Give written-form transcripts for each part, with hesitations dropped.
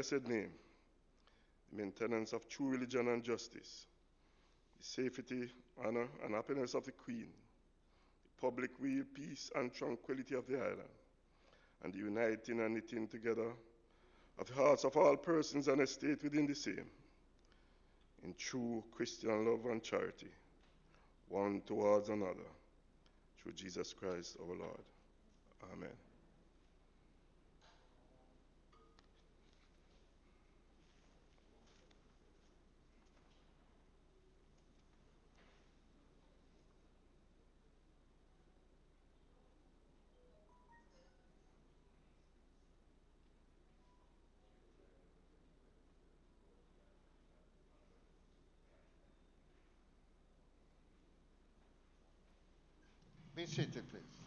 blessed name, the maintenance of true religion and justice, the safety, honor, and happiness of the Queen, the public weal, peace, and tranquility of the island, and the uniting and knitting together of the hearts of all persons and estate within the same, in true Christian love and charity, one towards another, through Jesus Christ our Lord. Amen. Be seated, please.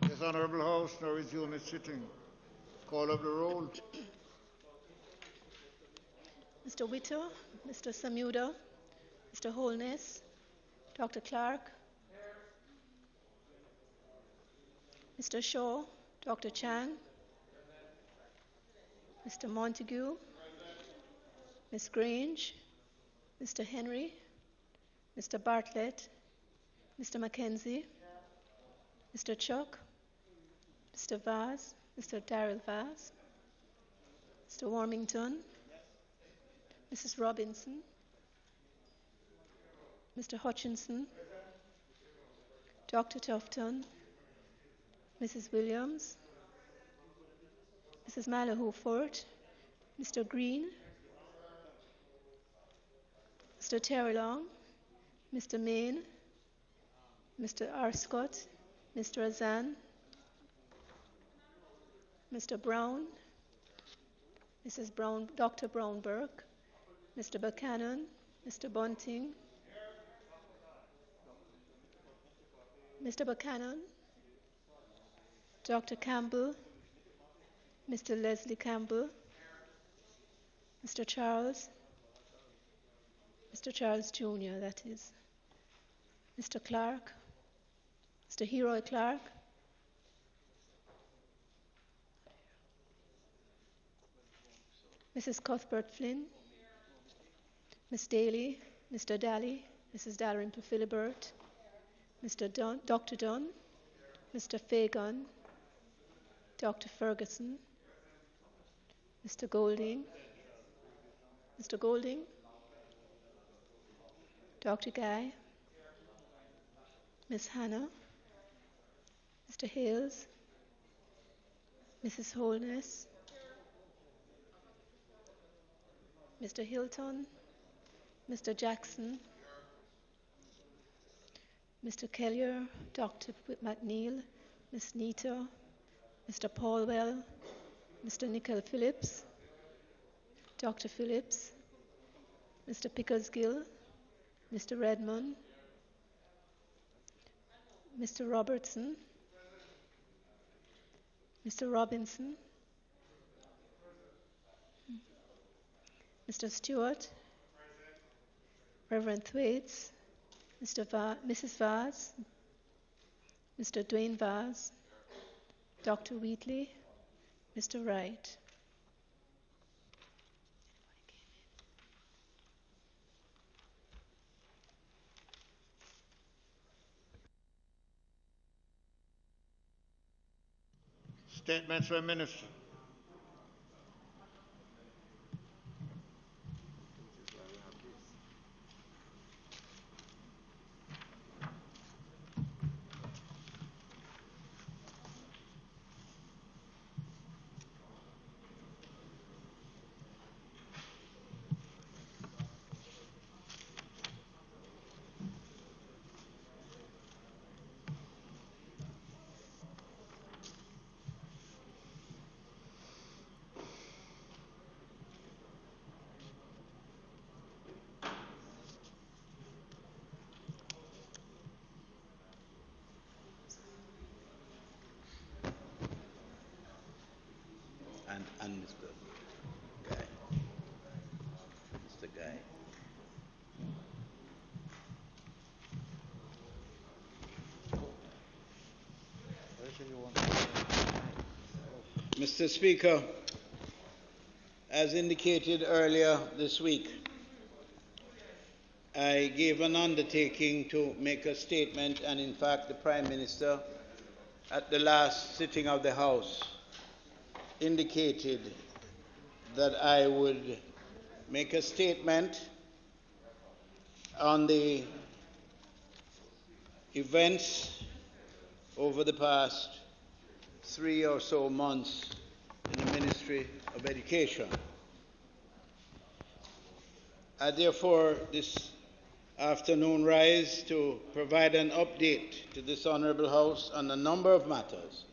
This Honourable House now resume its sitting. Call of the roll. Mr. Whittle, Mr. Samuda, Mr. Holness, Dr. Clarke, Mr. Shaw, Dr. Chang, Mr. Montague, Ms. Grange, Mr. Henry, Mr. Bartlett, Mr. Mackenzie, Mr. Chuck, Mr. Vaz, Mr. Darrell Vaz, Mr. Warmington, Mrs. Robinson, Mr. Hutchinson, Dr. Tufton, Mrs. Williams, Mrs. Malahoo Fort, Mr. Green, Mr. Terrelong, Mr. Main, Mr. Arscott, Mr. Azan, Mr. Brown, Mrs. Brown, Dr. Brownberg, Mr. Buchanan, Mr. Bunting, Mr. Buchanan, Dr. Campbell, Mr. Leslie Campbell, Mr. Charles Jr., that is, Mr. Clarke, Mr. Heroy Clarke, Mrs. Cuthbert Flynn, Miss Daly, Mr. Daly, Mrs. Dalrymple Philibert, Mr. Dunn, Dr. Dunn, Mr. Fagan, Dr. Ferguson, Mr. Golding, Dr. Guy, Miss Hannah, Mr. Hales, Mrs. Holness, Mr. Hilton, Mr. Jackson, Mr. Kellier, Dr. McNeil, Miss Nita, Mr. Paulwell, Mr. Nicol Phillips, Dr. Phillips, Mr. Pickersgill, Mr. Redmond, Mr. Robertson, Mr. Robinson, Mr. Stewart, Reverend Thwaites, Mrs. Vaz, Mr. Dwayne Vaz, Dr. Wheatley, Mr. Wright. Statements from Minister. Mr. Speaker, as indicated earlier this week, I gave an undertaking to make a statement, and in fact the Prime Minister at the last sitting of the House indicated that I would make a statement on the events over the past 3 or so months in the Ministry of Education. I therefore this afternoon rise to provide an update to this Honourable House on a number of matters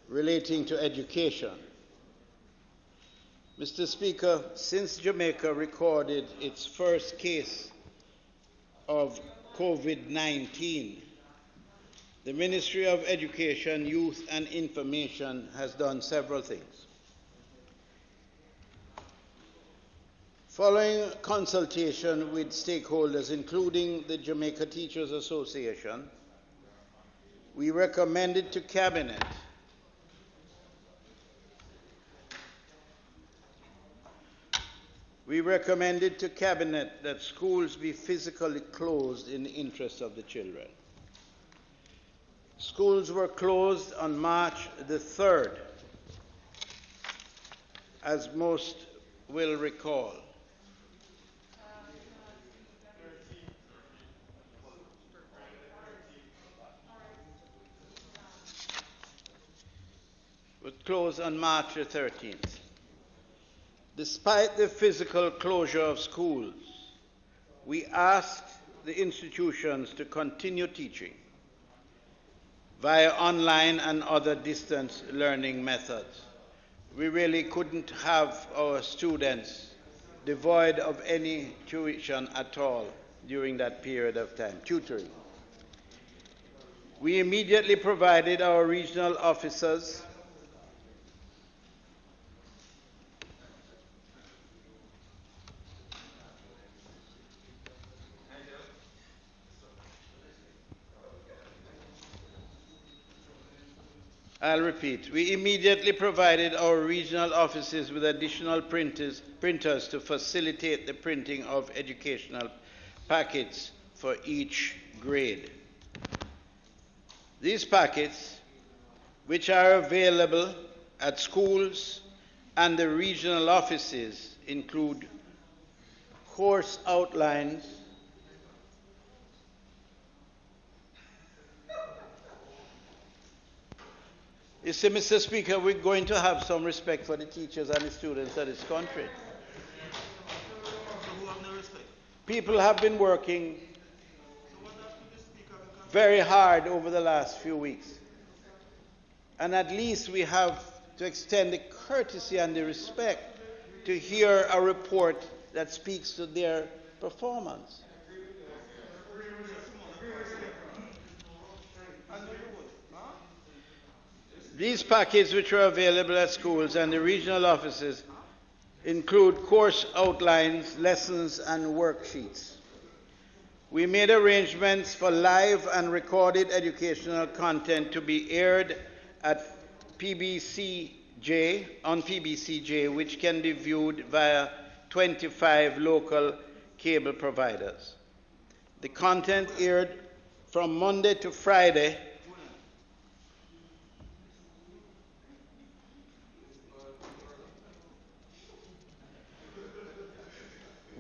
relating to education. Mr. Speaker, since Jamaica recorded its first case of COVID-19, the Ministry of Education, Youth and Information has done several things. Following consultation with stakeholders, including the Jamaica Teachers Association, we recommended to Cabinet that schools be physically closed in the interest of the children. Schools were closed on March the 3rd, as most will recall. Were closed on March the 13th. Despite the physical closure of schools, we asked the institutions to continue teaching via online and other distance learning methods. We really couldn't have our students devoid of any tuition at all during that period of time, tutoring. We immediately provided our regional officers we immediately provided our regional offices with additional printers to facilitate the printing of educational packets for each grade. These packets, which are available at schools and the regional offices, include course outlines, you see, Mr. Speaker, we're going to have some respect for the teachers and the students of this country. People have been working very hard over the last few weeks. And at least we have to extend the courtesy and the respect to hear a report that speaks to their performance. These packets, which are available at schools and the regional offices, include course outlines, lessons, and worksheets. We made arrangements for live and recorded educational content to be aired at on PBCJ, which can be viewed via 25 local cable providers. The content aired from Monday to Friday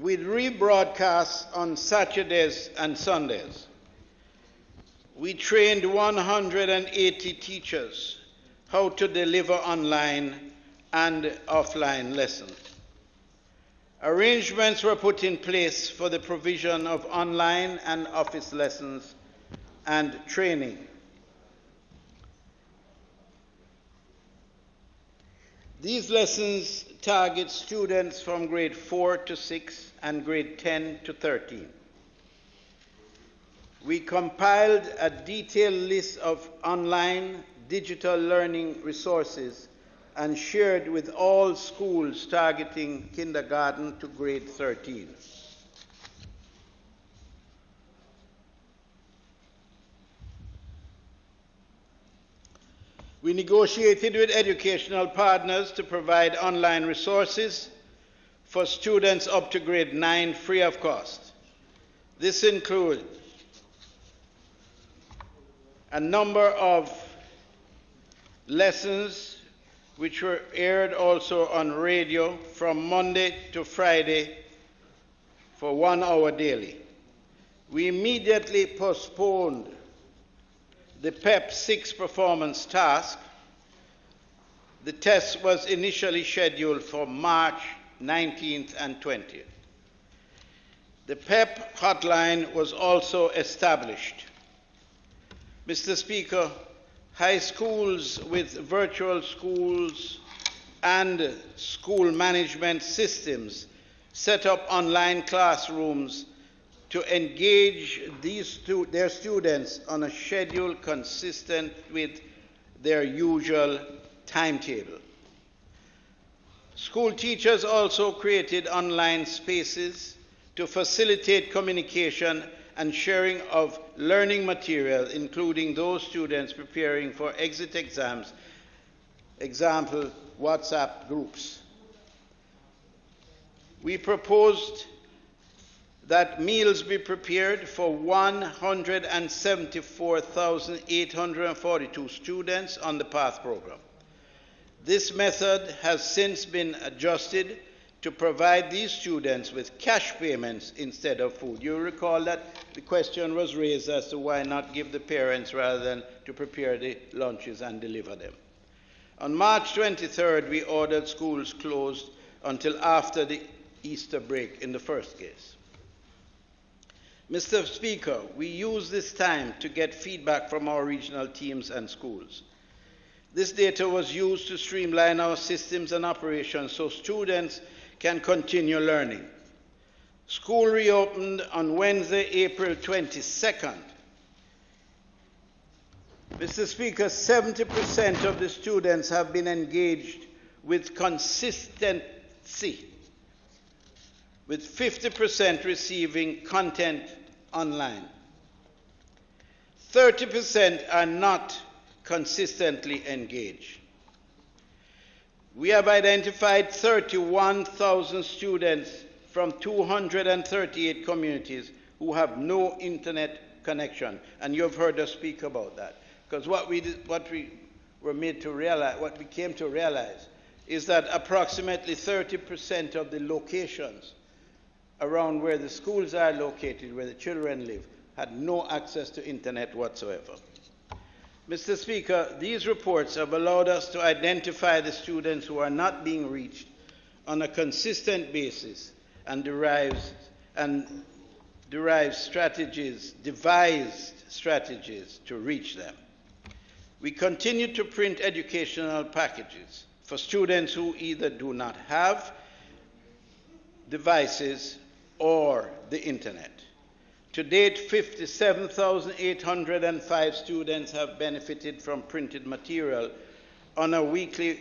with rebroadcasts on Saturdays and Sundays. We trained 180 teachers how to deliver online and offline lessons. Arrangements were put in place for the provision of online and office lessons and training. These lessons target students from grade 4 to 6 and grade 10 to 13. We compiled a detailed list of online digital learning resources and shared with all schools targeting kindergarten to grade 13. We negotiated with educational partners to provide online resources for students up to grade 9 free of cost. This includes a number of lessons which were aired also on radio from Monday to Friday for 1 hour daily. We immediately postponed the PEP 6 performance task. The test was initially scheduled for March 19th and 20th. The PEP hotline was also established. Mr. Speaker, high schools with virtual schools and school management systems set up online classrooms to engage their students on a schedule consistent with their usual timetable. School teachers also created online spaces to facilitate communication and sharing of learning material, including those students preparing for exit exams, example, WhatsApp groups. We proposed that meals be prepared for 174,842 students on the PATH program. This method has since been adjusted to provide these students with cash payments instead of food. You recall that the question was raised as to why not give the parents rather than to prepare the lunches and deliver them. On March 23rd, we ordered schools closed until after the Easter break in the first case. Mr. Speaker, we use this time to get feedback from our regional teams and schools. This data was used to streamline our systems and operations so students can continue learning. School reopened on Wednesday, April 22nd. Mr. Speaker, 70% of the students have been engaged with consistency, with 50% receiving content online. 30% are not consistently engaged. We have identified 31,000 students from 238 communities who have no internet connection, and you have heard us speak about that. Because what we came to realize is that approximately 30% of the locations around where the schools are located, where the children live, had no access to internet whatsoever. Mr. Speaker, these reports have allowed us to identify the students who are not being reached on a consistent basis and devised strategies to reach them. We continue to print educational packages for students who either do not have devices or the internet. To date, 57,805 students have benefited from printed material on a weekly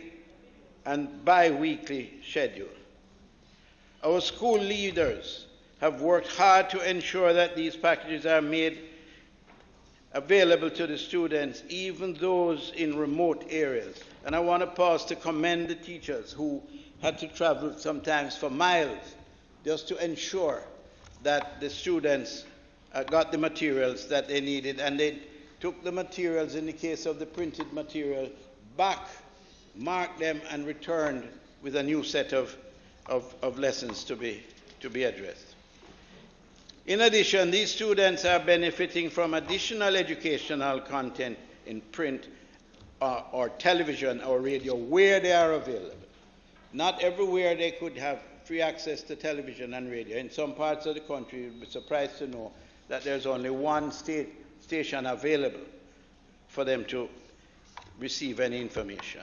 and bi-weekly schedule. Our school leaders have worked hard to ensure that these packages are made available to the students, even those in remote areas. And I want to pause to commend the teachers who had to travel sometimes for miles just to ensure that the students got the materials that they needed, and they took the materials, in the case of the printed material, back, marked them, and returned with a new set of lessons to be addressed. In addition, these students are benefiting from additional educational content in print or television or radio where they are available. Not everywhere they could have free access to television and radio. In some parts of the country, you'd be surprised to know that there's only one station available for them to receive any information.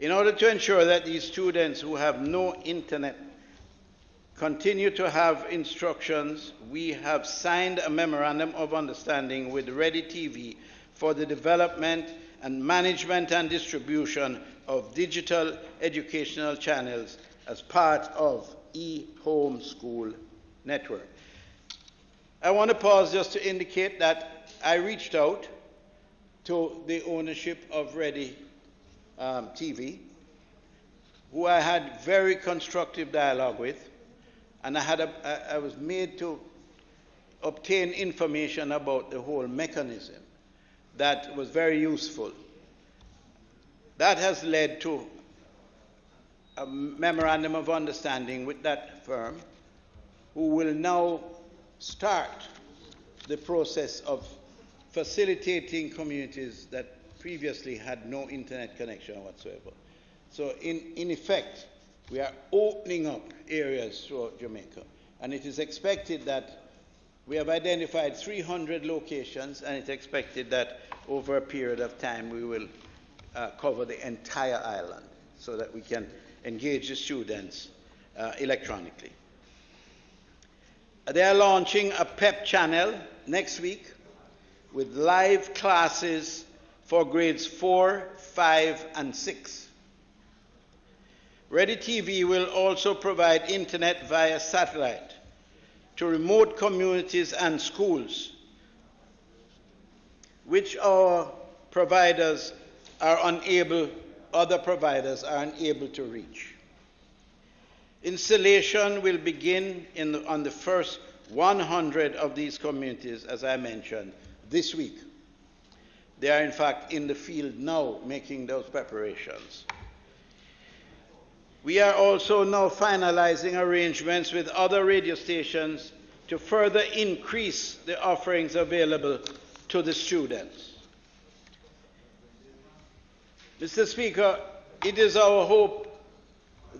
In order to ensure that these students who have no internet continue to have instructions, we have signed a memorandum of understanding with Ready TV for the development and management and distribution of digital educational channels as part of e-home school network. I want to pause just to indicate that I reached out to the ownership of Ready TV, who I had very constructive dialogue with, and I was made to obtain information about the whole mechanism that was very useful. That has led to a memorandum of understanding with that firm, who will now start the process of facilitating communities that previously had no internet connection whatsoever. So in effect, we are opening up areas throughout Jamaica, and it is expected that we have identified 300 locations, and it's expected that over a period of time we will cover the entire island so that we can engage the students electronically. They are launching a PEP channel next week with live classes for grades 4, 5, and 6. Ready TV will also provide internet via satellite to remote communities and schools, which other providers are unable to reach. Installation will begin on the first 100 of these communities, as I mentioned, this week. They are in fact in the field now making those preparations. We are also now finalizing arrangements with other radio stations to further increase the offerings available to the students. Mr. Speaker, it is our hope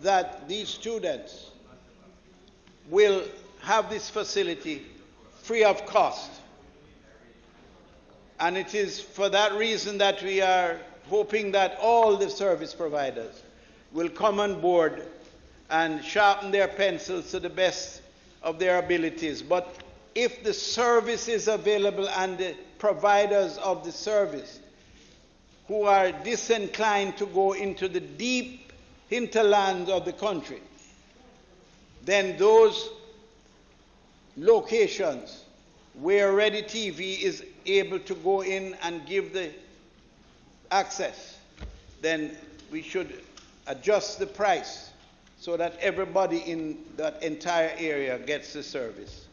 that these students will have this facility free of cost. And it is for that reason that we are hoping that all the service providers will come on board and sharpen their pencils to the best of their abilities. But if the service is available and the providers of the service who are disinclined to go into the deep hinterlands of the country, then those locations where Ready TV is able to go in and give the access, then we should adjust the price so that everybody in that entire area gets the service.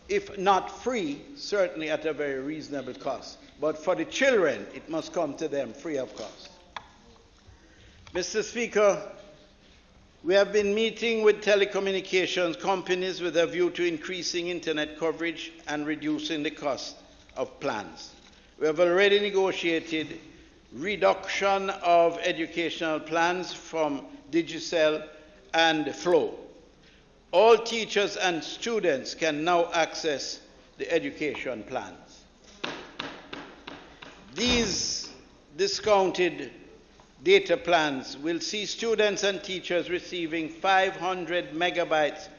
If not free, certainly at a very reasonable cost. But for the children, it must come to them free of cost. Mr. Speaker, we have been meeting with telecommunications companies with a view to increasing internet coverage and reducing the cost of plans. We have already negotiated reduction of educational plans from Digicel and Flow. All teachers and students can now access the education plans. These discounted data plans will see students and teachers receiving 500 megabytes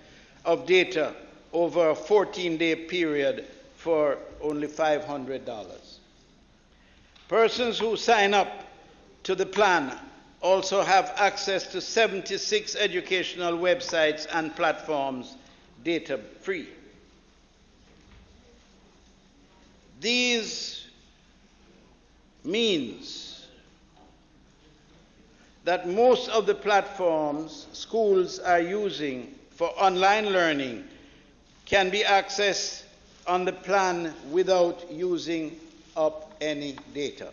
of data over a 14-day period for only $500. Persons who sign up to the plan also have access to 76 educational websites and platforms data-free. These means that most of the platforms schools are using for online learning can be accessed on the plan without using up any data.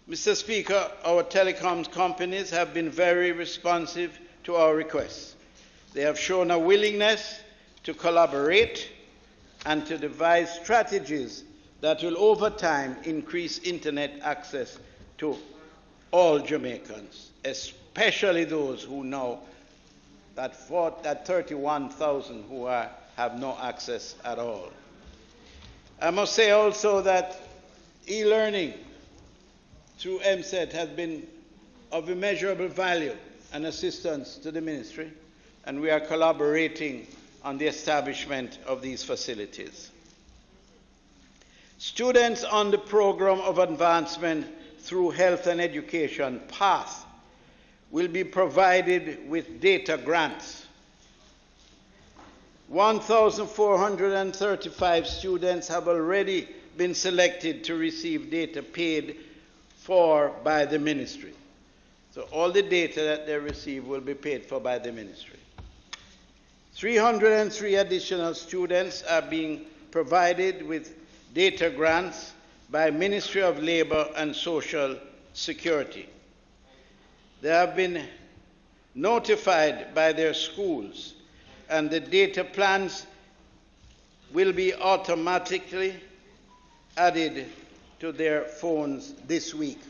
Mr. Speaker, our telecoms companies have been very responsive to our requests. They have shown a willingness to collaborate and to devise strategies that will over time increase internet access to all Jamaicans, especially those who know that 31,000 who have no access at all. I must say also that e-learning through MSET has been of immeasurable value and assistance to the ministry, and we are collaborating on the establishment of these facilities. Students on the Program of Advancement through Health and Education, PATH, will be provided with data grants. 1,435 students have already been selected to receive data paid for by the ministry. So all the data that they receive will be paid for by the ministry. 303 additional students are being provided with data grants by Ministry of Labor and Social Security. They have been notified by their schools, and the data plans will be automatically added to their phones this week.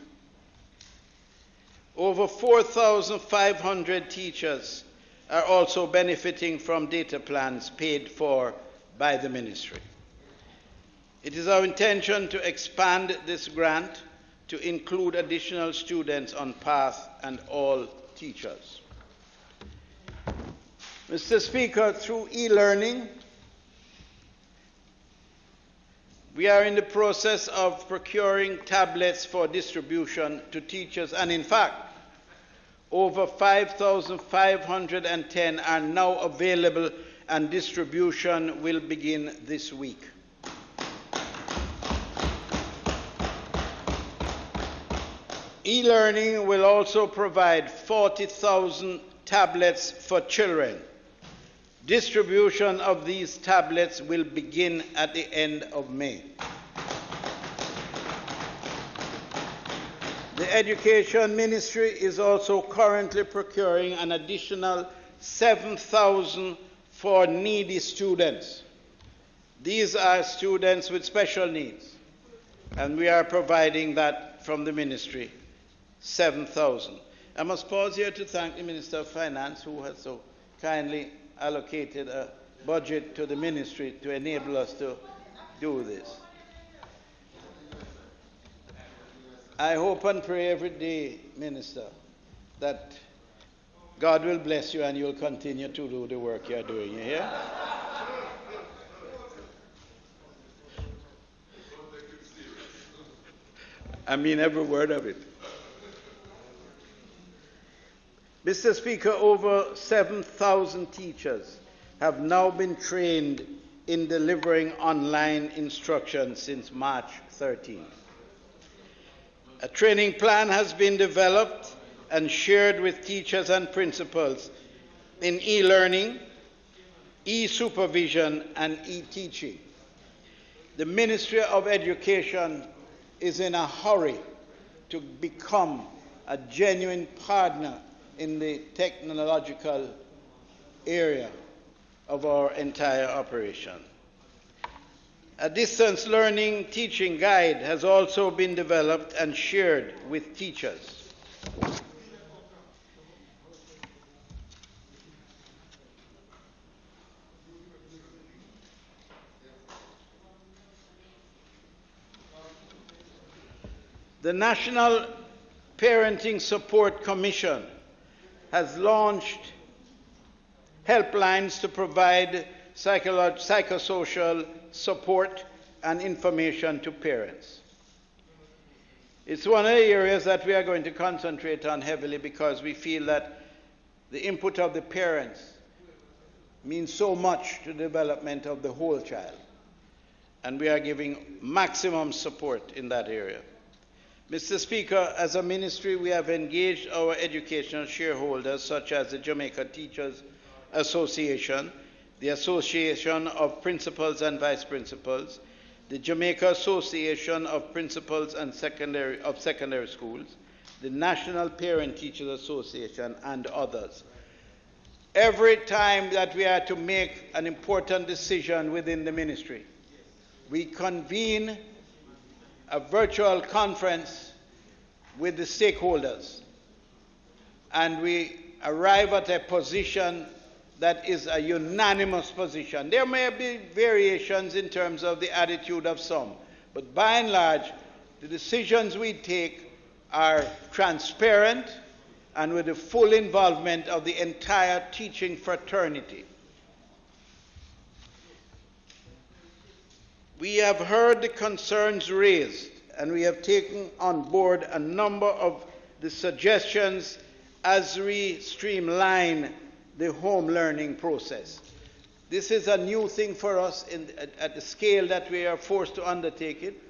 Over 4,500 teachers are also benefiting from data plans paid for by the ministry. It is our intention to expand this grant to include additional students on PATH and all teachers. Mr. Speaker, through e-learning, we are in the process of procuring tablets for distribution to teachers, and in fact, over 5,510 are now available, and distribution will begin this week. E-learning will also provide 40,000 tablets for children. Distribution of these tablets will begin at the end of May. The Education Ministry is also currently procuring an additional 7,000 for needy students. These are students with special needs, and we are providing that from the ministry, 7,000. I must pause here to thank the Minister of Finance, who has so kindly allocated a budget to the ministry to enable us to do this. I hope and pray every day, Minister, that God will bless you and you'll continue to do the work you're doing. You hear? I mean every word of it. Mr. Speaker, over 7,000 teachers have now been trained in delivering online instruction since March 13th. A training plan has been developed and shared with teachers and principals in e-learning, e-supervision, and e-teaching. The Ministry of Education is in a hurry to become a genuine partner in the technological area of our entire operation. A distance learning teaching guide has also been developed and shared with teachers. The National Parenting Support Commission has launched helplines to provide psychosocial support and information to parents. It's one of the areas that we are going to concentrate on heavily because we feel that the input of the parents means so much to the development of the whole child, and we are giving maximum support in that area. Mr. Speaker, as a ministry, we have engaged our educational shareholders such as the Jamaica Teachers Association, the Association of Principals and Vice Principals, the Jamaica Association of Principals and Secondary Schools, the National Parent Teachers Association, and others. Every time that we are to make an important decision within the ministry, we convene a virtual conference with the stakeholders, and we arrive at a position that is a unanimous position. There may be variations in terms of the attitude of some, but by and large, the decisions we take are transparent and with the full involvement of the entire teaching fraternity. We have heard the concerns raised, and we have taken on board a number of the suggestions as we streamline the home learning process. This is a new thing for us at the scale that we are forced to undertake it,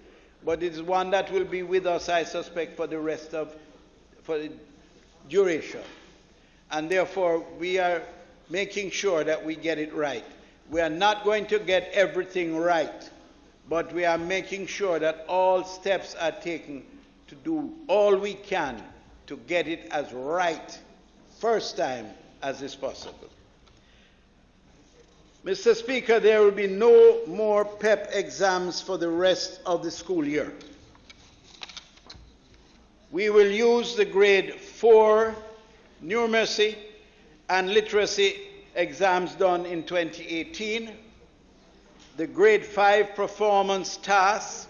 but it is one that will be with us, I suspect, for the duration. And therefore, we are making sure that we get it right. We are not going to get everything right, but we are making sure that all steps are taken to do all we can to get it as right first time as is possible. Mr. Speaker, there will be no more PEP exams for the rest of the school year. We will use the grade 4 numeracy and literacy exams done in 2018, the grade 5 performance tasks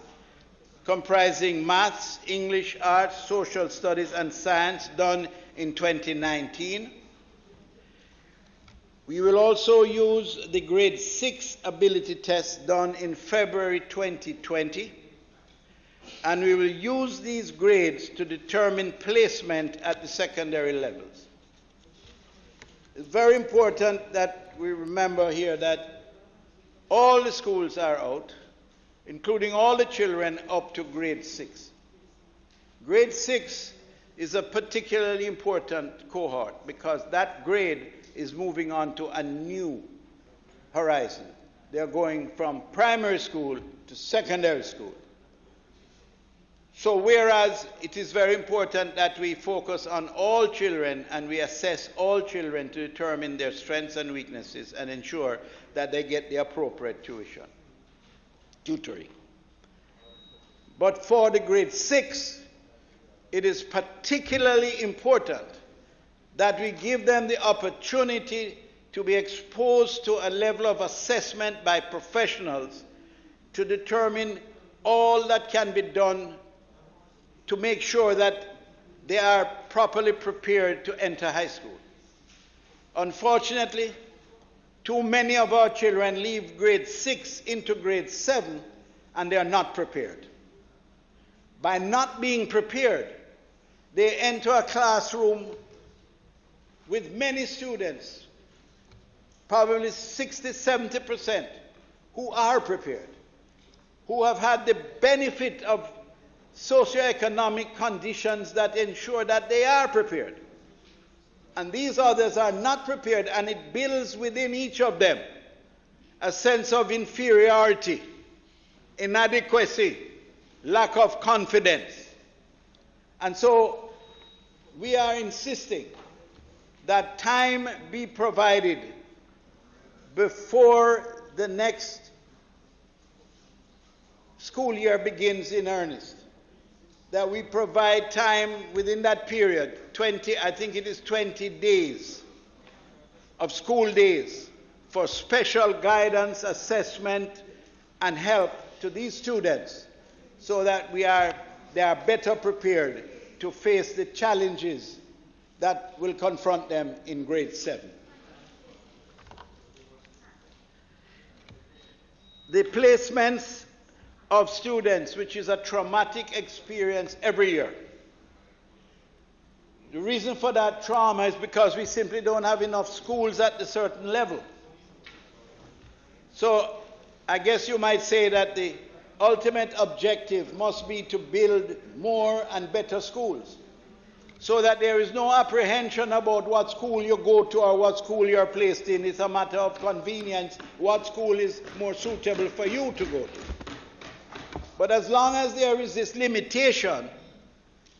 comprising maths, English, arts, social studies, and science done in 2019. We will also use the grade 6 ability test done in February 2020, and we will use these grades to determine placement at the secondary levels. It's very important that we remember here that all the schools are out, including all the children up to grade 6. Grade 6 is a particularly important cohort because that grade is moving on to a new horizon. They're going from primary school to secondary school. So whereas it is very important that we focus on all children and we assess all children to determine their strengths and weaknesses and ensure that they get the appropriate tutoring. But for the grade 6, it is particularly important that we give them the opportunity to be exposed to a level of assessment by professionals to determine all that can be done to make sure that they are properly prepared to enter high school. Unfortunately, too many of our children leave grade 6 into grade 7 and they are not prepared. By not being prepared, they enter a classroom with many students, probably 60-70%, who are prepared, who have had the benefit of socioeconomic conditions that ensure that they are prepared. And these others are not prepared, and it builds within each of them a sense of inferiority, inadequacy, lack of confidence. And so we are insisting that time be provided before the next school year begins in earnest. That we provide time within that period, 20 days of school days for special guidance, assessment, and help to these students so that they are better prepared to face the challenges that will confront them in grade 7. The placements of students, which is a traumatic experience every year. The reason for that trauma is because we simply don't have enough schools at a certain level. So I guess you might say that the ultimate objective must be to build more and better schools, so that there is no apprehension about what school you go to or what school you're placed in. It's a matter of convenience, what school is more suitable for you to go to. But as long as there is this limitation,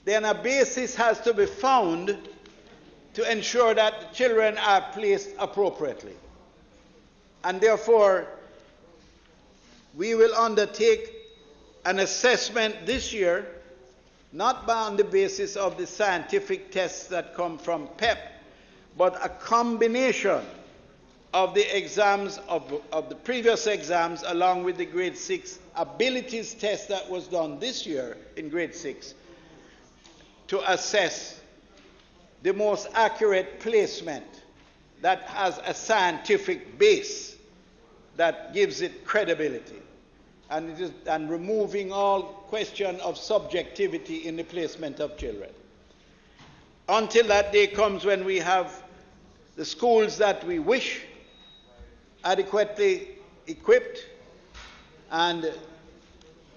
then a basis has to be found to ensure that the children are placed appropriately. And therefore, we will undertake an assessment this year, not on the basis of the scientific tests that come from PEP, but a combination of the exams, of the previous exams, along with the grade 6 abilities test that was done this year in grade 6, to assess the most accurate placement that has a scientific base that gives it credibility, and removing all question of subjectivity in the placement of children. Until that day comes when we have the schools that we wish adequately equipped and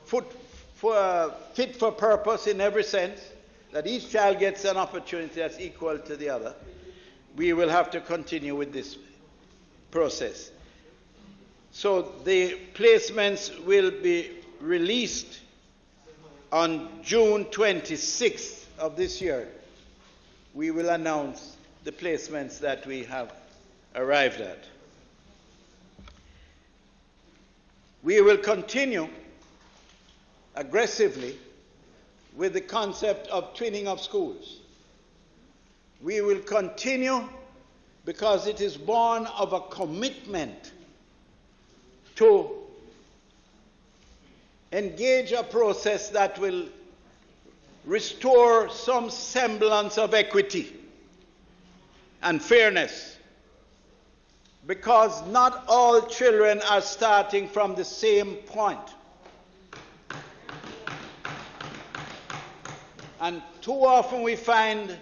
fit for purpose in every sense, that each child gets an opportunity that's equal to the other, we will have to continue with this process. So the placements will be released on June 26th of this year. We will announce the placements that we have arrived at. We will continue aggressively with the concept of twinning of schools. We will continue because it is born of a commitment to engage a process that will restore some semblance of equity and fairness, because not all children are starting from the same point. And too often we find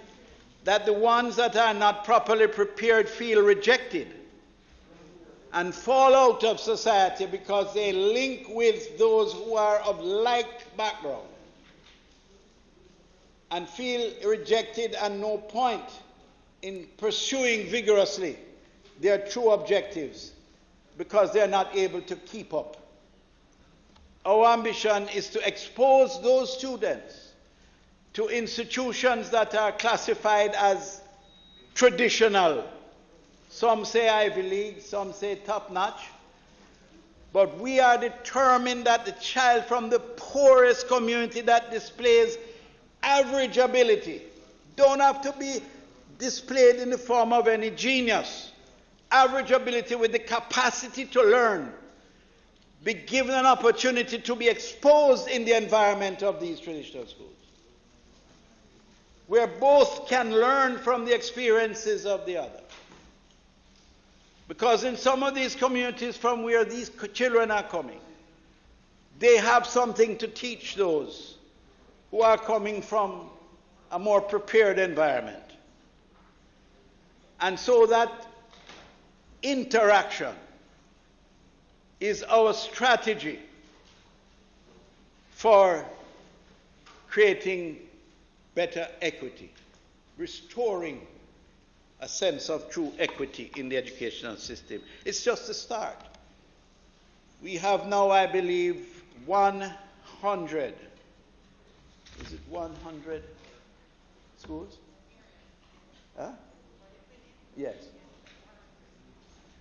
that the ones that are not properly prepared feel rejected and fall out of society because they link with those who are of like background and feel rejected and no point in pursuing vigorously their true objectives because they are not able to keep up. Our ambition is to expose those students to institutions that are classified as traditional. Some say Ivy League, some say top-notch. But we are determined that the child from the poorest community that displays average ability don't have to be displayed in the form of any genius. Average ability with the capacity to learn, be given an opportunity to be exposed in the environment of these traditional schools, where both can learn from the experiences of the other. Because in some of these communities from where these children are coming, they have something to teach those who are coming from a more prepared environment. And so that interaction is our strategy for creating better equity, restoring a sense of true equity in the educational system. It's just a start. We have now, I believe, 100. Is it 100 schools? Huh? Yes.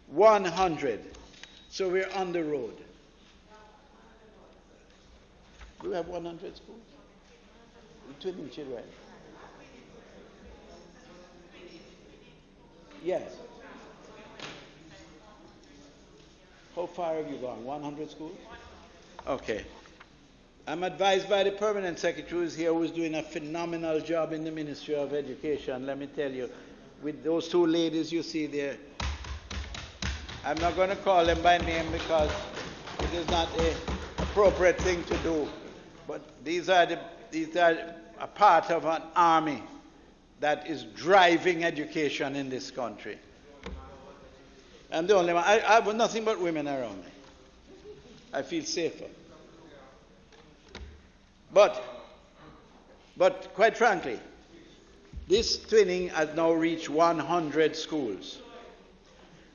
100. So we're on the road. Do we have 100 schools? Twinning children. Yes. How far have you gone? 100 schools? Okay. I'm advised by the permanent secretary who's here, who's doing a phenomenal job in the Ministry of Education. Let me tell you, with those two ladies you see there, I'm not going to call them by name because it is not an appropriate thing to do. But these are a part of an army that is driving education in this country. I'm the only one. I have nothing but women around me. I feel safer. But quite frankly, this twinning has now reached 100 schools.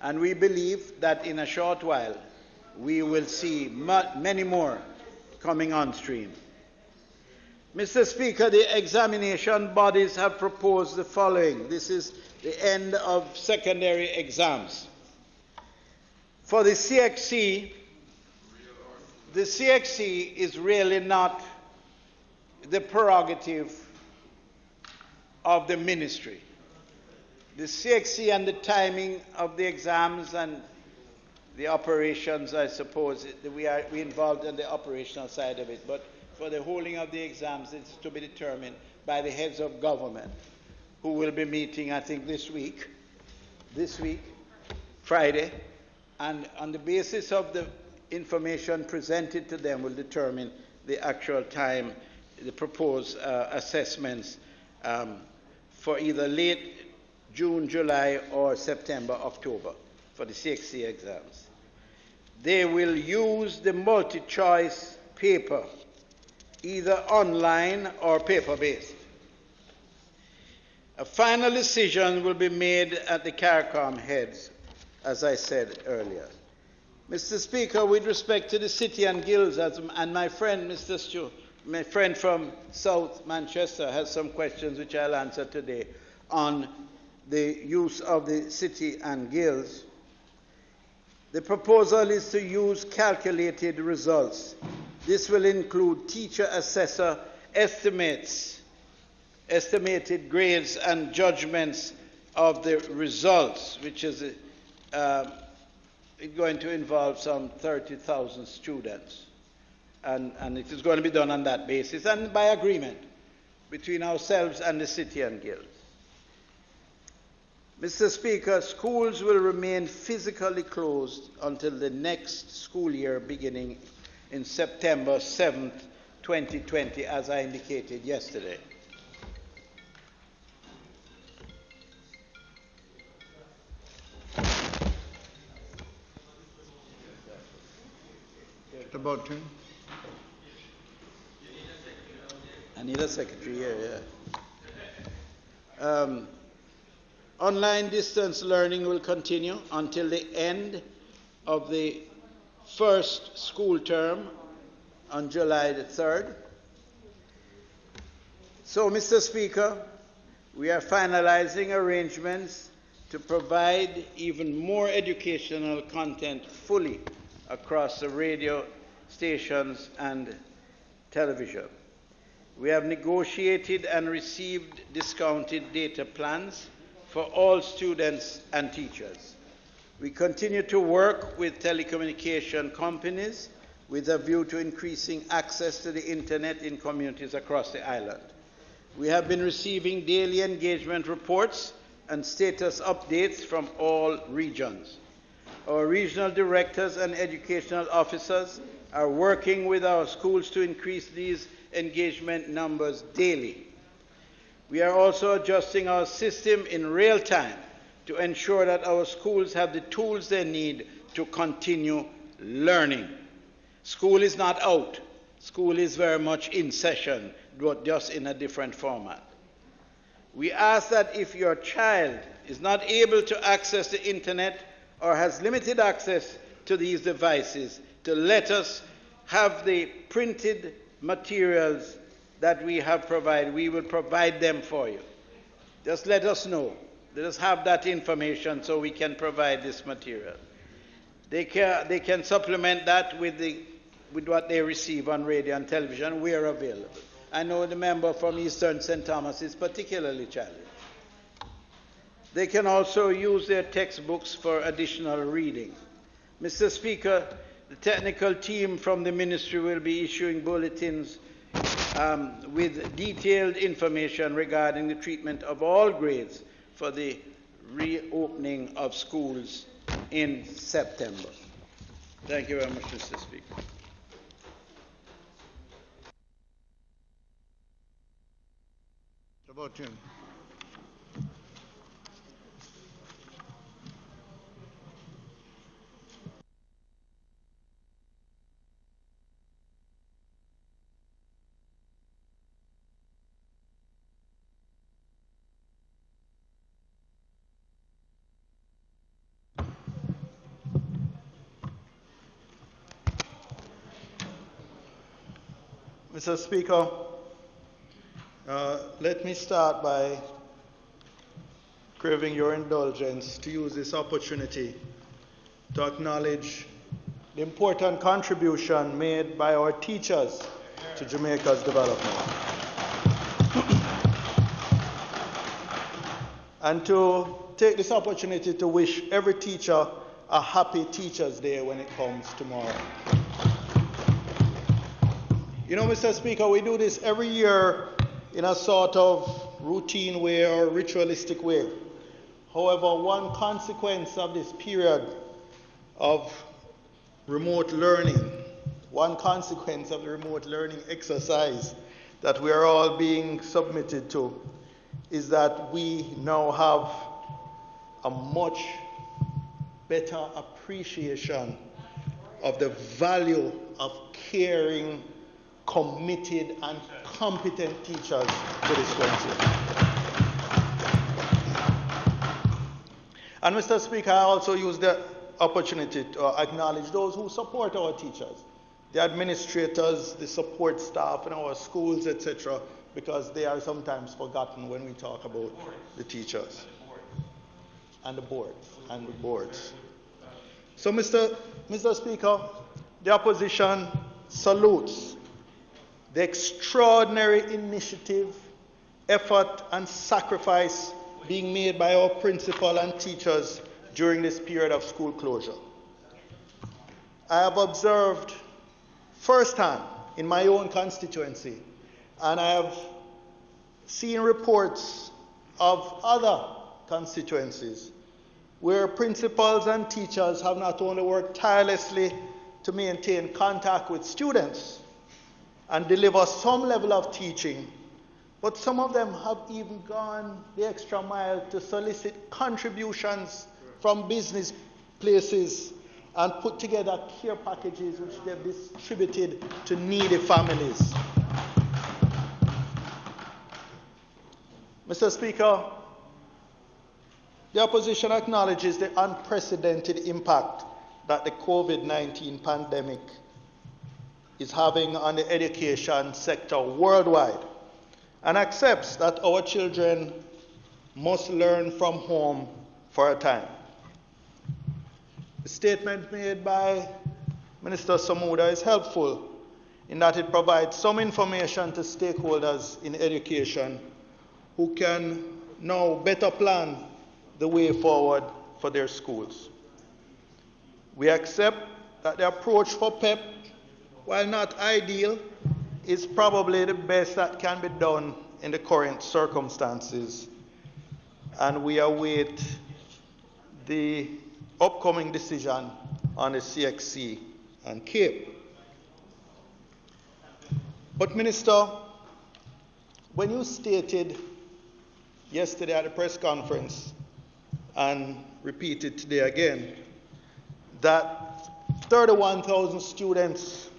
And we believe that in a short while, we will see many more coming on stream. Mr. Speaker, the examination bodies have proposed the following. This is the end of secondary exams. For the CXC is really not the prerogative of the ministry. The CXC and the timing of the exams and the operations, I suppose, we involved in the operational side of it, but for the holding of the exams, it's to be determined by the heads of government, who will be meeting, I think, this week, Friday, and on the basis of the information presented to them will determine the actual time, the proposed assessments for either late June, July, or September, October for the CXC exams. They will use the multi-choice paper, either online or paper-based. A final decision will be made at the CARICOM heads, as I said earlier. Mr. Speaker, with respect to the City and Guilds, and my friend, Mr. Stewart, my friend from South Manchester has some questions which I'll answer today on the use of the City and Guilds. The proposal is to use calculated results. This will include teacher assessor estimates, estimated grades and judgments of the results, which is going to involve some 30,000 students. And it is going to be done on that basis and by agreement between ourselves and the City and Guilds. Mr. Speaker, schools will remain physically closed until the next school year beginning in September 7th, 2020, as I indicated yesterday. About him. I need a secretary here, yeah. Online distance learning will continue until the end of the first school term on July the 3rd. So, Mr. Speaker, we are finalizing arrangements to provide even more educational content fully across the radio stations and television. We have negotiated and received discounted data plans for all students and teachers. We continue to work with telecommunication companies with a view to increasing access to the internet in communities across the island. We have been receiving daily engagement reports and status updates from all regions. Our regional directors and educational officers are working with our schools to increase these engagement numbers daily. We are also adjusting our system in real time to ensure that our schools have the tools they need to continue learning. School is not out. School is very much in session, but just in a different format. We ask that if your child is not able to access the internet or has limited access to these devices, to let us have the printed materials that we have provided. We will provide them for you. Just let us know. Let us have that information so we can provide this material. They can supplement that with what they receive on radio and television. We are available. I know the member from Eastern St. Thomas is particularly challenged. They can also use their textbooks for additional reading. Mr. Speaker, the technical team from the ministry will be issuing bulletins with detailed information regarding the treatment of all grades for the reopening of schools in September. Thank you very much, Mr. Speaker. About him. Mr. Speaker, let me start by craving your indulgence to use this opportunity to acknowledge the important contribution made by our teachers to Jamaica's development. And to take this opportunity to wish every teacher a happy Teacher's Day when it comes tomorrow. You know, Mr. Speaker, we do this every year in a sort of routine way or ritualistic way. However, one consequence of this period of remote learning, one consequence of the remote learning exercise that we are all being submitted to, is that we now have a much better appreciation of the value of caring, committed, and competent teachers to this country. And Mr. Speaker, I also use the opportunity to acknowledge those who support our teachers, the administrators, the support staff in our schools, etc., because they are sometimes forgotten when we talk about the teachers. And the boards. So, Mr. Speaker, the opposition salutes the extraordinary initiative, effort, and sacrifice being made by our principal and teachers during this period of school closure. I have observed firsthand in my own constituency, and I have seen reports of other constituencies where principals and teachers have not only worked tirelessly to maintain contact with students and deliver some level of teaching, but some of them have even gone the extra mile to solicit contributions from business places and put together care packages which they've distributed to needy families. Mr. Speaker, the opposition acknowledges the unprecedented impact that the COVID-19 pandemic is having on the education sector worldwide, and accepts that our children must learn from home for a time. The statement made by Minister Samuda is helpful in that it provides some information to stakeholders in education who can now better plan the way forward for their schools. We accept that the approach for PEP, while not ideal, is probably the best that can be done in the current circumstances, and we await the upcoming decision on the CXC and CAPE. But Minister, when you stated yesterday at the press conference, and repeated today again, that 31,000 students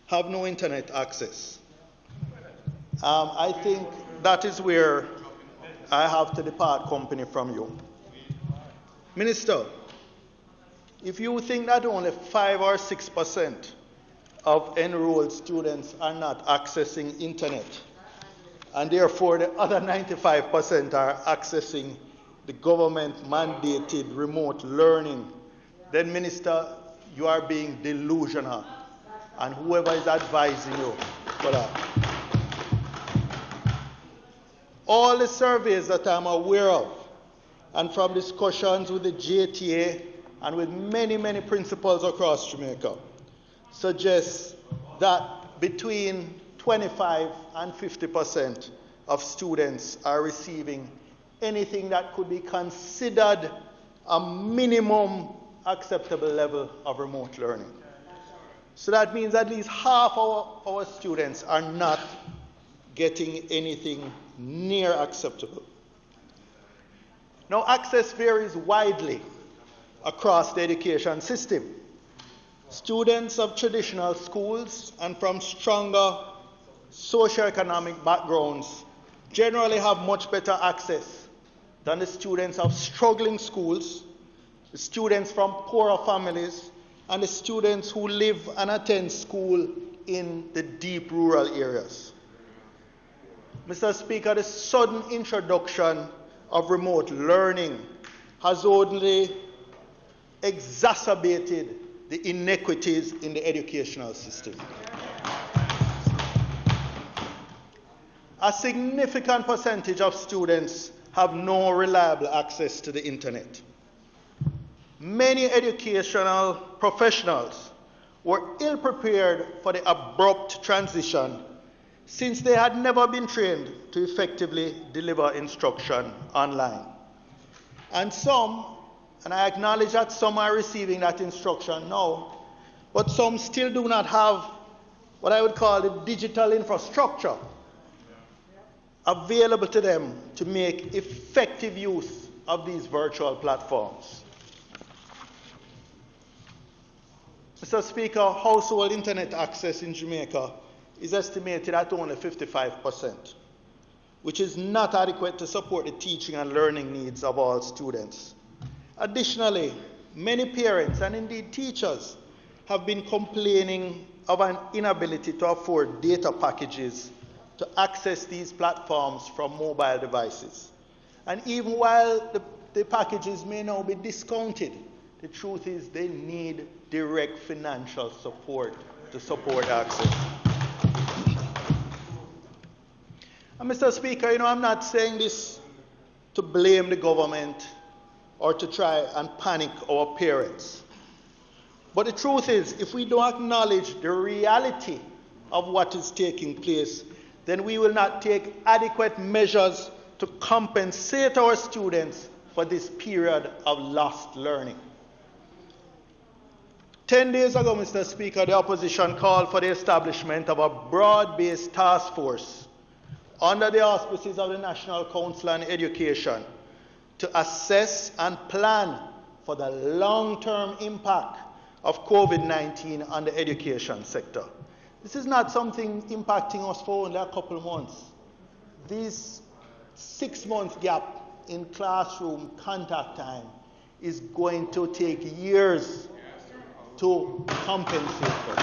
have no internet access, I think that is where I have to depart company from you. Minister, if you think that only 5 or 6% of enrolled students are not accessing internet, and therefore the other 95% are accessing the government-mandated remote learning, then, Minister, you are being delusional, and whoever is advising you for that. All the surveys that I'm aware of, and from discussions with the JTA and with many, many principals across Jamaica, suggest that between 25 and 50% of students are receiving anything that could be considered a minimum acceptable level of remote learning. So that means at least half of our students are not getting anything near acceptable. Now, access varies widely across the education system. Students of traditional schools and from stronger socioeconomic backgrounds generally have much better access than the students of struggling schools, the students from poorer families, and the students who live and attend school in the deep rural areas. Mr. Speaker, the sudden introduction of remote learning has only exacerbated the inequities in the educational system. A significant percentage of students have no reliable access to the internet. Many educational professionals were ill-prepared for the abrupt transition since they had never been trained to effectively deliver instruction online. And some, and I acknowledge that some are receiving that instruction now, but some still do not have what I would call the digital infrastructure available to them to make effective use of these virtual platforms. Mr. Speaker, household internet access in Jamaica is estimated at only 55%, which is not adequate to support the teaching and learning needs of all students. Additionally, many parents and indeed teachers have been complaining of an inability to afford data packages to access these platforms from mobile devices. And even while the packages may now be discounted, the truth is they need direct financial support to support access. And Mr. Speaker, I'm not saying this to blame the government or to try and panic our parents. But the truth is, if we don't acknowledge the reality of what is taking place, then we will not take adequate measures to compensate our students for this period of lost learning. 10 days ago, Mr. Speaker, the opposition called for the establishment of a broad-based task force under the auspices of the National Council on Education to assess and plan for the long-term impact of COVID-19 on the education sector. This is not something impacting us for only a couple of months. This 6-month gap in classroom contact time is going to take years to compensate for.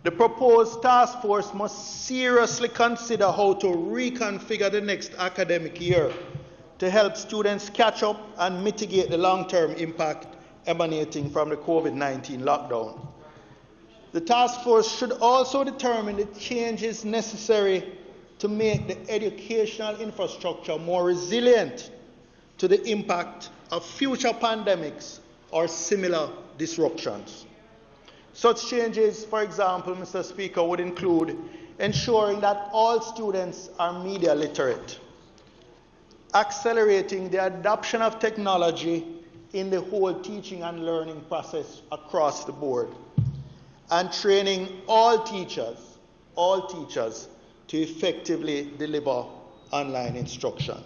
The proposed task force must seriously consider how to reconfigure the next academic year to help students catch up and mitigate the long-term impact emanating from the COVID-19 lockdown. The task force should also determine the changes necessary to make the educational infrastructure more resilient to the impact of future pandemics or similar disruptions. Such changes, for example, Mr. Speaker, would include ensuring that all students are media literate, accelerating the adoption of technology in the whole teaching and learning process across the board, and training all teachers to effectively deliver online instruction.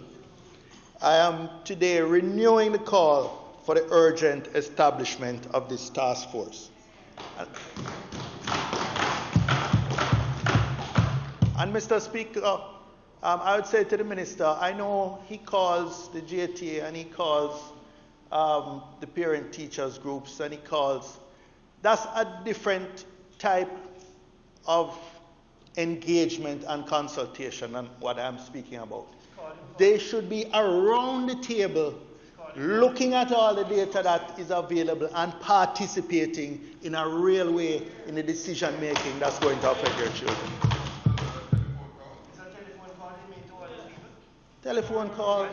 I am today renewing the call for the urgent establishment of this task force. And Mr. Speaker, I would say to the Minister, I know he calls the JTA and he calls the parent teachers groups and he calls, that's a different type of engagement and consultation than what I'm speaking about. They should be around the table looking at all the data that is available and participating in a real way in the decision making that's going to affect their children. Telephone call.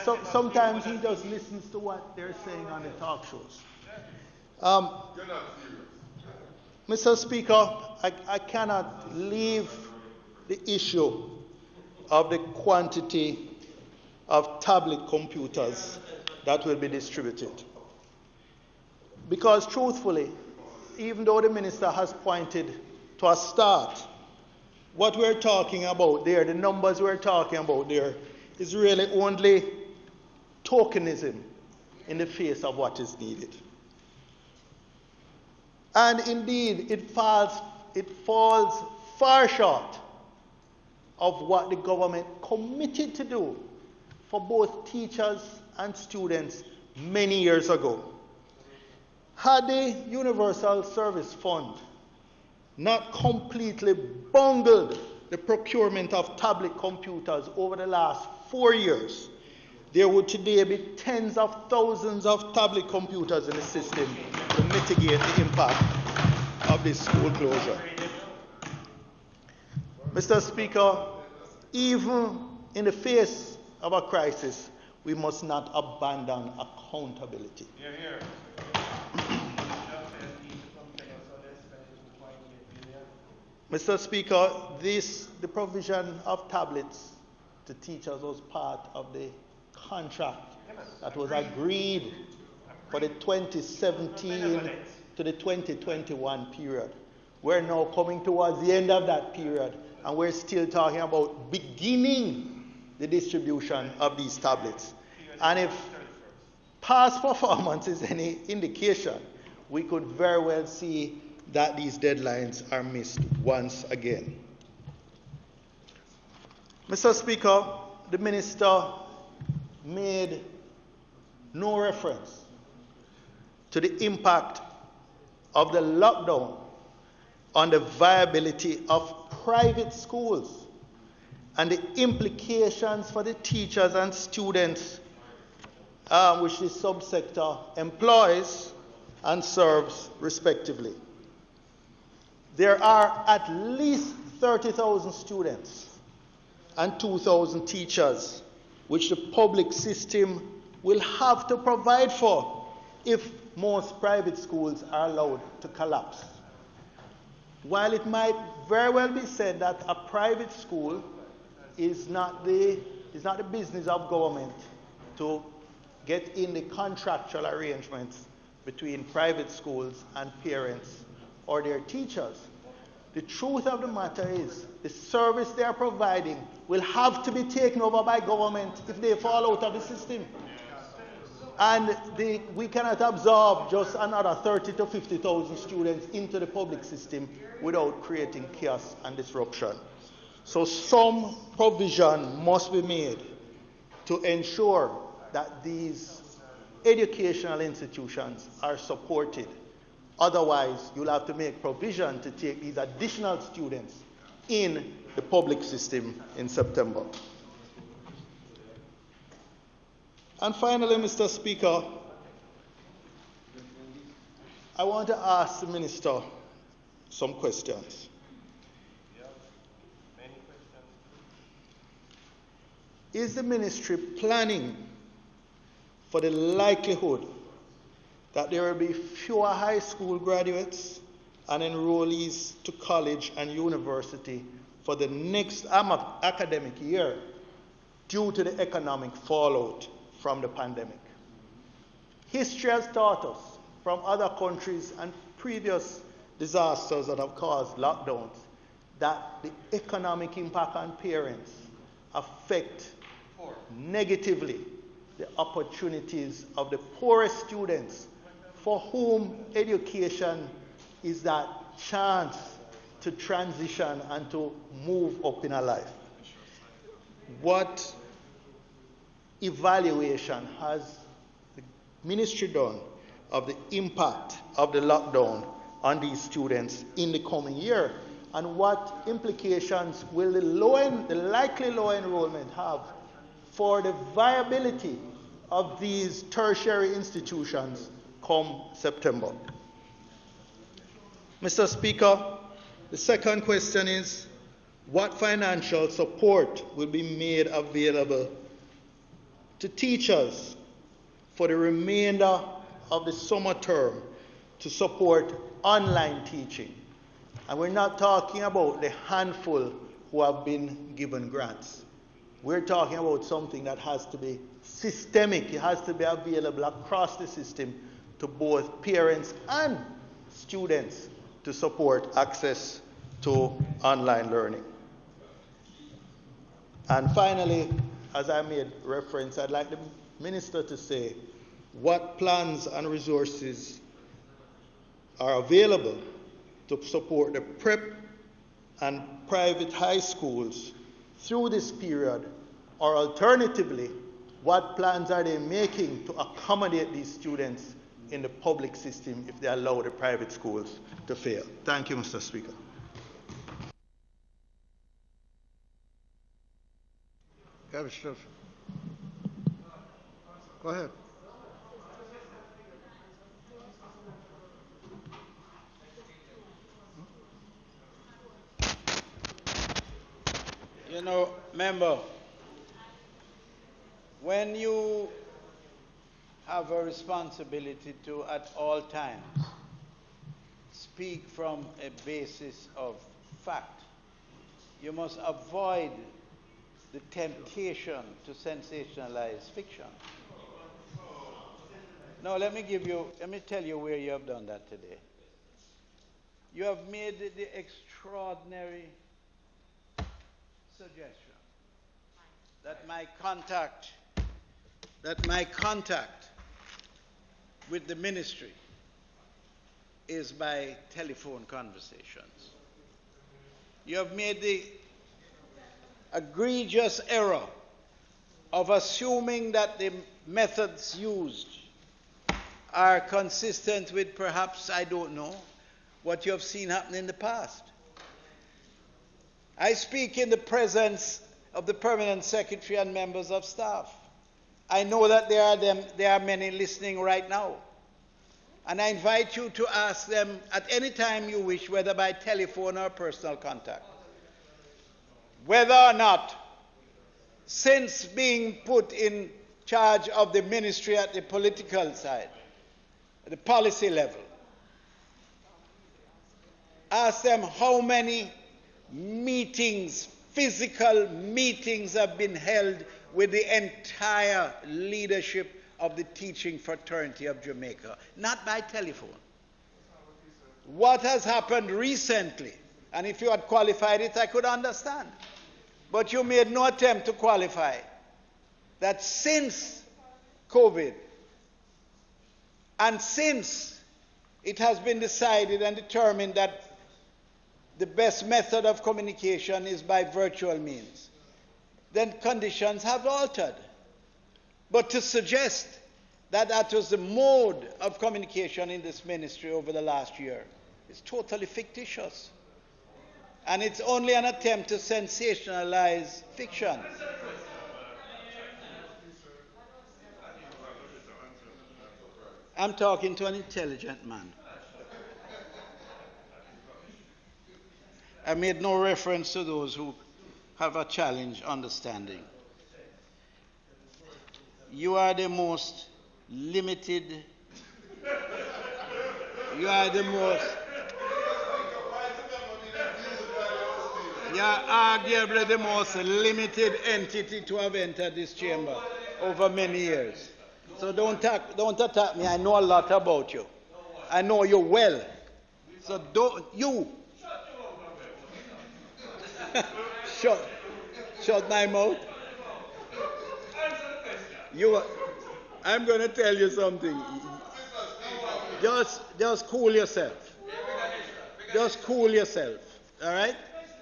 So sometimes he just listens to what they're saying on the talk shows. Mr. Speaker, I cannot leave the issue of the quantity of tablet computers that will be distributed. Because truthfully, even though the Minister has pointed to a start, what we're talking about there, the numbers we're talking about there, is really only tokenism in the face of what is needed. And indeed, it falls far short of what the government committed to do for both teachers and students many years ago. Had the Universal Service Fund not completely bungled the procurement of tablet computers over the last 4 years, there would today be tens of thousands of tablet computers in the system to mitigate the impact of this school closure. Mr. Speaker, even in the face of a crisis, we must not abandon accountability. Mr. Speaker, the provision of tablets to teachers was part of the contract that was agreed for the 2017 to the 2021 period. We're now coming towards the end of that period, and we're still talking about beginning the distribution of these tablets. And if past performance is any indication, we could very well see that these deadlines are missed once again. Mr. Speaker, the Minister made no reference to the impact of the lockdown on the viability of private schools and the implications for the teachers and students which this subsector employs and serves respectively. There are at least 30,000 students and 2,000 teachers which the public system will have to provide for if most private schools are allowed to collapse. While it might very well be said that a private school is not the business of government to get in the contractual arrangements between private schools and parents or their teachers, the truth of the matter is the service they are providing will have to be taken over by government if they fall out of the system. And we cannot absorb just another 30 to 50,000 students into the public system without creating chaos and disruption. So some provision must be made to ensure that these educational institutions are supported. Otherwise, you'll have to make provision to take these additional students in the public system in September. And finally, Mr. Speaker, I want to ask the Minister some questions. Is the Ministry planning for the likelihood that there will be fewer high school graduates and enrollees to college and university for the next academic year due to the economic fallout from the pandemic? History has taught us from other countries and previous disasters that have caused lockdowns that the economic impact on parents affect negatively the opportunities of the poorest students for whom education is that chance to transition and to move up in a life. What evaluation has the Ministry done of the impact of the lockdown on these students in the coming year? And what implications will the likely low enrollment have for the viability of these tertiary institutions come September? Mr. Speaker, the second question is, what financial support will be made available to teachers for the remainder of the summer term to support online teaching? And we're not talking about the handful who have been given grants. We're talking about something that has to be systemic. It has to be available across the system to both parents and students to support access to online learning. And finally, as I made reference, I'd like the Minister to say what plans and resources are available to support the prep and private high schools through this period, or alternatively, what plans are they making to accommodate these students in the public system if they allow the private schools to fail? Thank you, Mr. Speaker. Go ahead. You know, member, when you have a responsibility to, at all times, speak from a basis of fact, you must avoid the temptation to sensationalize fiction. Now, let me tell you where you have done that today. You have made the extraordinary suggestion that my contact with the ministry is by telephone conversations. You have made the egregious error of assuming that the methods used are consistent with perhaps, I don't know, what you have seen happen in the past. I speak in the presence of the permanent secretary and members of staff. I know that there are many listening right now. And I invite you to ask them at any time you wish, whether by telephone or personal contact, whether or not, since being put in charge of the ministry at the political side, at the policy level, ask them how many meetings, physical meetings, have been held with the entire leadership of the teaching fraternity of Jamaica, not by telephone. What has happened recently, and if you had qualified it, I could understand. But you made no attempt to qualify that since COVID, and since it has been decided and determined that the best method of communication is by virtual means, then conditions have altered. But to suggest that that was the mode of communication in this ministry over the last year is totally fictitious. And it's only an attempt to sensationalize fiction. I'm talking to an intelligent man. I made no reference to those who have a challenge understanding. You are the most limited, you are arguably the most limited entity to have entered this chamber over many years. So don't attack me. I know a lot about you. I know you well. So don't you shut my mouth. I'm going to tell you something. Just cool yourself. Just cool yourself. All right?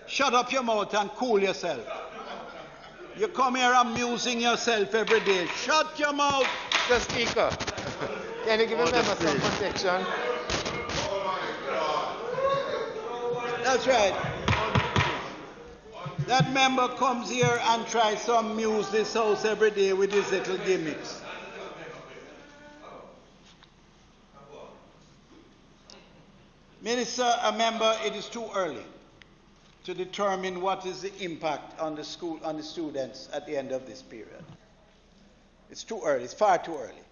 Shut up your mouth and cool yourself. You come here amusing yourself every day. Shut your mouth. Mr. Speaker, can you give a member some protection? That's right. That member comes here and tries to amuse this house every day with his little gimmicks. Minister, a member, it is too early to determine what is the impact on the school, on the students at the end of this period. It's too early. It's far too early.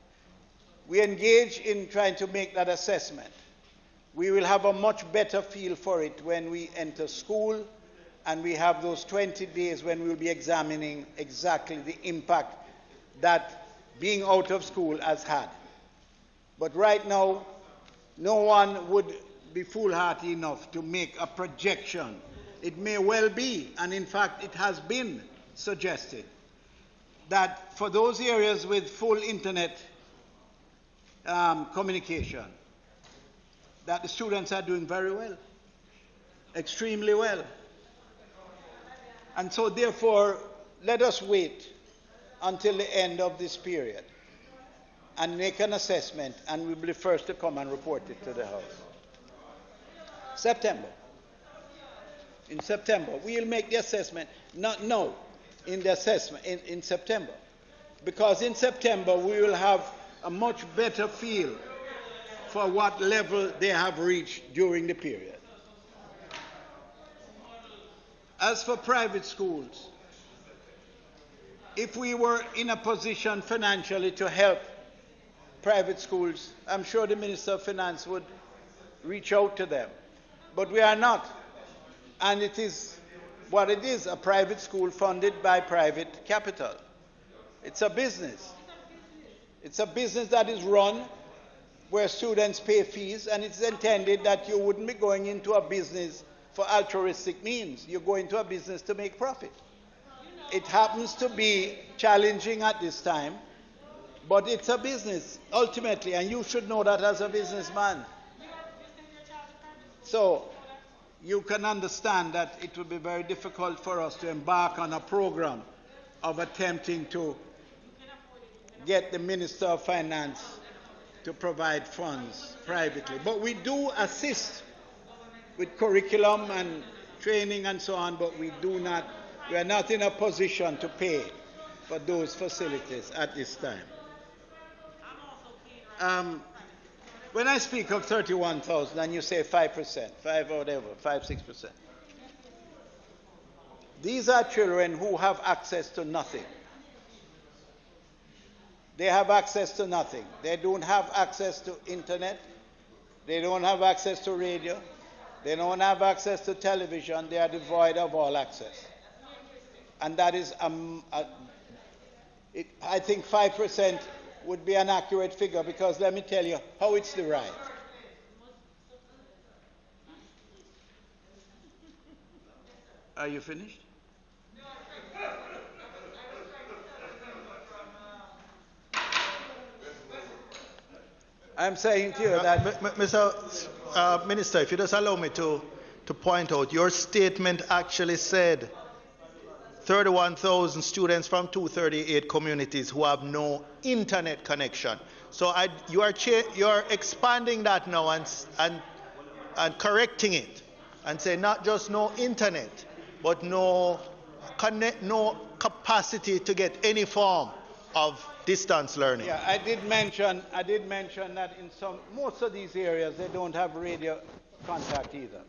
We engage in trying to make that assessment. We will have a much better feel for it when we enter school, and we have those 20 days when we'll be examining exactly the impact that being out of school has had. But right now, no one would be foolhardy enough to make a projection. It may well be, and in fact it has been suggested, that for those areas with full internet communication, that the students are doing very well, extremely well. And so therefore, let us wait until the end of this period and make an assessment, and we'll be the first to come and report it to the House. September. In September, we'll make the assessment, not now, in the assessment, in September. Because in September, we will have a much better feel for what level they have reached during the period. As for private schools, if we were in a position financially to help private schools, I'm sure the Minister of Finance would reach out to them. But we are not. And it is what it is, a private school funded by private capital. It's a business. It's a business that is run where students pay fees, and it's intended that you wouldn't be going into a business for altruistic means. You go into a business to make profit. It happens to be challenging at this time But it's a business, ultimately, and you should know that as a businessman. So, you can understand that it will be very difficult for us to embark on a program of attempting to get the Minister of Finance to provide funds privately. But we do assist with curriculum and training and so on, but we are not in a position to pay for those facilities at this time. When I speak of 31,000 and you say 5%, 5 or whatever, 5, 6%, these are children who have access to nothing. They have access to nothing. They don't have access to internet. They don't have access to radio. They don't have access to television. They are devoid of all access. And that is, I think 5% would be an accurate figure, because let me tell you how it's derived. Are you finished? I'm saying to you that... Mr. Minister, if you just allow me to point out, your statement actually said 31,000 students from 238 communities who have no internet connection. So you are expanding that now and correcting it and say not just no internet, but no capacity to get any form of distance learning. Yeah, I did mention that in most of these areas they don't have radio contact either.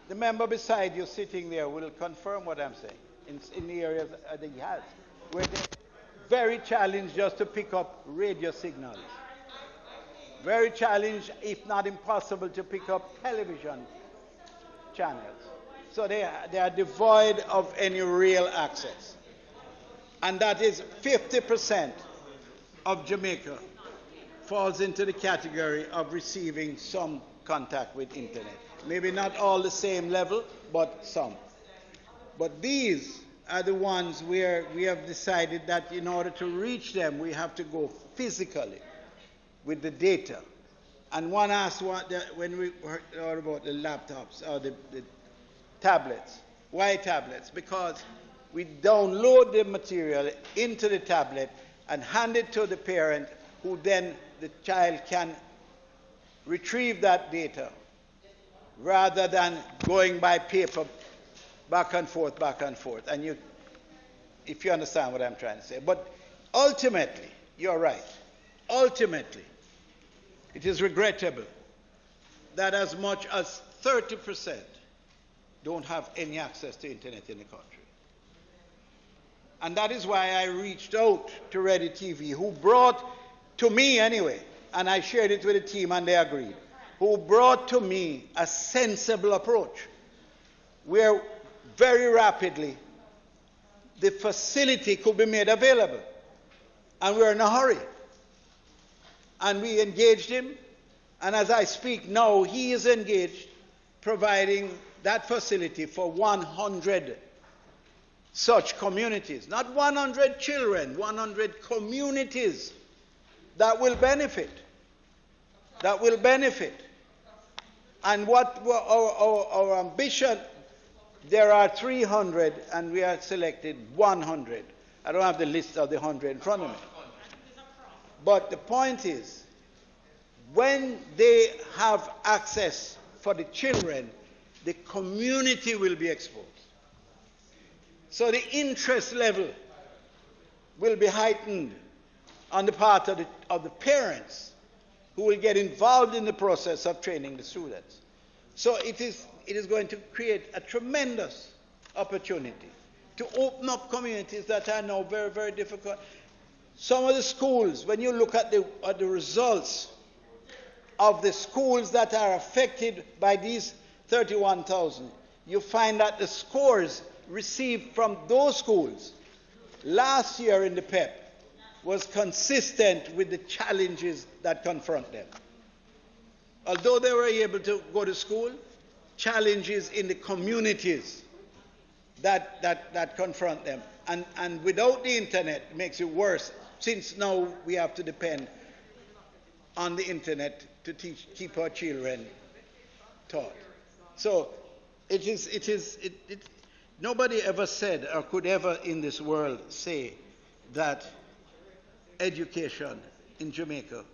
The member beside you sitting there will confirm what I'm saying. In the areas that he has, where they're very challenged just to pick up radio signals. Very challenged, if not impossible, to pick up television channels. So they are devoid of any real access. And that is 50% of Jamaica falls into the category of receiving some contact with internet. Maybe not all the same level, but some. But these are the ones where we have decided that in order to reach them, we have to go physically with the data. And one asked when we heard about the laptops or the tablets. Why tablets? Because we download the material into the tablet and hand it to the parent, who then the child can retrieve that data rather than going by paper back and forth. And if you understand what I'm trying to say. But ultimately, you're right. Ultimately, it is regrettable that as much as 30% don't have any access to internet in the country. And that is why I reached out to Ready TV, who brought to me anyway, and I shared it with the team and they agreed, who brought to me a sensible approach where very rapidly the facility could be made available. And we're in a hurry. And we engaged him, and as I speak now, he is engaged providing that facility for 100 such communities. Not 100 children, 100 communities that will benefit. That will benefit. And what our ambition, there are 300 and we have selected 100. I don't have the list of the 100 in front of me. But the point is, when they have access for the children, the community will be exposed. So the interest level will be heightened on the part of the parents, who will get involved in the process of training the students. So it is going to create a tremendous opportunity to open up communities that are now very, very difficult. Some of the schools, when you look at the results of the schools that are affected by these 31,000, you find that the scores received from those schools last year in the PEP was consistent with the challenges that confront them. Although they were able to go to school, challenges in the communities that confront them. And without the internet, it makes it worse since now we have to depend on the internet to keep our children taught. So nobody ever said or could ever in this world say that education in Jamaica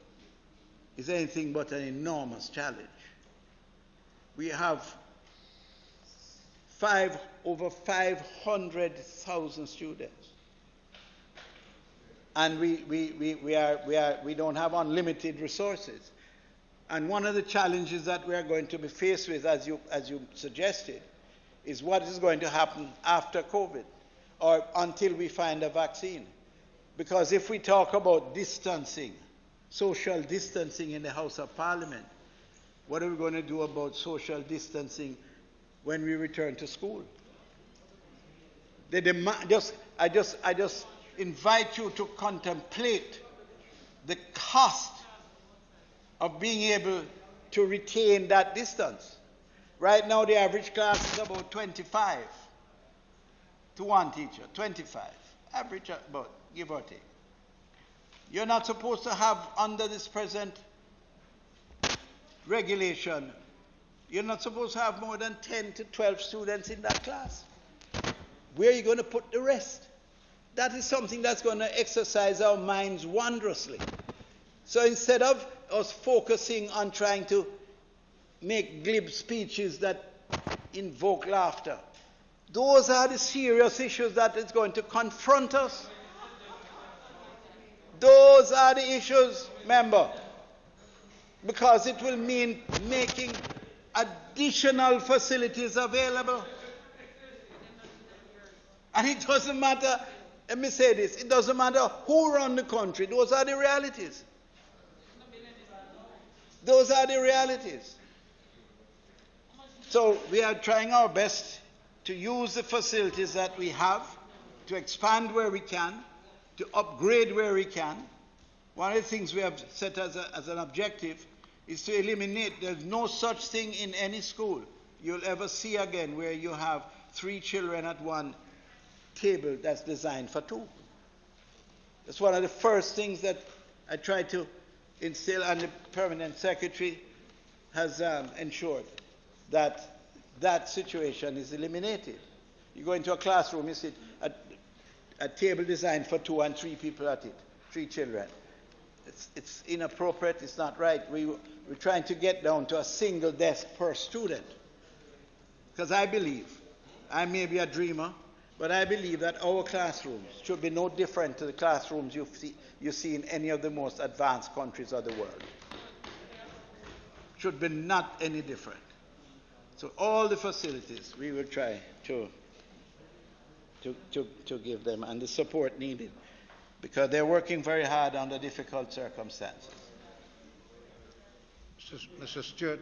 is anything but an enormous challenge. We have over 500,000 students. And we don't have unlimited resources. And one of the challenges that we are going to be faced with, as you suggested, is what is going to happen after COVID, or until we find a vaccine. Because if we talk about distancing, social distancing in the House of Parliament, what are we going to do about social distancing when we return to school? I just invite you to contemplate the cost of being able to retain that distance. Right now, the average class is about 25 to one teacher, 25. Average, about, give or take. You're not supposed to have, under this present regulation, you're not supposed to have more than 10 to 12 students in that class. Where are you going to put the rest? That is something that's going to exercise our minds wondrously. So instead of us focusing on trying to make glib speeches that invoke laughter, those are the serious issues that is going to confront us. Those are the issues, remember, because it will mean making additional facilities available. And it doesn't matter, let me say this, it doesn't matter who runs the country, those are the realities. Those are the realities. So we are trying our best to use the facilities that we have, to expand where we can, to upgrade where we can. One of the things we have set as an objective is to eliminate, there's no such thing in any school you'll ever see again where you have 3 children at one table that's designed for 2. That's one of the first things that I try to instill, and the permanent secretary has ensured that that situation is eliminated. You go into a classroom, you sit at a table designed for 2 and 3 people at it, 3 children. It's inappropriate, it's not right. We're trying to get down to a single desk per student. Because I believe, I may be a dreamer, but I believe that our classrooms should be no different to the classrooms you see in any of the most advanced countries of the world. Should be not any different. So all the facilities we will try to give them, and the support needed, because they're working very hard under difficult circumstances. Mr. Stewart.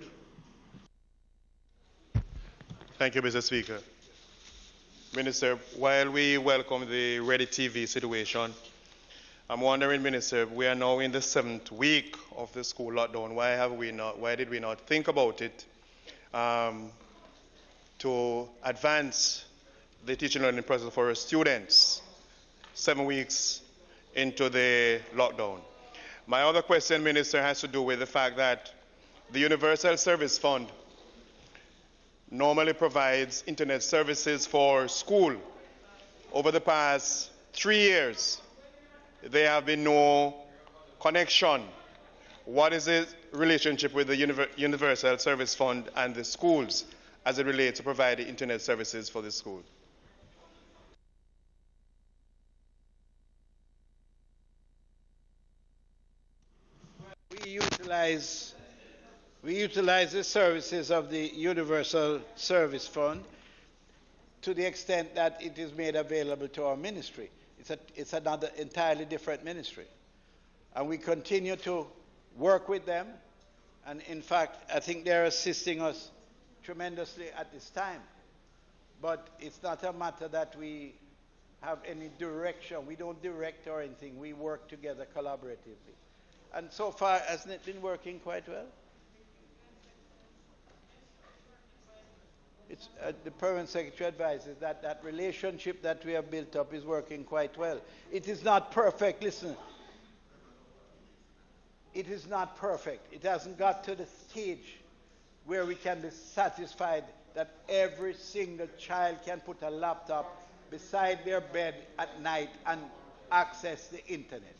Thank you, Mr. Speaker. Minister, while we welcome the Ready TV situation, I'm wondering, Minister, we are now in the 7th week of the school lockdown. Why did we not think about it to advance the teaching and learning process for our students 7 weeks into the lockdown? My other question, Minister, has to do with the fact that the Universal Service Fund normally provides internet services for school. Over the past 3 years, there have been no connection. What is the relationship with the Universal Service Fund and the schools as it relates to providing internet services for the school? We utilize the services of the Universal Service Fund to the extent that it is made available to our ministry. It's another entirely different ministry. And we continue to work with them. And in fact, I think they're assisting us tremendously at this time. But it's not a matter that we have any direction. We don't direct or anything. We work together collaboratively. And so far, hasn't it been working quite well? The permanent secretary advises that that relationship that we have built up is working quite well. It is not perfect. Listen, it is not perfect. It hasn't got to the stage where we can be satisfied that every single child can put a laptop beside their bed at night and access the internet.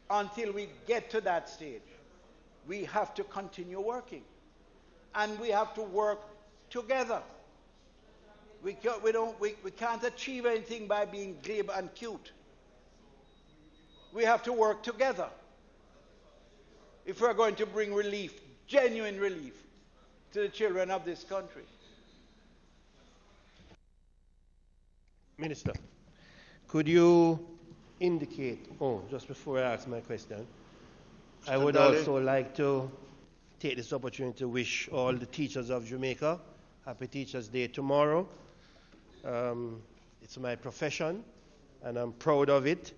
Until we get to that stage, we have to continue working. And we have to work together. We can't achieve anything by being glib and cute. We have to work together if we're going to bring relief, genuine relief, to the children of this country. Minister, could you indicate, just before I ask my question, I would also like to take this opportunity to wish all the teachers of Jamaica Happy Teachers' Day tomorrow. It's my profession, and I'm proud of it.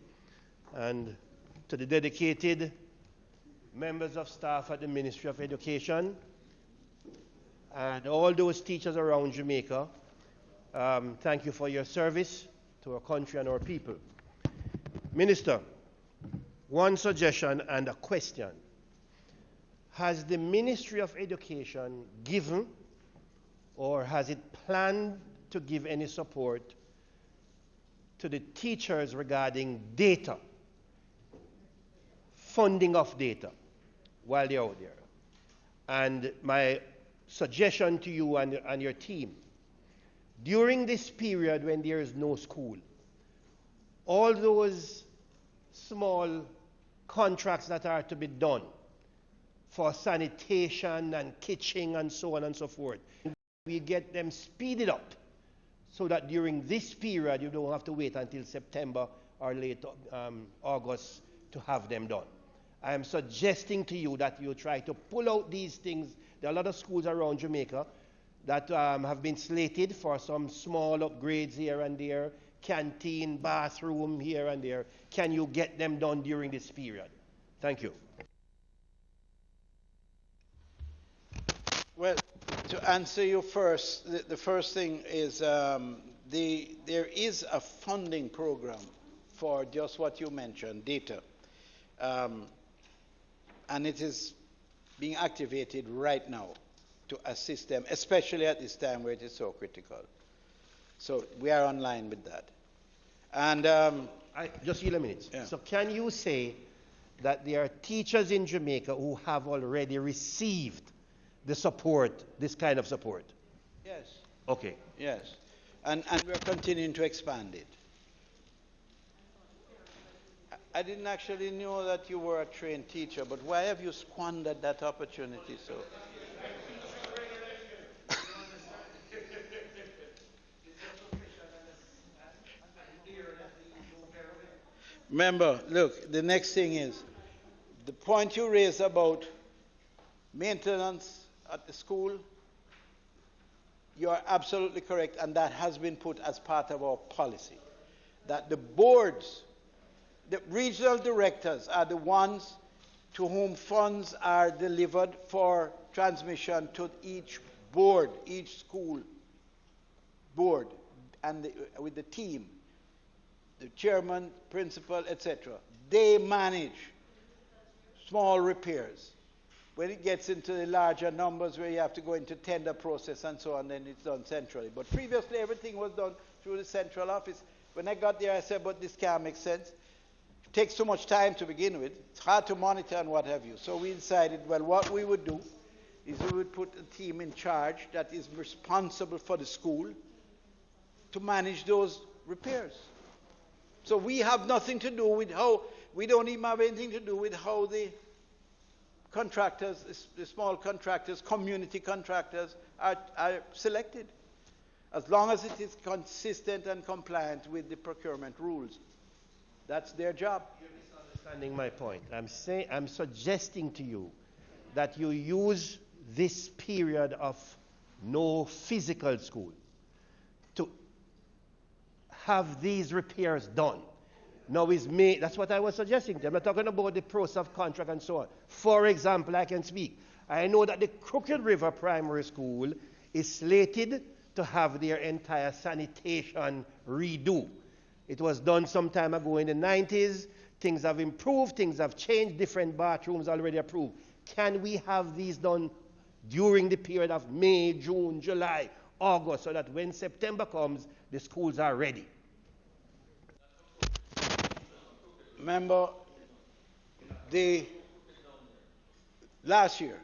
And to the dedicated members of staff at the Ministry of Education and all those teachers around Jamaica, thank you for your service to our country and our people. Minister, one suggestion and a question. Has the Ministry of Education given or has it planned to give any support to the teachers regarding data, funding of data while they're out there? And my suggestion to you and your team, during this period when there is no school, all those small contracts that are to be done for sanitation and kitchen and so on and so forth, we get them speeded up so that during this period you don't have to wait until September or late August to have them done. I am suggesting to you that you try to pull out these things. There are a lot of schools around Jamaica that have been slated for some small upgrades here and there, canteen, bathroom here and there. Can you get them done during this period? Thank you. Well, to answer you first, the first thing is there is a funding program for just what you mentioned, data. And it is being activated right now to assist them, especially at this time where it is so critical. So we are online with that. And just 11 minutes. Yeah. So can you say that there are teachers in Jamaica who have already received the support, this kind of support? Yes. Okay. Yes. And we're continuing to expand it. I didn't actually know that you were a trained teacher, but why have you squandered that opportunity so? Remember, look, the next thing is, the point you raised about maintenance at the school, you are absolutely correct, and that has been put as part of our policy. That the boards, the regional directors are the ones to whom funds are delivered for transmission to each board, each school board, and with the team, the chairman, principal, etc. They manage small repairs. When it gets into the larger numbers where you have to go into tender process and so on, then it's done centrally. But previously everything was done through the central office. When I got there, I said, but this can't make sense. It takes so much time to begin with. It's hard to monitor and what have you. So we decided, well, what we would do is we would put a team in charge that is responsible for the school to manage those repairs. So we have nothing to do with how, we don't even have anything to do with how the contractors, the small contractors, community contractors are selected. As long as it is consistent and compliant with the procurement rules. That's their job. You're misunderstanding my point. I'm suggesting to you that you use this period of no physical school to have these repairs done. Now is May, that's what I was suggesting. I'm not talking about the process of contract and so on. For example, I can speak. I know that the Crooked River Primary School is slated to have their entire sanitation redo. It was done some time ago in the 90s. things have improved, things have changed, different bathrooms already approved. Can we have these done during the period of May, June, July, August, so that when September comes, the schools are ready? Remember, last year,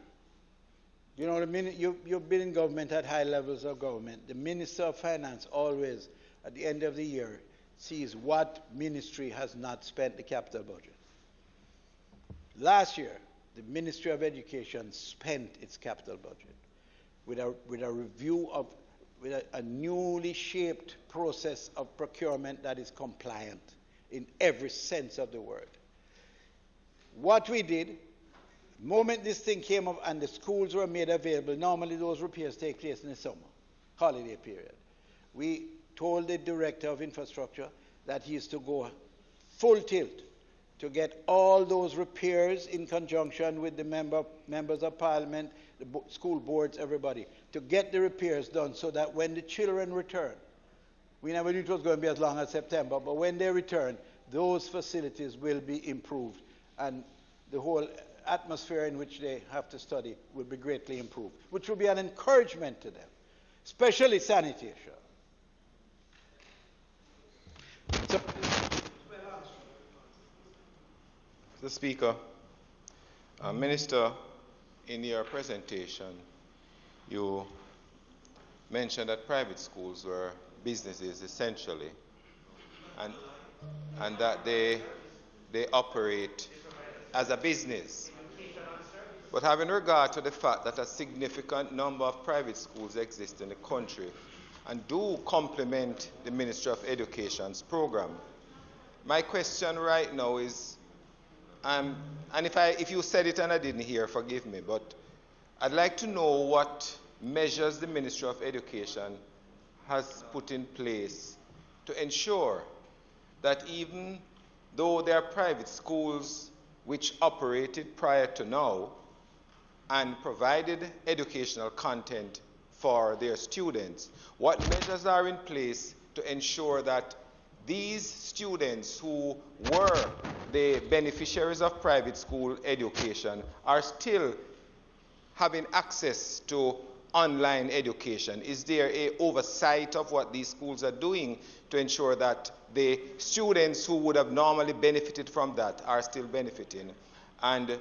you know, the minute you've been in government at high levels of government, the Minister of Finance always, at the end of the year, sees what ministry has not spent the capital budget. Last year, the Ministry of Education spent its capital budget with a review of, with a newly shaped process of procurement that is compliant in every sense of the word. What we did, the moment this thing came up and the schools were made available, normally those repairs take place in the summer, holiday period. We told the Director of Infrastructure that he is to go full tilt to get all those repairs in conjunction with the members of Parliament, the school boards, everybody, to get the repairs done so that when the children return, we never knew it was going to be as long as September, but when they return, those facilities will be improved and the whole atmosphere in which they have to study will be greatly improved, which will be an encouragement to them, especially sanitation. So, Mr. Speaker, Minister, in your presentation, you mentioned that private schools were businesses essentially, and that they operate as a business. But having regard to the fact that a significant number of private schools exist in the country and do complement the Ministry of Education's program, my question right now is, and if you said it and I didn't hear, forgive me, but I'd like to know what measures the Ministry of Education has put in place to ensure that even though there are private schools which operated prior to now and provided educational content for their students, what measures are in place to ensure that these students who were the beneficiaries of private school education are still having access to online education? Is there an oversight of what these schools are doing to ensure that the students who would have normally benefited from that are still benefiting? And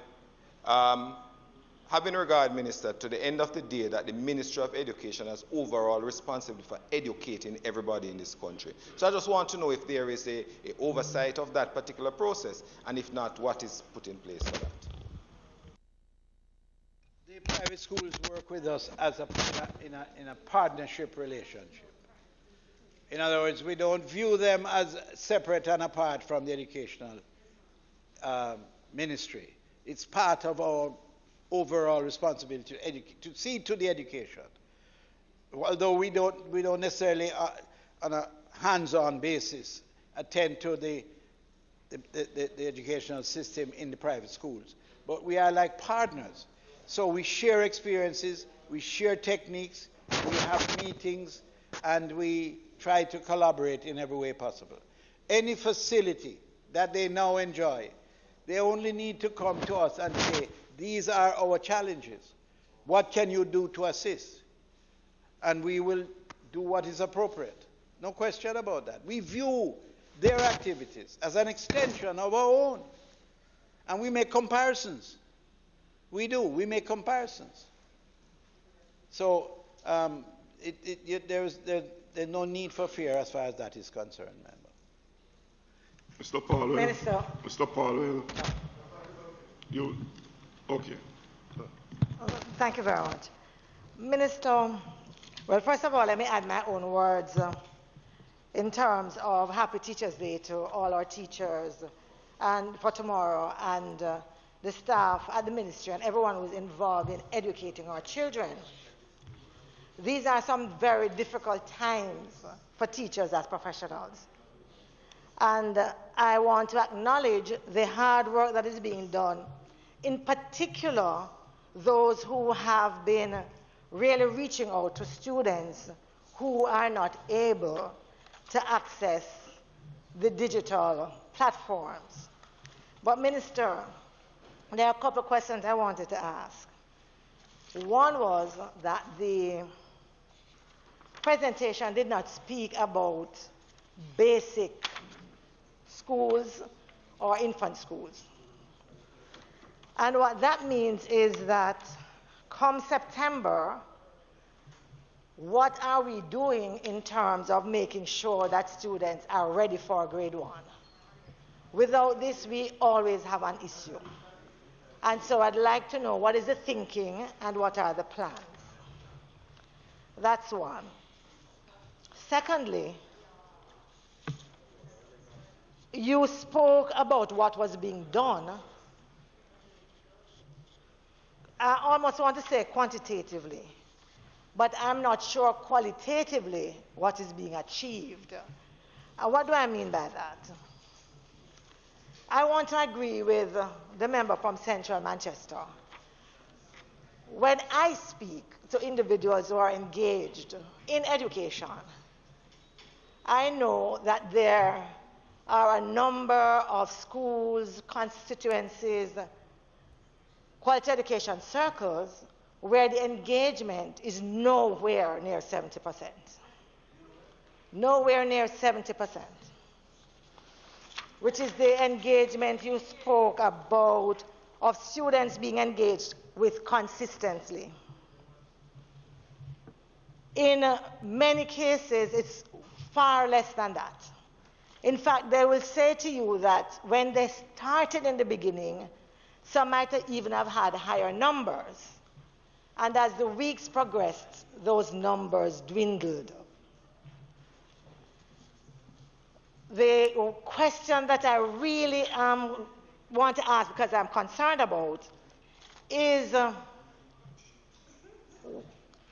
having regard, Minister, to the end of the day that the Ministry of Education has overall responsibility for educating everybody in this country. So I just want to know if there is a oversight of that particular process, and if not, what is put in place for that? The private schools work with us as in a partnership relationship. In other words, we don't view them as separate and apart from the educational ministry. It's part of our overall responsibility to see to the education. Although we don't necessarily on a hands-on basis attend to the educational system in the private schools, but we are like partners. So we share experiences, we share techniques, we have meetings, and we try to collaborate in every way possible. Any facility that they now enjoy, they only need to come to us and say, these are our challenges. What can you do to assist? And we will do what is appropriate. No question about that. We view their activities as an extension of our own. And we make comparisons. We do. We make comparisons. So there's no need for fear as far as that is concerned, member. Mr. Paulwell. Minister. Mr. Paulwell. You. Okay. Thank you very much. Minister, well, first of all, let me add my own words in terms of Happy Teachers' Day to all our teachers and for tomorrow, and the staff at the ministry and everyone who's involved in educating our children. These are some very difficult times for teachers as professionals. And I want to acknowledge the hard work that is being done, in particular those who have been really reaching out to students who are not able to access the digital platforms. But Minister, there are a couple of questions I wanted to ask. One was that the presentation did not speak about basic schools or infant schools. And what that means is that come September, what are we doing in terms of making sure that students are ready for grade 1? Without this, we always have an issue. And so I'd like to know what is the thinking and what are the plans. That's one. Secondly, you spoke about what was being done. I almost want to say quantitatively, but I'm not sure qualitatively what is being achieved. What do I mean by that? I want to agree with the member from Central Manchester. When I speak to individuals who are engaged in education, I know that there are a number of schools, constituencies, quality education circles where the engagement is nowhere near 70%. Nowhere near 70%. Which is the engagement you spoke about of students being engaged with consistently. In many cases, it's far less than that. In fact, they will say to you that when they started in the beginning, some might even have had higher numbers. And as the weeks progressed, those numbers dwindled. The question that I really want to ask, because I'm concerned about, is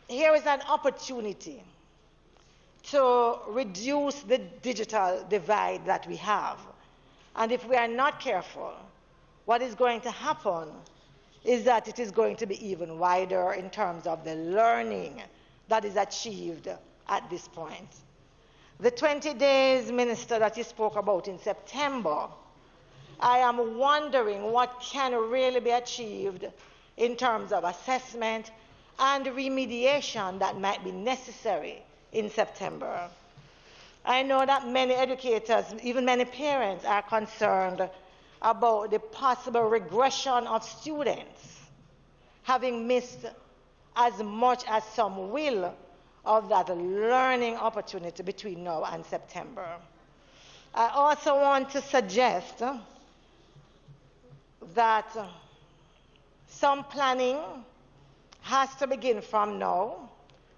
here is an opportunity to reduce the digital divide that we have. And if we are not careful, what is going to happen is that it is going to be even wider in terms of the learning that is achieved at this point. The 20 days, Minister, that you spoke about in September, I am wondering what can really be achieved in terms of assessment and remediation that might be necessary in September. I know that many educators, even many parents, are concerned about the possible regression of students having missed as much as some will of that learning opportunity between now and September. I also want to suggest that some planning has to begin from now,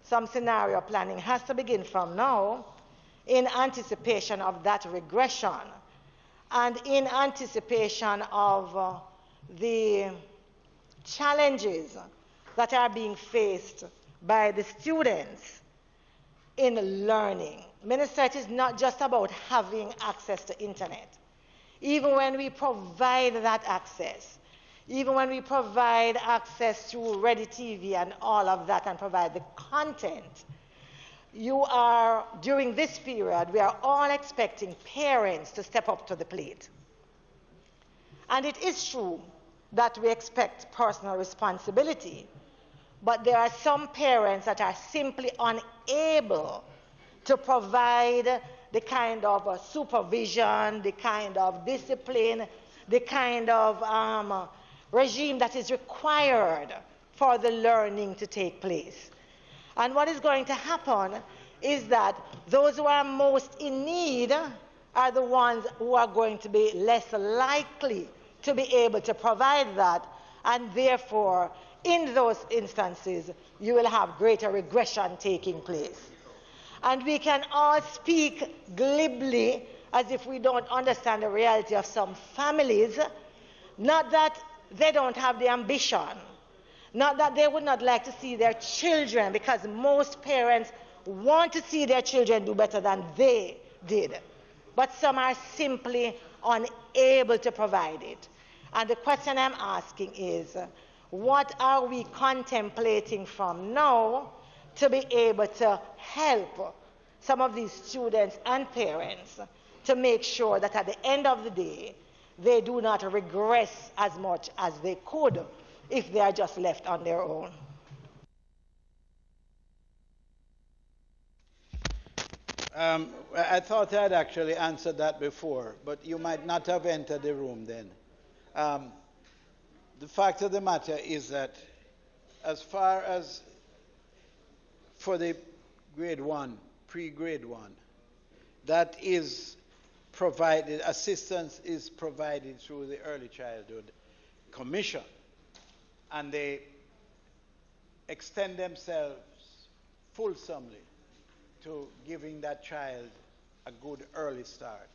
some scenario planning has to begin from now in anticipation of that regression and in anticipation of the challenges that are being faced by the students in learning. Minister, it is not just about having access to internet. Even when we provide that access, even when we provide access through Ready TV and all of that and provide the content, during this period, we are all expecting parents to step up to the plate. And it is true that we expect personal responsibility, but there are some parents that are simply unable to provide the kind of supervision, the kind of discipline, the kind of regime that is required for the learning to take place. And what is going to happen is that those who are most in need are the ones who are going to be less likely to be able to provide that, and therefore, in those instances, you will have greater regression taking place. And we can all speak glibly as if we don't understand the reality of some families, not that they don't have the ambition, not that they would not like to see their children, because most parents want to see their children do better than they did. But some are simply unable to provide it. And the question I'm asking is, what are we contemplating from now to be able to help some of these students and parents to make sure that at the end of the day, they do not regress as much as they could if they are just left on their own. I thought I'd actually answered that before, but you might not have entered the room then. The fact of the matter is that as far as for the grade 1, pre-grade 1, that is provided, assistance is provided through the Early Childhood Commission, and they extend themselves fulsomely to giving that child a good early start.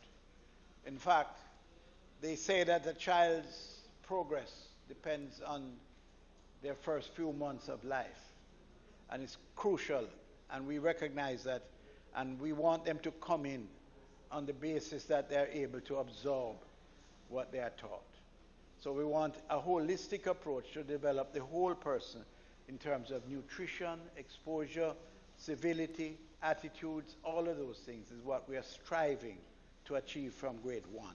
In fact, they say that the child's progress depends on their first few months of life, and it's crucial, and we recognize that, and we want them to come in on the basis that they're able to absorb what they are taught. So we want a holistic approach to develop the whole person in terms of nutrition, exposure, civility, attitudes, all of those things is what we are striving to achieve from grade 1.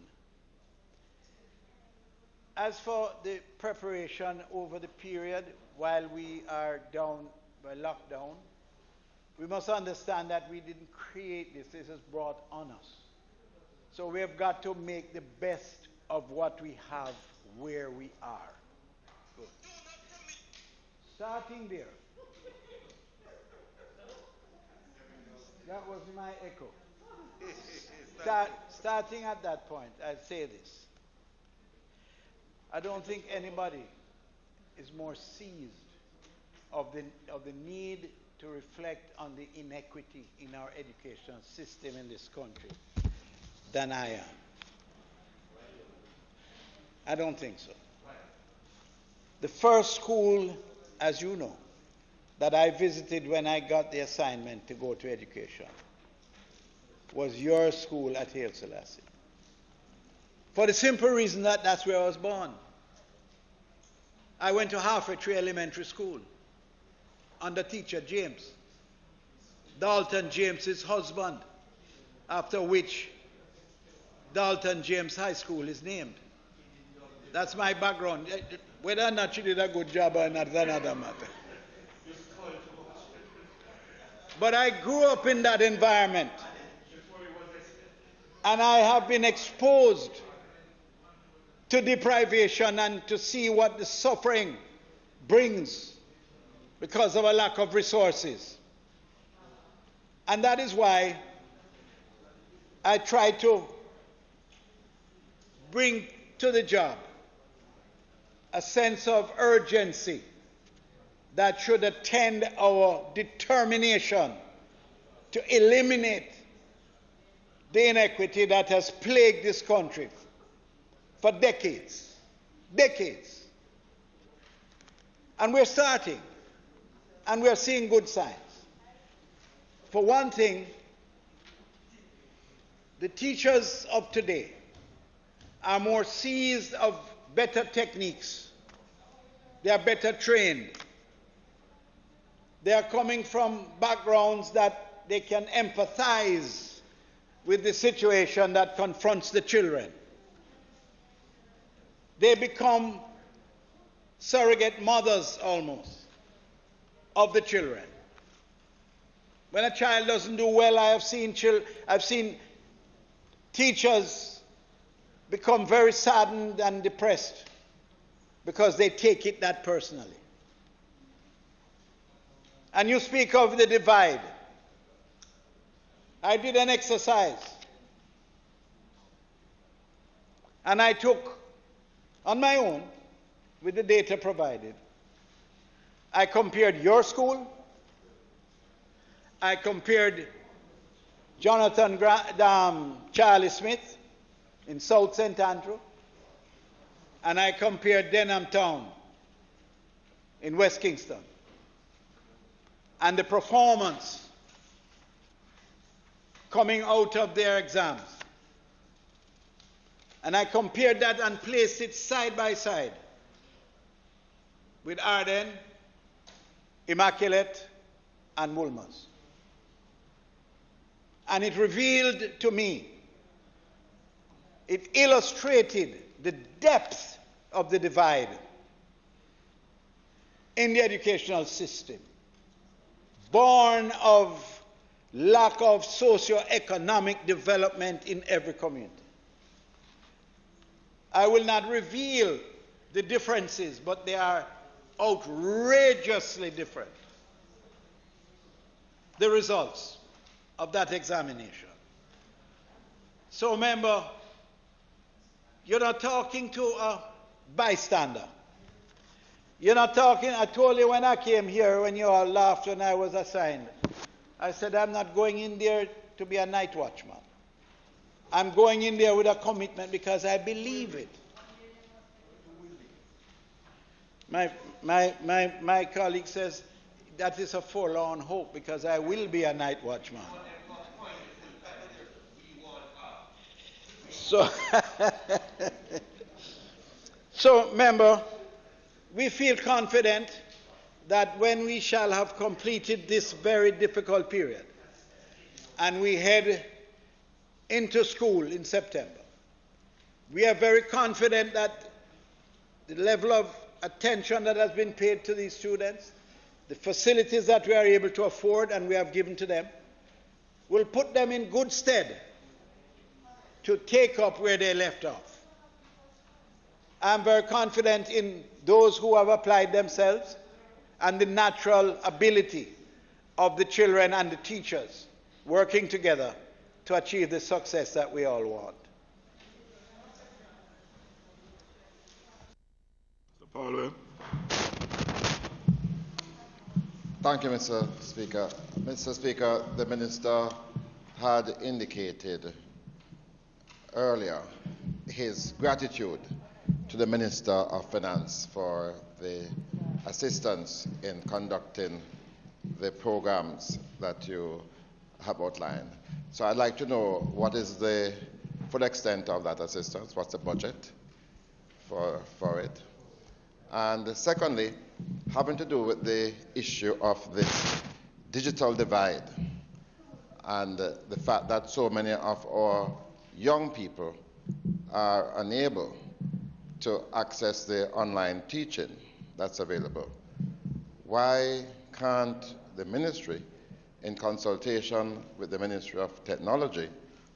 As for the preparation over the period while we are down by lockdown, we must understand that we didn't create this. This is brought on us. So we have got to make the best of what we have where we are. Good. Starting there. That was my echo. Starting at that point, I'd say this. I don't think anybody is more seized of the need to reflect on the inequity in our education system in this country than I am. I don't think so. The first school, as you know, that I visited when I got the assignment to go to education was your school at Haile Selassie. For the simple reason that that's where I was born. I went to Halfway Tree Elementary School under teacher James, Dalton James's husband, after which Dalton James High School is named. That's my background. Whether or not she did a good job or not is another matter. But I grew up in that environment. And I have been exposed to deprivation and to see what the suffering brings because of a lack of resources. And that is why I try to bring to the job a sense of urgency that should attend our determination to eliminate the inequity that has plagued this country for decades. Decades. And we're starting, and we're seeing good signs. For one thing, the teachers of today are more seized of better techniques. They are better trained. They are coming from backgrounds that they can empathize with the situation that confronts the children. They become surrogate mothers almost of the children. When a child doesn't do well, I've seen teachers become very saddened and depressed because they take it that personally. And you speak of the divide. I did an exercise. And I took, on my own, with the data provided, I compared your school, I compared Jonathan Charlie Smith in South St. Andrew, and I compared Denham Town in West Kingston. And the performance coming out of their exams. And I compared that and placed it side by side with Arden, Immaculate, and Woolmer's. And it revealed to me, it illustrated the depth of the divide in the educational system, born of lack of socio-economic development in every community. I will not reveal the differences, but they are outrageously different. The results of that examination. So remember, you're not talking to a bystander. You're not talking, I told you when I came here, when you all laughed when I was assigned, I said I'm not going in there to be a night watchman. I'm going in there with a commitment because I believe it. My colleague says that is a forlorn hope because I will be a night watchman. So remember, we feel confident that when we shall have completed this very difficult period and we head into school in September, we are very confident that the level of attention that has been paid to these students, the facilities that we are able to afford and we have given to them, will put them in good stead to take up where they left off. I'm very confident in those who have applied themselves and the natural ability of the children and the teachers working together to achieve the success that we all want. Mr. Paul. Thank you, Mr. Speaker. Mr. Speaker, the Minister had indicated earlier his gratitude to the Minister of Finance for the assistance in conducting the programs that you have outlined. So I'd like to know what is the full extent of that assistance, what's the budget for it? And secondly, having to do with the issue of this digital divide and the fact that so many of our young people are unable to access the online teaching that's available. Why can't the ministry, in consultation with the Ministry of Technology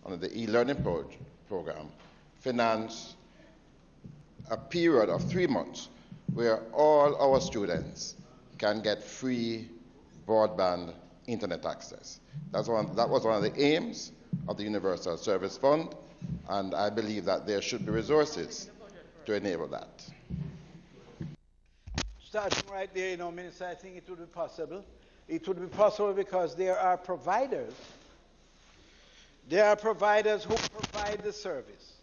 under the e-learning program, finance a period of 3 months where all our students can get free broadband internet access? That was one of the aims of the Universal Service Fund, and I believe that there should be resources to enable that. Starting right there, Minister, I think it would be possible. It would be possible because there are providers. There are providers who provide the service.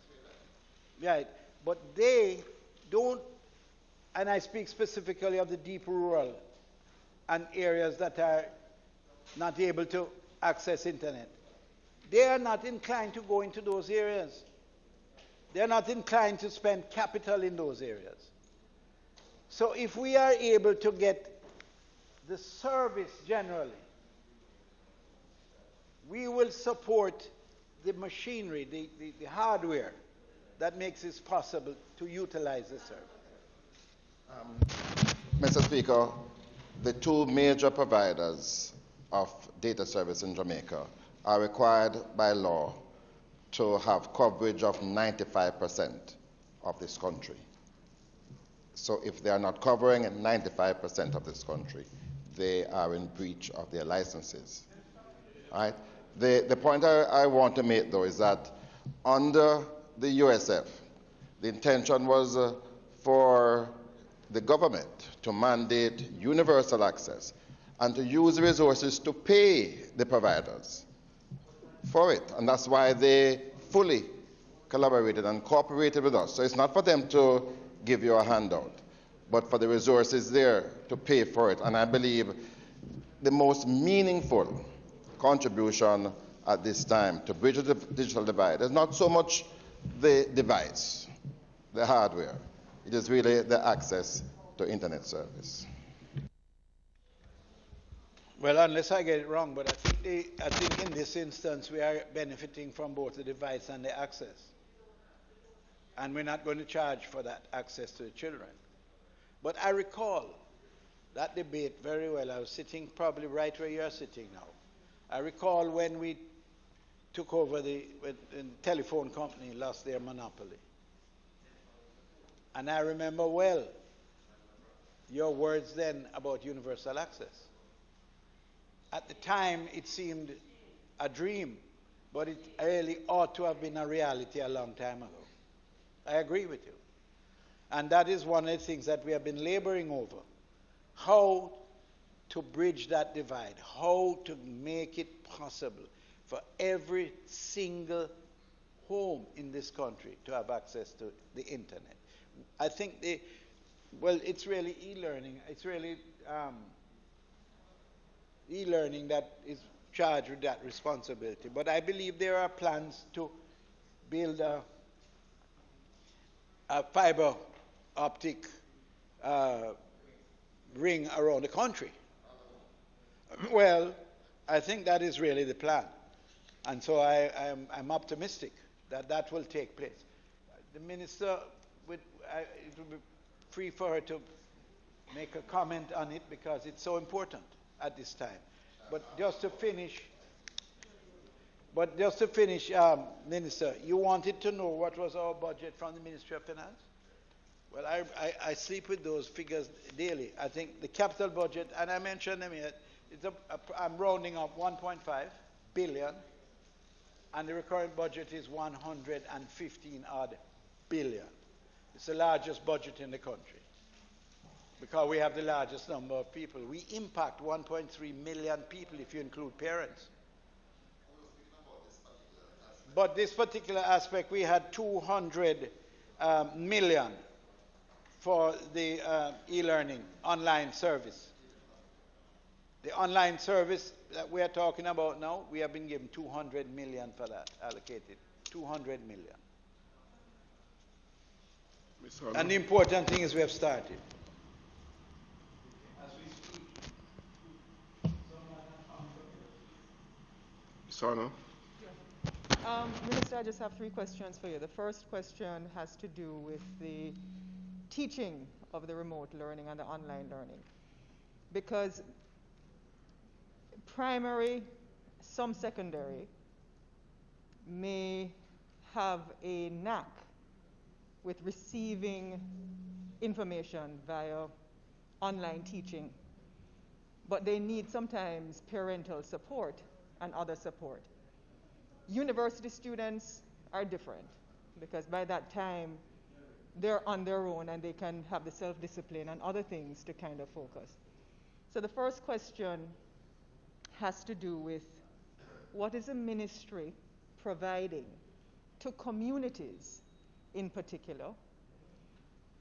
Right. But they don't, and I speak specifically of the deep rural and areas that are not able to access internet. They are not inclined to go into those areas. They are not inclined to spend capital in those areas. So if we are able to get the service generally, we will support the machinery, the hardware that makes it possible to utilize the service. Mr. Speaker, the two major providers of data service in Jamaica are required by law to have coverage of 95% of this country. So if they are not covering 95% of this country, they are in breach of their licenses. All right? The point I want to make, though, is that under the USF, the intention was for the government to mandate universal access and to use the resources to pay the providers for it. And that's why they fully collaborated and cooperated with us. So it's not for them to give you a handout, but for the resources there to pay for it. And I believe the most meaningful contribution at this time to bridge the digital divide is not so much the device, the hardware. It is really the access to internet service. Well, unless I get it wrong, but I think in this instance we are benefiting from both the device and the access. and we're not going to charge for that access to the children. But I recall that debate very well. I was sitting probably right where you are sitting now. I recall when we took over when the telephone company lost their monopoly. And I remember well your words then about universal access. At the time, it seemed a dream, but it really ought to have been a reality a long time ago. I agree with you. And that is one of the things that we have been laboring over. How to bridge that divide, how to make it possible for every single home in this country to have access to the internet. I think it's really e-learning. It's really e-learning that is charged with that responsibility. But I believe there are plans to build a fiber optic ring around the country. Well, I think that is really the plan. And so I'm optimistic that that will take place. The minister, it will be free for her to make a comment on it because it's so important at this time. But just to finish, Minister, you wanted to know what was our budget from the Ministry of Finance? Well, I sleep with those figures daily. I think the capital budget, and I mentioned them here, I'm rounding up 1.5 billion, and the recurrent budget is 115 odd billion. It's the largest budget in the country because we have the largest number of people. We impact 1.3 million people if you include parents. But this particular aspect, we had 200 million for the e-learning online service. The online service that we are talking about now, we have been given 200 million for that, allocated 200 million. And the important thing is we have started. Sana? Minister, I just have 3 questions for you. The first question has to do with the teaching of the remote learning and the online learning. Because primary, some secondary, may have a knack with receiving information via online teaching, but they need sometimes parental support and other support. University students are different because by that time they're on their own and they can have the self-discipline and other things to kind of focus. So the first question has to do with what is the ministry providing to communities in particular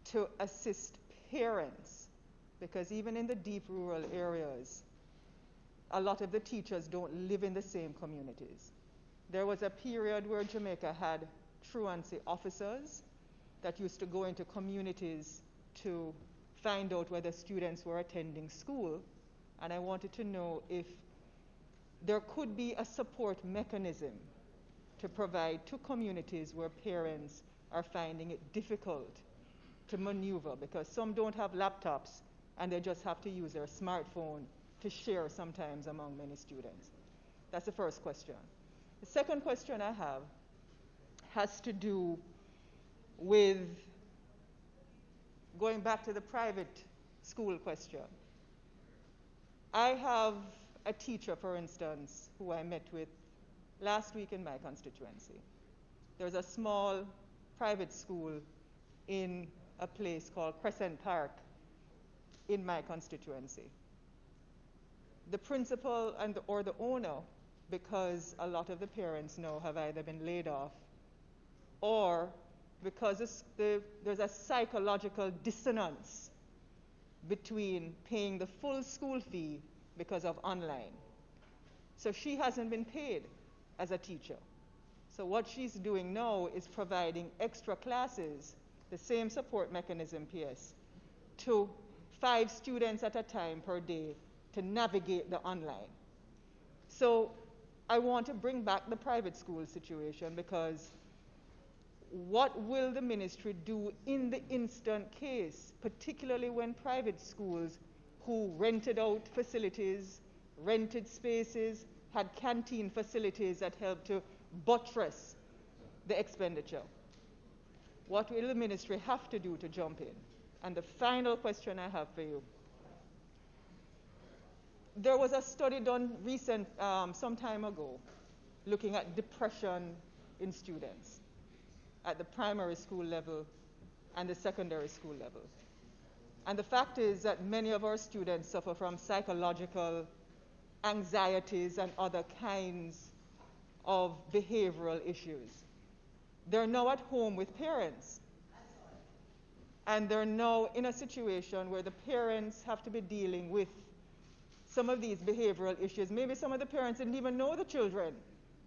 to assist parents, because even in the deep rural areas, a lot of the teachers don't live in the same communities. There was a period where Jamaica had truancy officers that used to go into communities to find out whether students were attending school, and I wanted to know if there could be a support mechanism to provide to communities where parents are finding it difficult to maneuver because some don't have laptops and they just have to use their smartphone to share sometimes among many students. That's the first question. The second question I have has to do with going back to the private school question. I have a teacher, for instance, who I met with last week in my constituency. There's a small private school in a place called Crescent Park in my constituency. The principal or the owner, because a lot of the parents now have either been laid off or because there's a psychological dissonance between paying the full school fee because of online. So she hasn't been paid as a teacher. So what she's doing now is providing extra classes, the same support mechanism, PS, to 5 students at a time per day to navigate the online. So I want to bring back the private school situation because what will the ministry do in the instant case, particularly when private schools who rented out facilities, rented spaces, had canteen facilities that helped to buttress the expenditure? What will the ministry have to do to jump in? And the final question I have for you. There was a study done some time ago looking at depression in students at the primary school level and the secondary school level. And the fact is that many of our students suffer from psychological anxieties and other kinds of behavioral issues. They're now at home with parents. And they're now in a situation where the parents have to be dealing with some of these behavioral issues. Maybe some of the parents didn't even know the children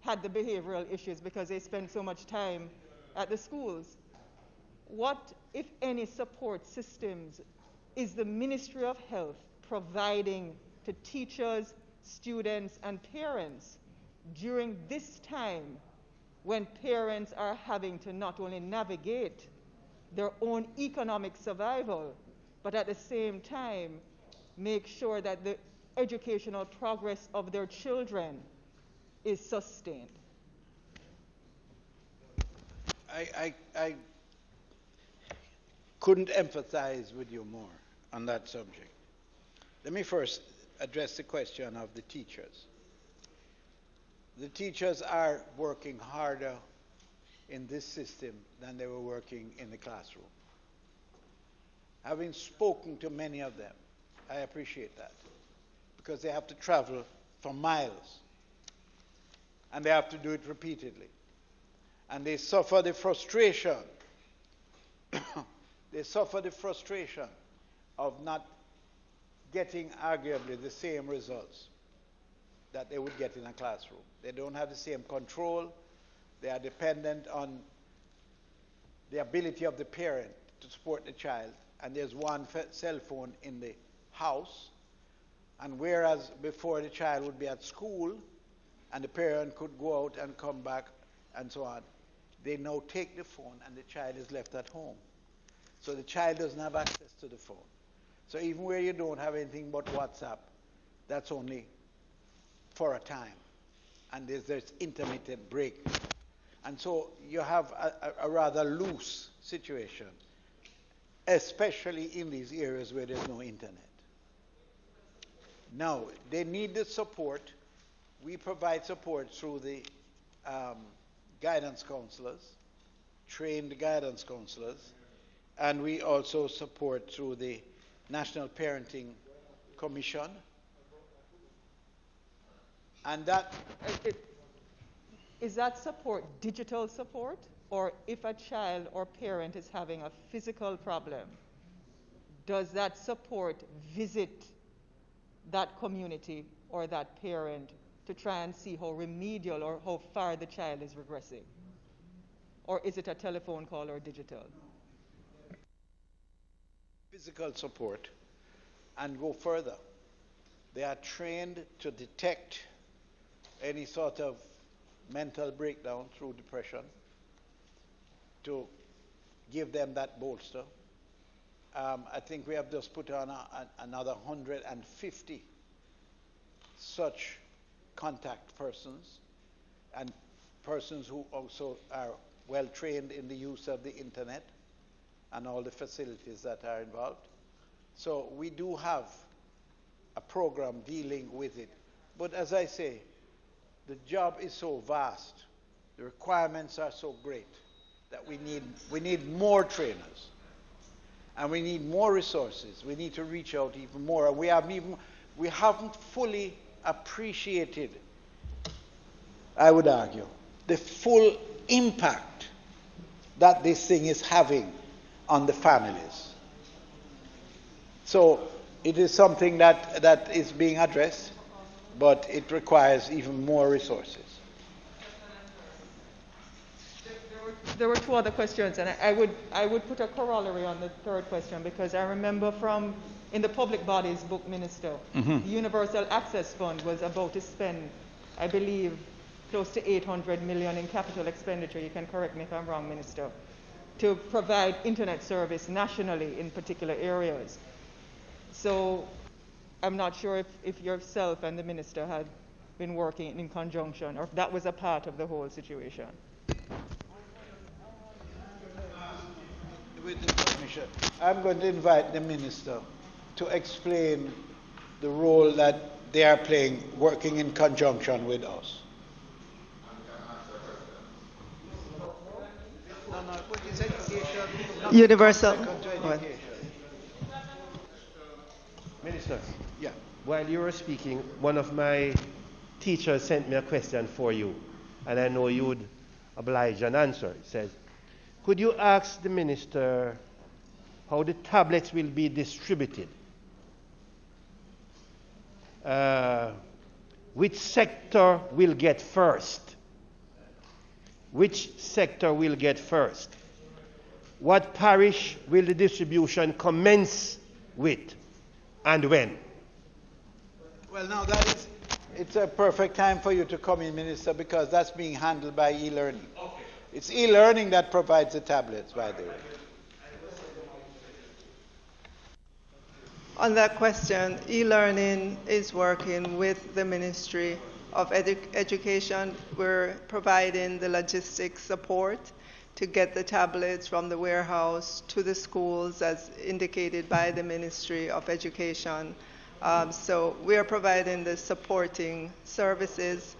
had the behavioral issues because they spent so much time at the schools. What, if any, support systems is the Ministry of Health providing to teachers, students, and parents during this time when parents are having to not only navigate their own economic survival, but at the same time make sure that the educational progress of their children is sustained? I couldn't emphasize with you more on that subject. Let me first address the question of the teachers. The teachers are working harder in this system than they were working in the classroom. Having spoken to many of them, I appreciate that, because they have to travel for miles, and they have to do it repeatedly. And they suffer the frustration. They suffer the frustration of not getting arguably the same results that they would get in a classroom. They don't have the same control. They are dependent on the ability of the parent to support the child. And there's one cell phone in the house. And whereas before the child would be at school and the parent could go out and come back and so on, they now take the phone and the child is left at home. So the child doesn't have access to the phone. So even where you don't have anything but WhatsApp, that's only for a time. And there's intermittent break. And so you have a rather loose situation, especially in these areas where there's no internet. Now, they need the support. We provide support through the guidance counselors, trained guidance counselors, and we also support through the National Parenting Commission. And that... Is that support digital support? Or if a child or parent is having a physical problem, does that support visit that community or that parent to try and see how remedial or how far the child is regressing? Or is it a telephone call or digital? Physical support and go further. They are trained to detect any sort of mental breakdown through depression, to give them that bolster. I think we have just put on another 150 such contact persons, and persons who also are well trained in the use of the internet and all the facilities that are involved. So we do have a program dealing with it. But as I say, the job is so vast, the requirements are so great, that we need more trainers, and we need more resources. We need to reach out even more. We haven't fully appreciated, I would argue, the full impact that this thing is having on the families. So it is something that is being addressed, but it requires even more resources. There were two other questions, and I would put a corollary on the third question, because I remember in the Public Bodies book, Minister, the Universal Access Fund was about to spend, I believe, close to 800 million in capital expenditure, you can correct me if I'm wrong, Minister, to provide internet service nationally in particular areas. So I'm not sure if yourself and the Minister had been working in conjunction, or if that was a part of the whole situation. With the permission, I'm going to invite the Minister to explain the role that they are playing, working in conjunction with us. No, what is education? Universal. Minister, Yeah. while you were speaking, one of my teachers sent me a question for you, and I know you would oblige and answer. It says, could you ask the Minister how the tablets will be distributed? Which sector will get first? Which sector will get first? What parish will the distribution commence with, and when? Well, now it's a perfect time for you to come in, Minister, because that's being handled by e-learning. Okay. It's e-learning that provides the tablets, by the way. On that question, e-learning is working with the Ministry of Education. We're providing the logistics support to get the tablets from the warehouse to the schools as indicated by the Ministry of Education. So we are providing the supporting services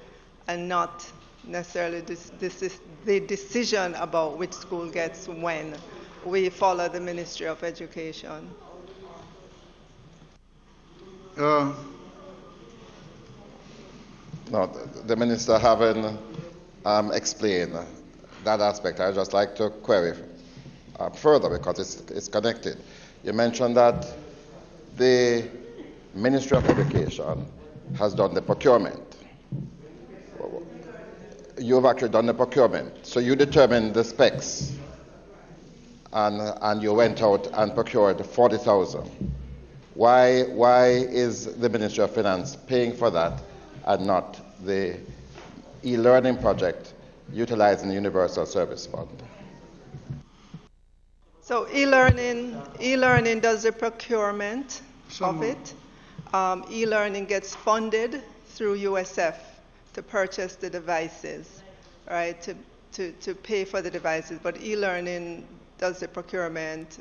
and not necessarily the decision about which school gets when. We follow the Ministry of Education. No, the Minister having explained that aspect, I'd just like to query further because it's connected. You mentioned that the Ministry of Education has done the procurement. You've actually done the procurement. So you determined the specs and you went out and procured 40,000. Why is the Ministry of Finance paying for that and not the e-learning project utilizing the Universal Service Fund? So e-learning does the procurement of it. E-learning gets funded through USF to purchase the devices, right? To pay for the devices. But e-learning does the procurement.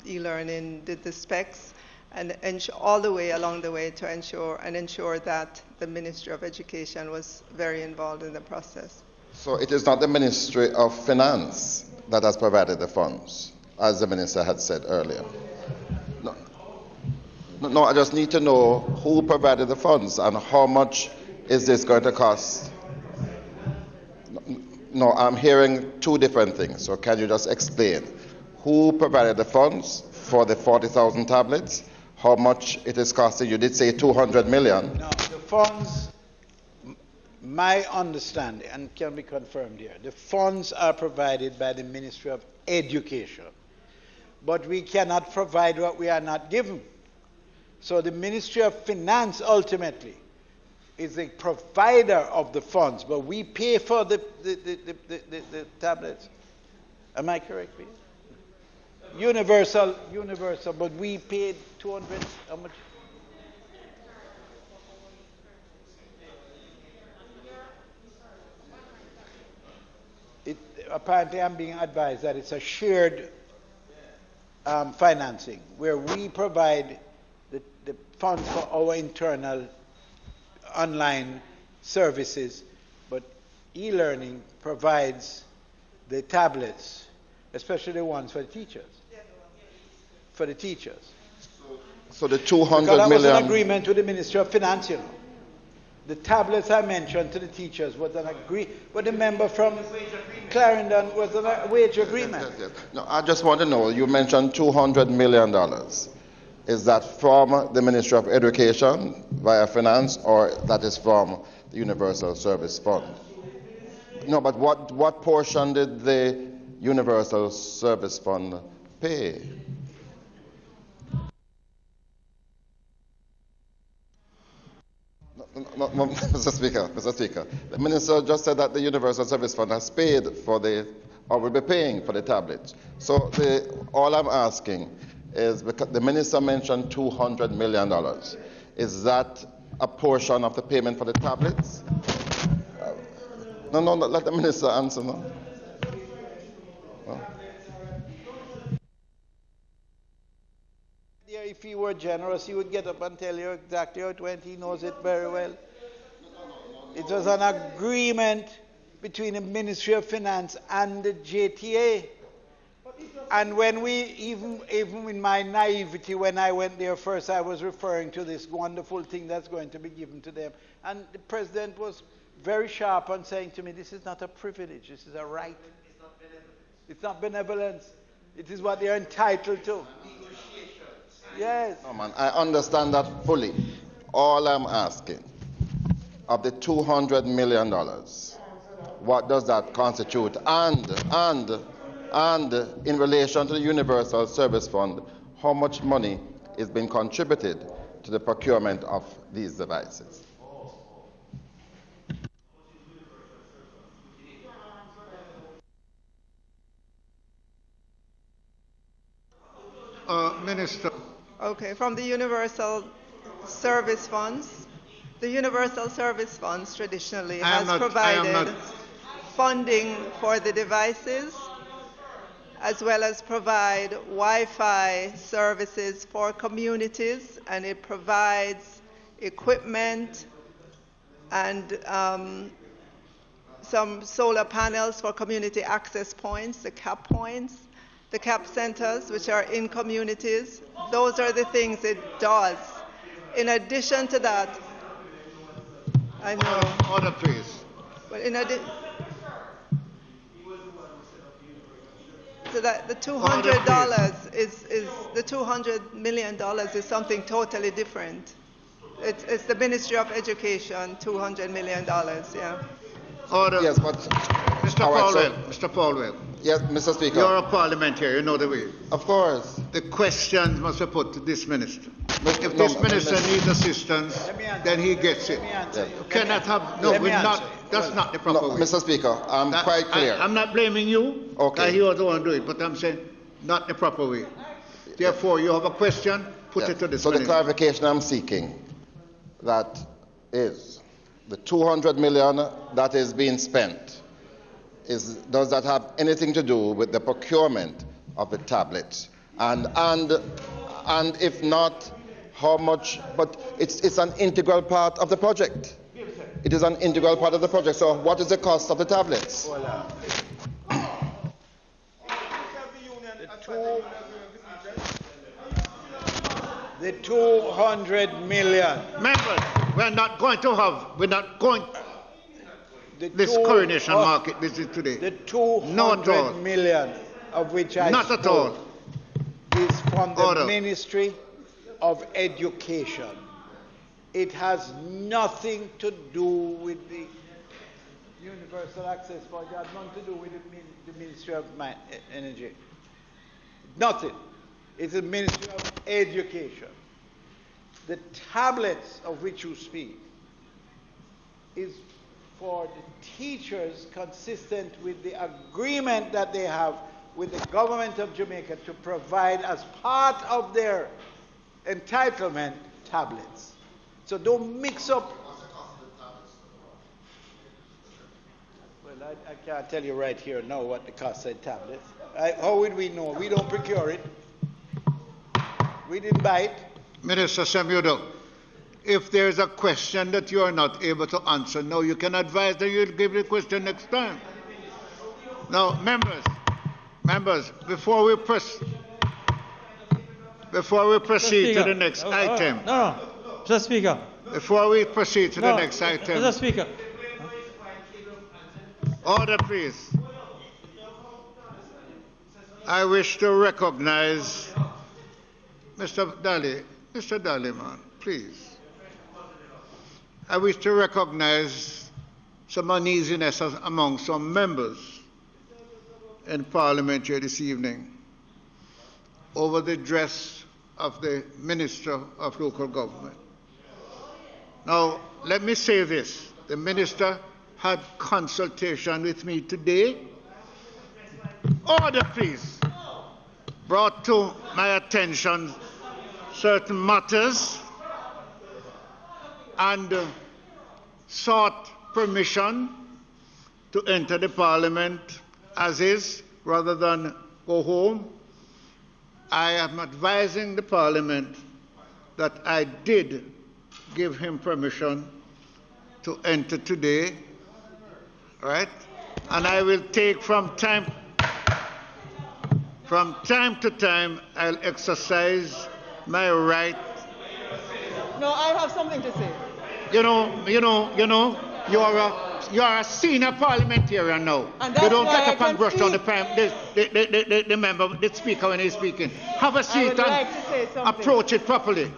E-learning did the specs, and all the way along the way to ensure that the Ministry of Education was very involved in the process. So it is not the Ministry of Finance that has provided the funds, as the Minister had said earlier. No, I just need to know who provided the funds and how much is this going to cost. No, I'm hearing two different things, so can you just explain who provided the funds for the 40,000 tablets? How much it is costing? You did say 200 million. No, the funds, my understanding, and can be confirmed here, the funds are provided by the Ministry of Education. But we cannot provide what we are not given. So the Ministry of Finance ultimately is a provider of the funds, but we pay for the tablets. Am I correct, Peter? Universal, but we paid 200, how much? Apparently I'm being advised that it's a shared financing, where we provide the funds for our internal online services, but e-learning provides the tablets, especially the ones for the teachers. For the teachers. So the 200 because that million. was an agreement with the Ministry of Finance, you know. The tablets I mentioned to the teachers was an agreement with the member from Clarendon was a wage agreement. Yes. No, I just want to know, you mentioned $200 million. Is that from the Ministry of Education via Finance, or that is from the Universal Service Fund? No, but what portion did the Universal Service Fund pay? Mr. Speaker, the Minister just said that the Universal Service Fund has paid for or will be paying for the tablets. So all I'm asking is, because the Minister mentioned $200 million, is that a portion of the payment for the tablets? No, let the Minister answer, no? If he were generous, he would get up and tell you exactly how it went. He knows it very well. It was an agreement between the Ministry of Finance and the JTA. And when even in my naivety, when I went there first, I was referring to this wonderful thing that's going to be given to them. And the President was very sharp on saying to me, this is not a privilege, this is a right. It's not benevolence. It is what they're entitled to. Yes. No, man, I understand that fully. All I'm asking, of the $200 million, what does that constitute? And in relation to the Universal Service Fund, how much money is being contributed to the procurement of these devices? Minister. Okay, from the Universal Service Funds. The Universal Service Funds traditionally has provided funding for the devices, as well as provide Wi-Fi services for communities, and it provides equipment and some solar panels for community access points, the CAP points, the CAP centers, which are in communities. Those are the things it does. In addition to that, I know. Order, please. But in addition, so that the $200 is the $200 million is something totally different. It's the Ministry of Education, $200 million. Yeah. Order. Yes, but Mr. Paulwell. Yes, Mr. Speaker. You're a parliamentarian, you know the way. Of course. The questions must be put to this minister. If this minister needs assistance, then he gets it. You cannot have. No, we're not. That's not the proper way. Mr. Speaker, I'm quite clear. I'm not blaming you. Okay. He was the one to do it, but I'm saying not the proper way. Therefore, you have a question, put it to this minister. So the clarification I'm seeking, that is the $200 million that is being spent, does that have anything to do with the procurement of the tablets? And if not, how much? But it's an integral part of the project. It is an integral part of the project. So what is the cost of the tablets? The 200 million. Members, we're not going this coronation market visit today. The 200 million of which I not spoke at all. is from the Ministry of Education. It has nothing to do with the Universal Access Fund. It has nothing to do with the Ministry of Energy. Nothing. It's the Ministry of Education. The tablets of which you speak is for the teachers, consistent with the agreement that they have with the government of Jamaica to provide as part of their entitlement tablets. So don't mix up. Well, I can't tell you right here now what the cost of tablets. How would we know? We don't procure it. We didn't buy it. Minister Samuda, if there is a question that you are not able to answer now, you can advise that you'll give the question next time. Now, members, before we proceed to the next item. No, Mr. Speaker. Before we proceed to the next item. Mr. Speaker. Order, please. I wish to recognize Mr. Daly, man, please. I wish to recognize some uneasiness among some members in Parliament here this evening over the dress of the Minister of Local Government. Now, let me say this. The minister had consultation with me today. Order, please. Brought to my attention certain matters and sought permission to enter the parliament as is rather than go home. I am advising the parliament that I did give him permission to enter today, right? And I will take from time to time, I'll exercise my right. No, I have something to say. You're a senior parliamentarian now. You don't get up and brush on the member, the speaker when he's speaking. Have a seat and approach it properly.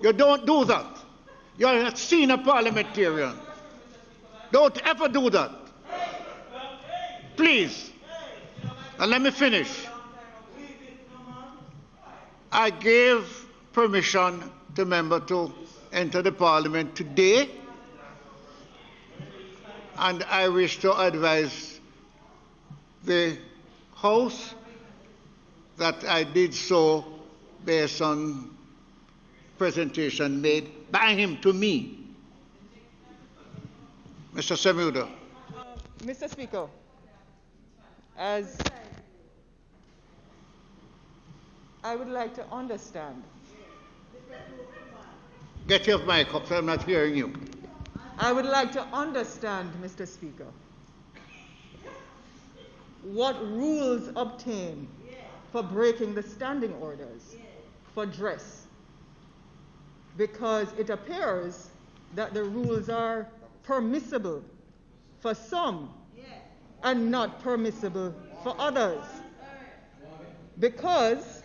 You don't do that. You're a senior parliamentarian. Don't ever do that. Please. And let me finish. I gave permission to member to enter the parliament today, and I wish to advise the House that I did so based on presentation made by him to me. Mr. Samuda. Mr. Speaker, as I would like to understand. Get your mic up, so I'm not hearing you. I would like to understand, Mr. Speaker, what rules obtain for breaking the standing orders for dress, because it appears that the rules are permissible for some and not permissible for others. Because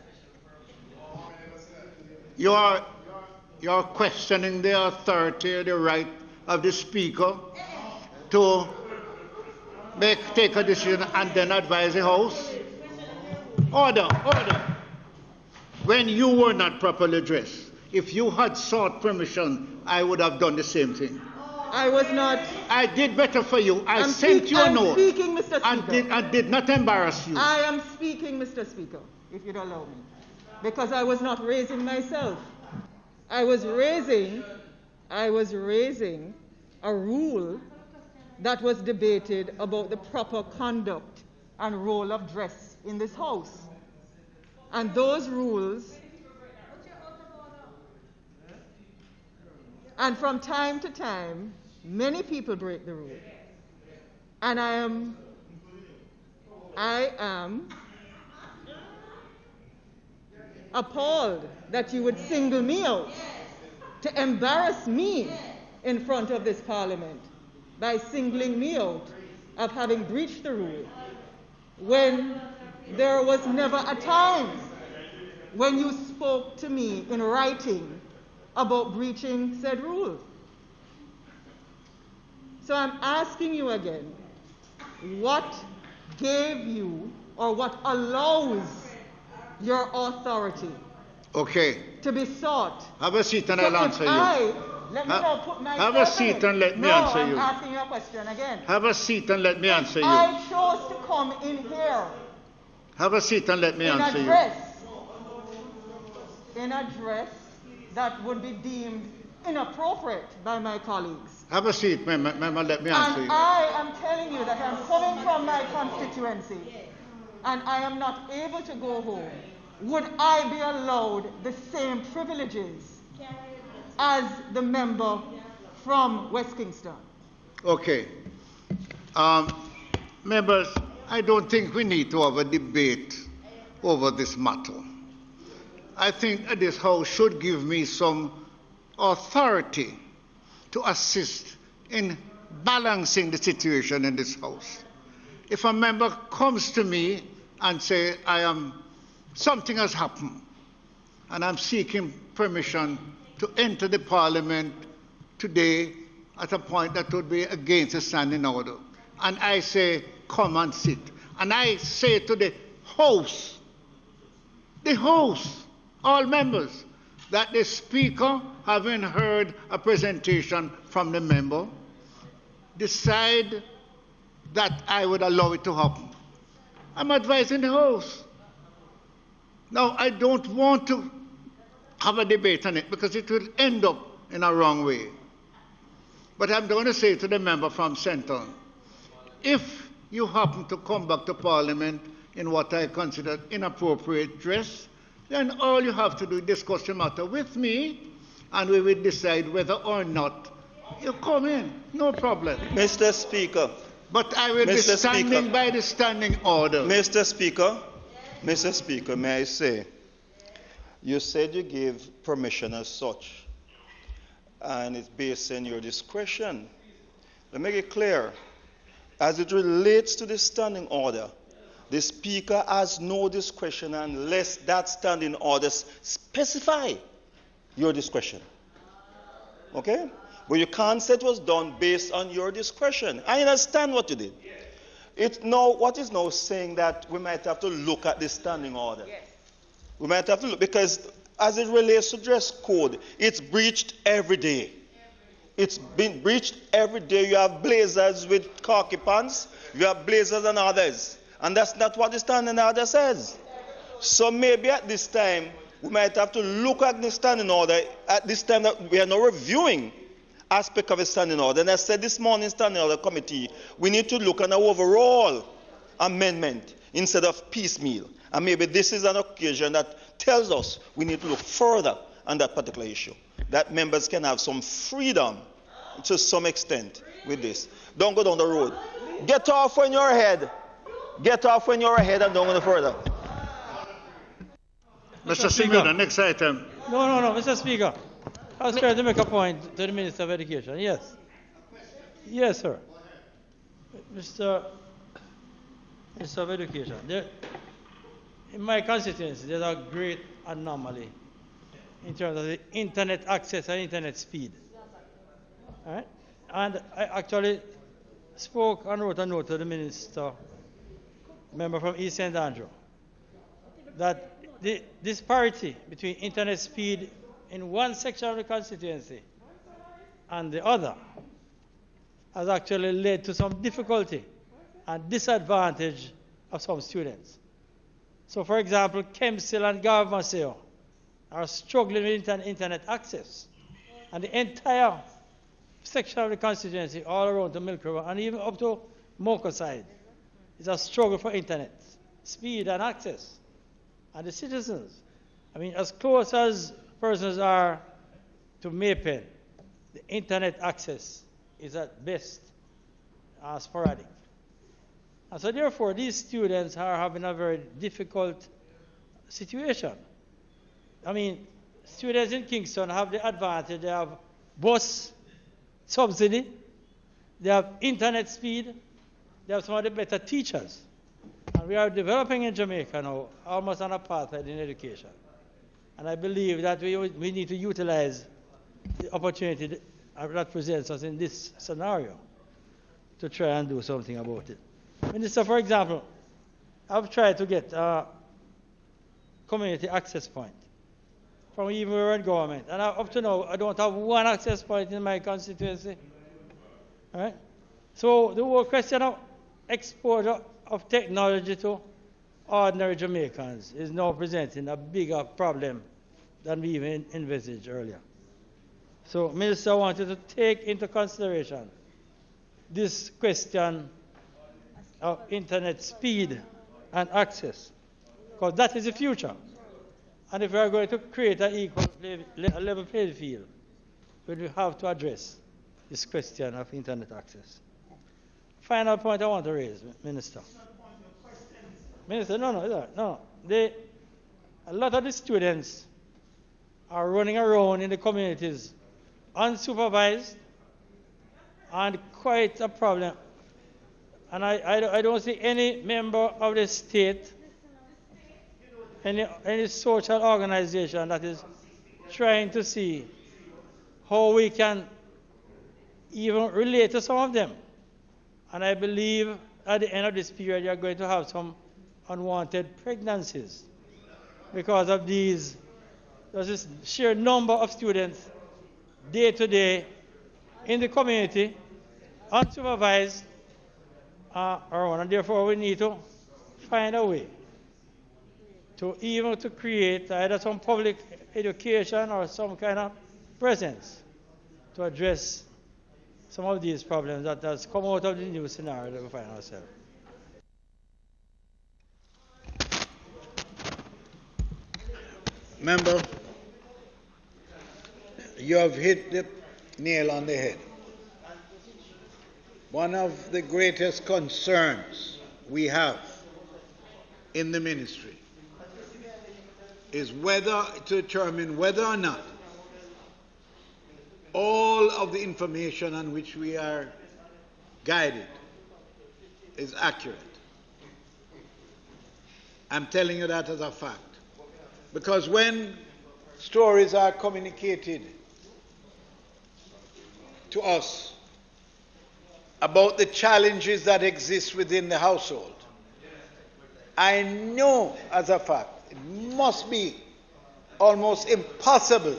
you're questioning the authority, the right of the speaker to take a decision and then advise the House. Order. When you were not properly dressed, if you had sought permission, I would have done the same thing. I was not. I did better for you. I sent you a note. I'm speaking, Mr. Speaker. And did not embarrass you. I am speaking, Mr. Speaker, if you'd allow me. Because I was not raising myself. I was raising a rule that was debated about the proper conduct and role of dress in this House. And those rules, and from time to time, many people break the rule. And I am appalled that you would single me out to embarrass me in front of this parliament by singling me out of having breached the rule when there was never a time when you spoke to me in writing about breaching said rule. So I'm asking you again, what gave you or what allows your authority to be sought? Have a seat and I'll answer you. Let me now put myself Have a seat and let me answer you. I'm asking you a question again. Have a seat and let me answer you. I chose to come in here. Have a seat and let me answer you. In a dress that would be deemed inappropriate by my colleagues. Have a seat, ma'am. Let me answer you. I am telling you that I'm coming from my constituency and I am not able to go home. Would I be allowed the same privileges as the member from West Kingston? Okay. Members, I don't think we need to have a debate over this matter. I think that this House should give me some authority to assist in balancing the situation in this House. If a member comes to me and say, something has happened, and I'm seeking permission to enter the Parliament today at a point that would be against the standing order, and I say, come and sit, and I say to the House, all members, that the Speaker, having heard a presentation from the member, decide that I would allow it to happen. I'm advising the House. Now, I don't want to have a debate on it because it will end up in a wrong way. But I'm going to say to the member from Central, if you happen to come back to Parliament in what I consider inappropriate dress, then all you have to do is discuss the matter with me, and we will decide whether or not you come in. No problem. Mr. Speaker. But I will be standing by the standing order. Mr. Speaker, may I say, you said you gave permission as such, and it's based on your discretion. Let me make it clear. As it relates to the standing order, the Speaker has no discretion unless that standing order specify your discretion. Okay? But you can't say it was done based on your discretion. I understand what you did. What is now saying that we might have to look at the standing order. Yes. We might have to look, because as it relates to dress code, it's breached every day. It's been breached every day. You have blazers with khaki pants, you have blazers and others. And that's not what the standing order says. So maybe at this time, we might have to look at the standing order at this time that we are now reviewing aspect of a standing order. And I said this morning, standing order committee, we need to look at an overall amendment instead of piecemeal. And maybe this is an occasion that tells us we need to look further on that particular issue. That members can have some freedom to some extent with this. Don't go down the road. Get off when you're ahead. Get off when you're ahead and don't go further. Mr. Speaker, next item. No, Mr. Speaker. I was trying to make a point to the Minister of Education. Yes. Yes, sir. Mr. Minister of Education. In my constituency, there's a great anomaly in terms of the internet access and internet speed. All right? And I actually spoke and wrote a note to the Minister, member from East St. Andrew, that the disparity between internet speed in one section of the constituency and the other has actually led to some difficulty and disadvantage of some students. So, for example, Kempsell and Garvamaseo are struggling with internet access. And the entire section of the constituency, all around the Milk River, and even up to Mocha side, is a struggle for internet, speed and access. And the citizens, as close as persons are to Maypen, the internet access is at best sporadic. And so therefore, these students are having a very difficult situation. Students in Kingston have the advantage. They have bus subsidy, they have internet speed, they have some of the better teachers. And we are developing in Jamaica now almost an apartheid in education. And I believe that we need to utilize the opportunity that presents us in this scenario to try and do something about it. Minister, for example, I've tried to get a community access point from even we were in government. And up to now, I don't have one access point in my constituency. All right? So the whole question of exposure of technology to ordinary Jamaicans is now presenting a bigger problem than we even envisaged earlier. So, Minister, I want you to take into consideration this question of internet speed and access, because that is the future. And if we are going to create an equal level playing field, we will have to address this question of internet access. Final point I want to raise, Minister. Minister, no. A lot of the students are running around in the communities unsupervised, and quite a problem. And I don't see any member of the state, any social organization that is trying to see how we can even relate to some of them. And I believe at the end of this period, you're going to have some unwanted pregnancies because of these there's this sheer number of students day to day in the community, unsupervised, and therefore we need to find a way to create either some public education or some kind of presence to address some of these problems that has come out of the new scenario that we find ourselves. Member, you have hit the nail on the head. One of the greatest concerns we have in the ministry is to determine whether or not all of the information on which we are guided is accurate. I'm telling you that as a fact. Because when stories are communicated to us about the challenges that exist within the household, I know as a fact it must be almost impossible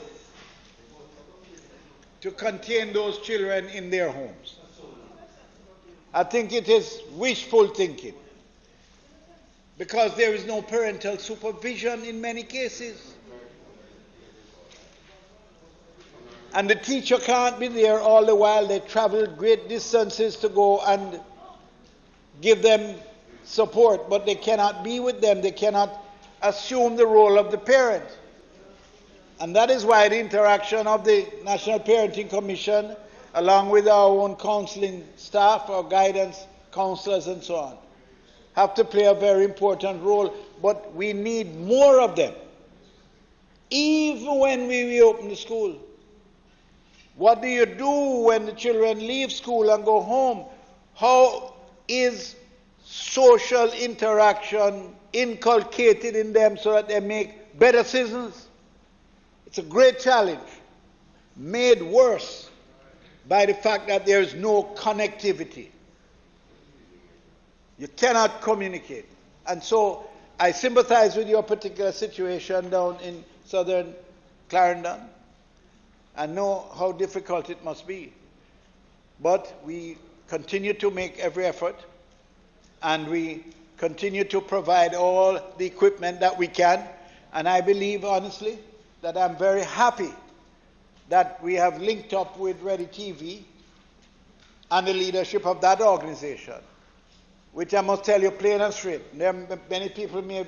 to contain those children in their homes. I think it is wishful thinking, because there is no parental supervision in many cases. And the teacher can't be there all the while. They travel great distances to go and give them support, but they cannot be with them. They cannot assume the role of the parent. And that is why the interaction of the National Parenting Commission, along with our own counseling staff, our guidance counselors and so on, have to play a very important role, but we need more of them. Even when we reopen the school, what do you do when the children leave school and go home? How is social interaction inculcated in them so that they make better citizens? It's a great challenge, made worse by the fact that there is no connectivity. You cannot communicate. And so I sympathize with your particular situation down in southern Clarendon. I know how difficult it must be. But we continue to make every effort, and we continue to provide all the equipment that we can. And I believe, honestly, that I'm very happy that we have linked up with Ready TV and the leadership of that organization, which I must tell you plain and straight. Many people may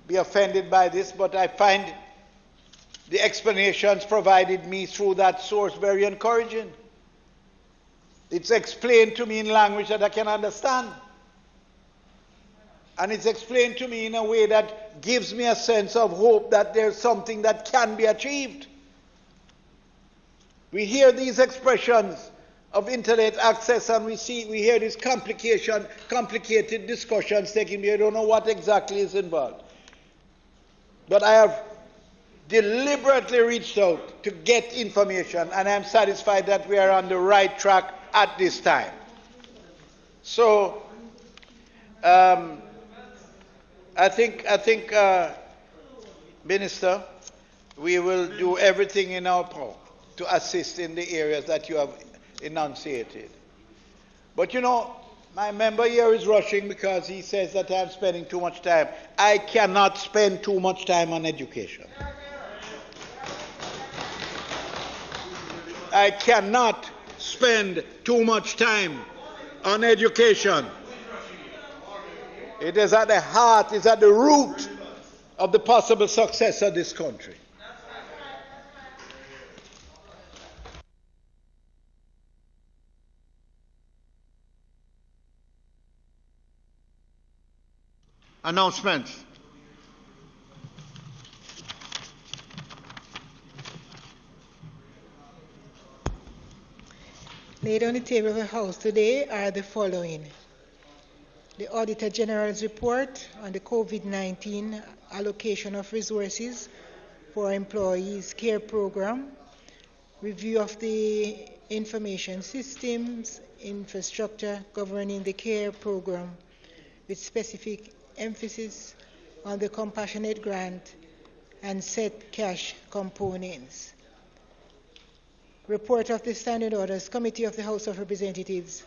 be offended by this, but I find the explanations provided me through that source very encouraging. It's explained to me in language that I can understand. And it's explained to me in a way that gives me a sense of hope that there's something that can be achieved. We hear these expressions of internet access, and we hear these complicated discussions taking place. I don't know what exactly is involved. But I have deliberately reached out to get information, and I'm satisfied that we are on the right track at this time. So, I think, Minister, we will do everything in our power to assist in the areas that you have enunciated. But you know, my member here is rushing because he says that I'm spending too much time. I cannot spend too much time on education. I cannot spend too much time on education. It is at the heart, it's at the root of the possible success of this country. Announcements. Laid on the table of the House today are the following: the Auditor General's report on the COVID-19 allocation of resources for employees' care program, review of the information systems infrastructure governing the care program, with specific emphasis on the compassionate grant and set cash components. Report of the Standing Orders Committee of the House of Representatives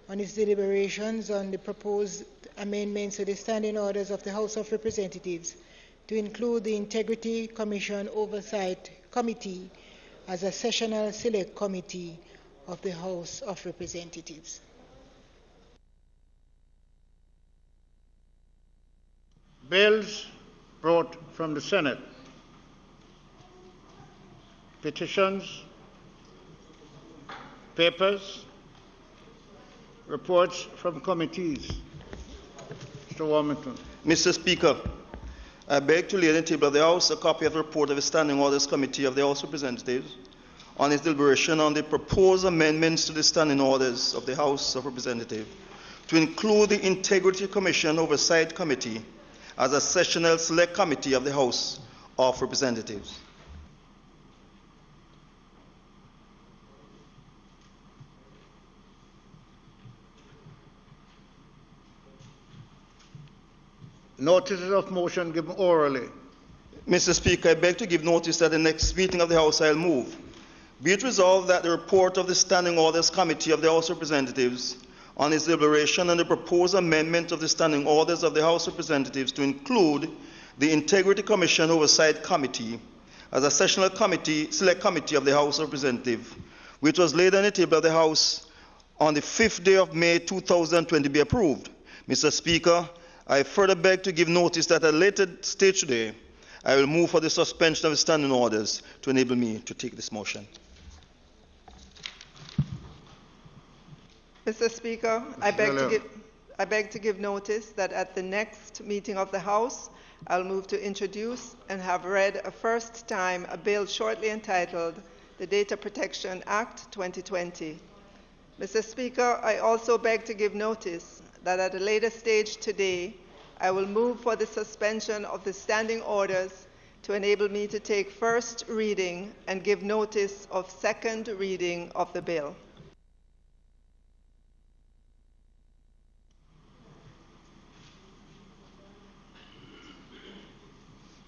on its deliberations on the proposed amendments to the Standing Orders of the House of Representatives to include the Integrity Commission Oversight Committee as a sessional select committee of the House of Representatives. Bills brought from the Senate. Petitions, papers, reports from committees. Mr. Warmington. Mr. Speaker, I beg to lay on the table of the House a copy of the report of the Standing Orders Committee of the House of Representatives on its deliberation on the proposed amendments to the Standing Orders of the House of Representatives to include the Integrity Commission Oversight Committee as a sessional select committee of the House of Representatives. Notices of motion given orally. Mr. Speaker, I beg to give notice that the next meeting of the House I'll move. Be it resolved that the report of the Standing Orders Committee of the House of Representatives on its deliberation on the proposed amendment of the Standing Orders of the House of Representatives to include the Integrity Commission Oversight Committee as a sessional committee, select committee of the House of Representatives, which was laid on the table of the House on the 5th day of May 2020 be approved. Mr. Speaker, I further beg to give notice that at a later stage today, I will move for the suspension of the standing orders to enable me to take this motion. Mr. Speaker, I beg to give notice that at the next meeting of the House, I'll move to introduce and have read a first time a bill shortly entitled the Data Protection Act 2020. Mr. Speaker, I also beg to give notice that at a later stage today, I will move for the suspension of the standing orders to enable me to take first reading and give notice of second reading of the bill.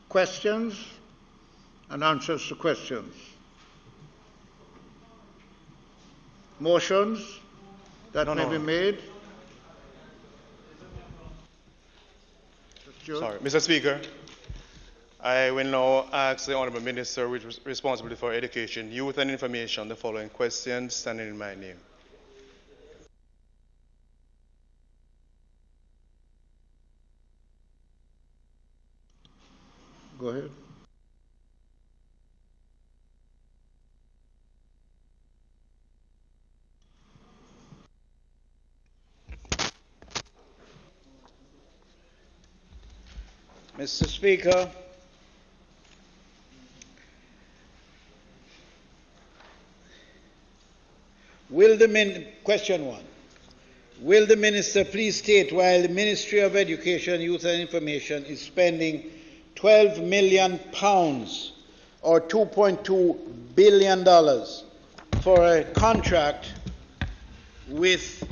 Questions and answers to questions. Motions that may be made. Sorry, Mr. Speaker, I will now ask the Honourable Minister with responsibility for education, youth and information the following questions standing in my name. Go ahead. Mr. Speaker, question 1. Will the Minister please state why the Ministry of Education, Youth and Information is spending £12 million or $2.2 billion for a contract with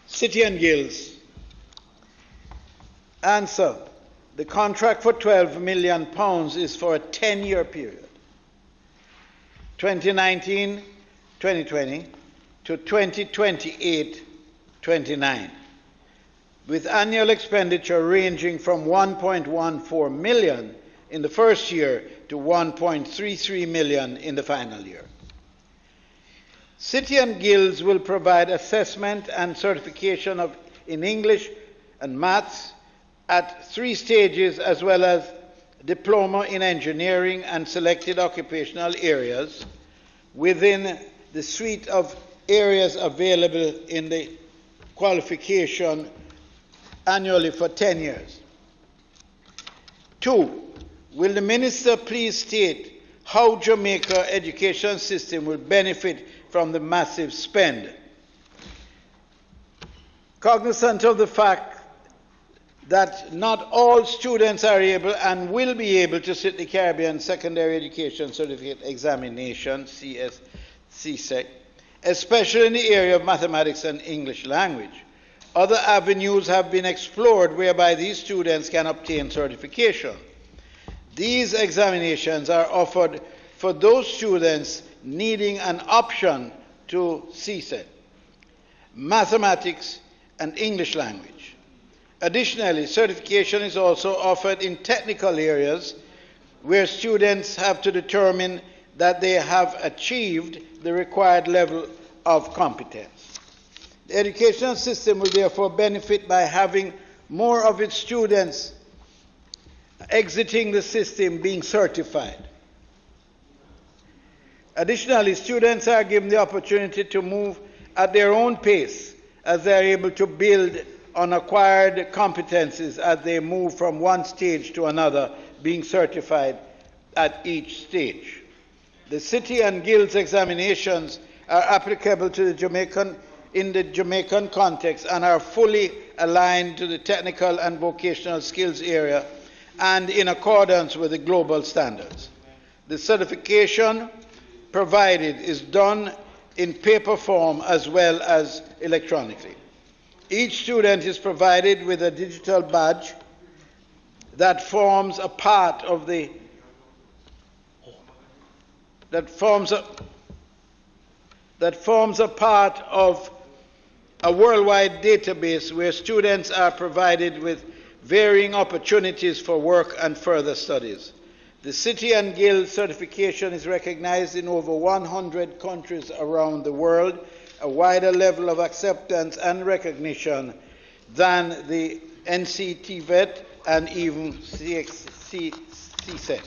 City and Guilds? Answer. The contract for £12 million is for a 10-year period, 2019-2020 to 2028-29, with annual expenditure ranging from $1.14 million in the first year to $1.33 million in the final year. City and Guilds will provide assessment and certification in English and Maths at 3 stages, as well as diploma in engineering and selected occupational areas within the suite of areas available in the qualification annually for 10 years. 2. Will the Minister please state how Jamaica education system will benefit from the massive spend? Cognizant of the fact that not all students are able and will be able to sit the Caribbean Secondary Education Certificate Examination, CSEC, especially in the area of mathematics and English language. Other avenues have been explored whereby these students can obtain certification. These examinations are offered for those students needing an option to CSET, mathematics, and English language. Additionally, certification is also offered in technical areas where students have to determine that they have achieved the required level of competence. The educational system will therefore benefit by having more of its students exiting the system being certified. Additionally, students are given the opportunity to move at their own pace as they are able to build on acquired competencies as they move from one stage to another, being certified at each stage. The City and Guilds examinations are applicable to the Jamaican context and are fully aligned to the technical and vocational skills area and in accordance with the global standards. The certification provided is done in paper form as well as electronically. Each student is provided with a digital badge that forms a part of a worldwide database where students are provided with varying opportunities for work and further studies. The City and Guild certification is recognized in over 100 countries around the world, a wider level of acceptance and recognition than the NCTVET and even CSET.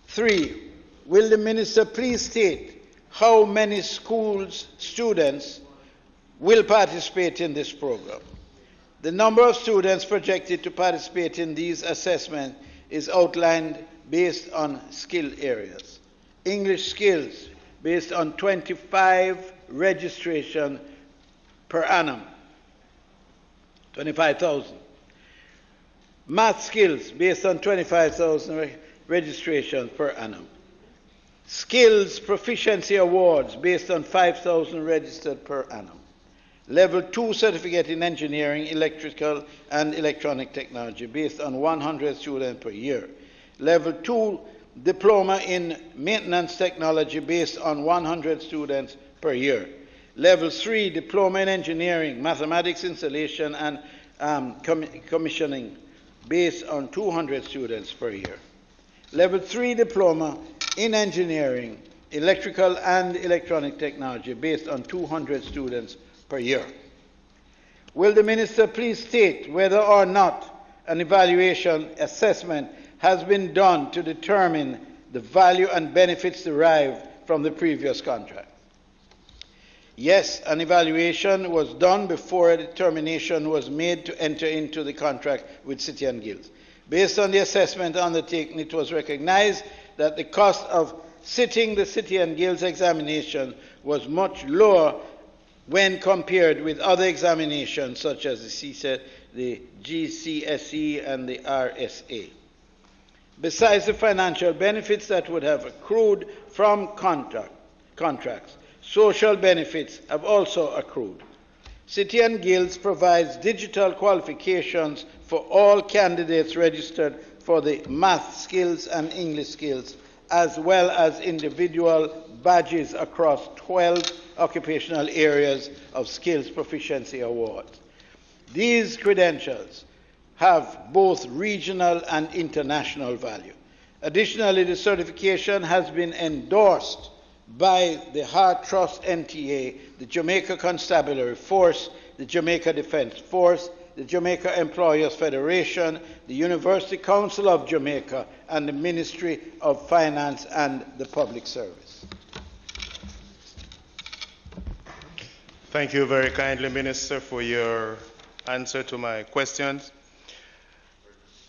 3. Will the Minister please state how many students will participate in this program? The number of students projected to participate in these assessments is outlined based on skill areas. English skills based on 25 registration per annum, 25,000. Math skills based on 25,000 registration per annum. Skills proficiency awards based on 5,000 registered per annum. Level 2 certificate in engineering, electrical and electronic technology based on 100 students per year. Level 2 diploma in maintenance technology based on 100 students per year. Level 3 diploma in engineering, mathematics installation and commissioning based on 200 students per year. Level 3 diploma in engineering, electrical and electronic technology based on 200 students per year. Will the Minister please state whether or not an evaluation assessment has been done to determine the value and benefits derived from the previous contract? Yes, an evaluation was done before a determination was made to enter into the contract with City and Guilds. Based on the assessment undertaken, it was recognized that the cost of sitting the City and Guilds examination was much lower when compared with other examinations such as the CSET, the GCSE, and the RSA. Besides the financial benefits that would have accrued from contracts, social benefits have also accrued. City and Guilds provides digital qualifications for all candidates registered for the math skills and English skills, as well as individual badges across 12 occupational areas of skills proficiency awards. These credentials have both regional and international value. Additionally, the certification has been endorsed by the Heart Trust NTA, the Jamaica Constabulary Force, the Jamaica Defence Force, the Jamaica Employers Federation, the University Council of Jamaica, and the Ministry of Finance and the Public Service. Thank you very kindly, Minister, for your answer to my questions.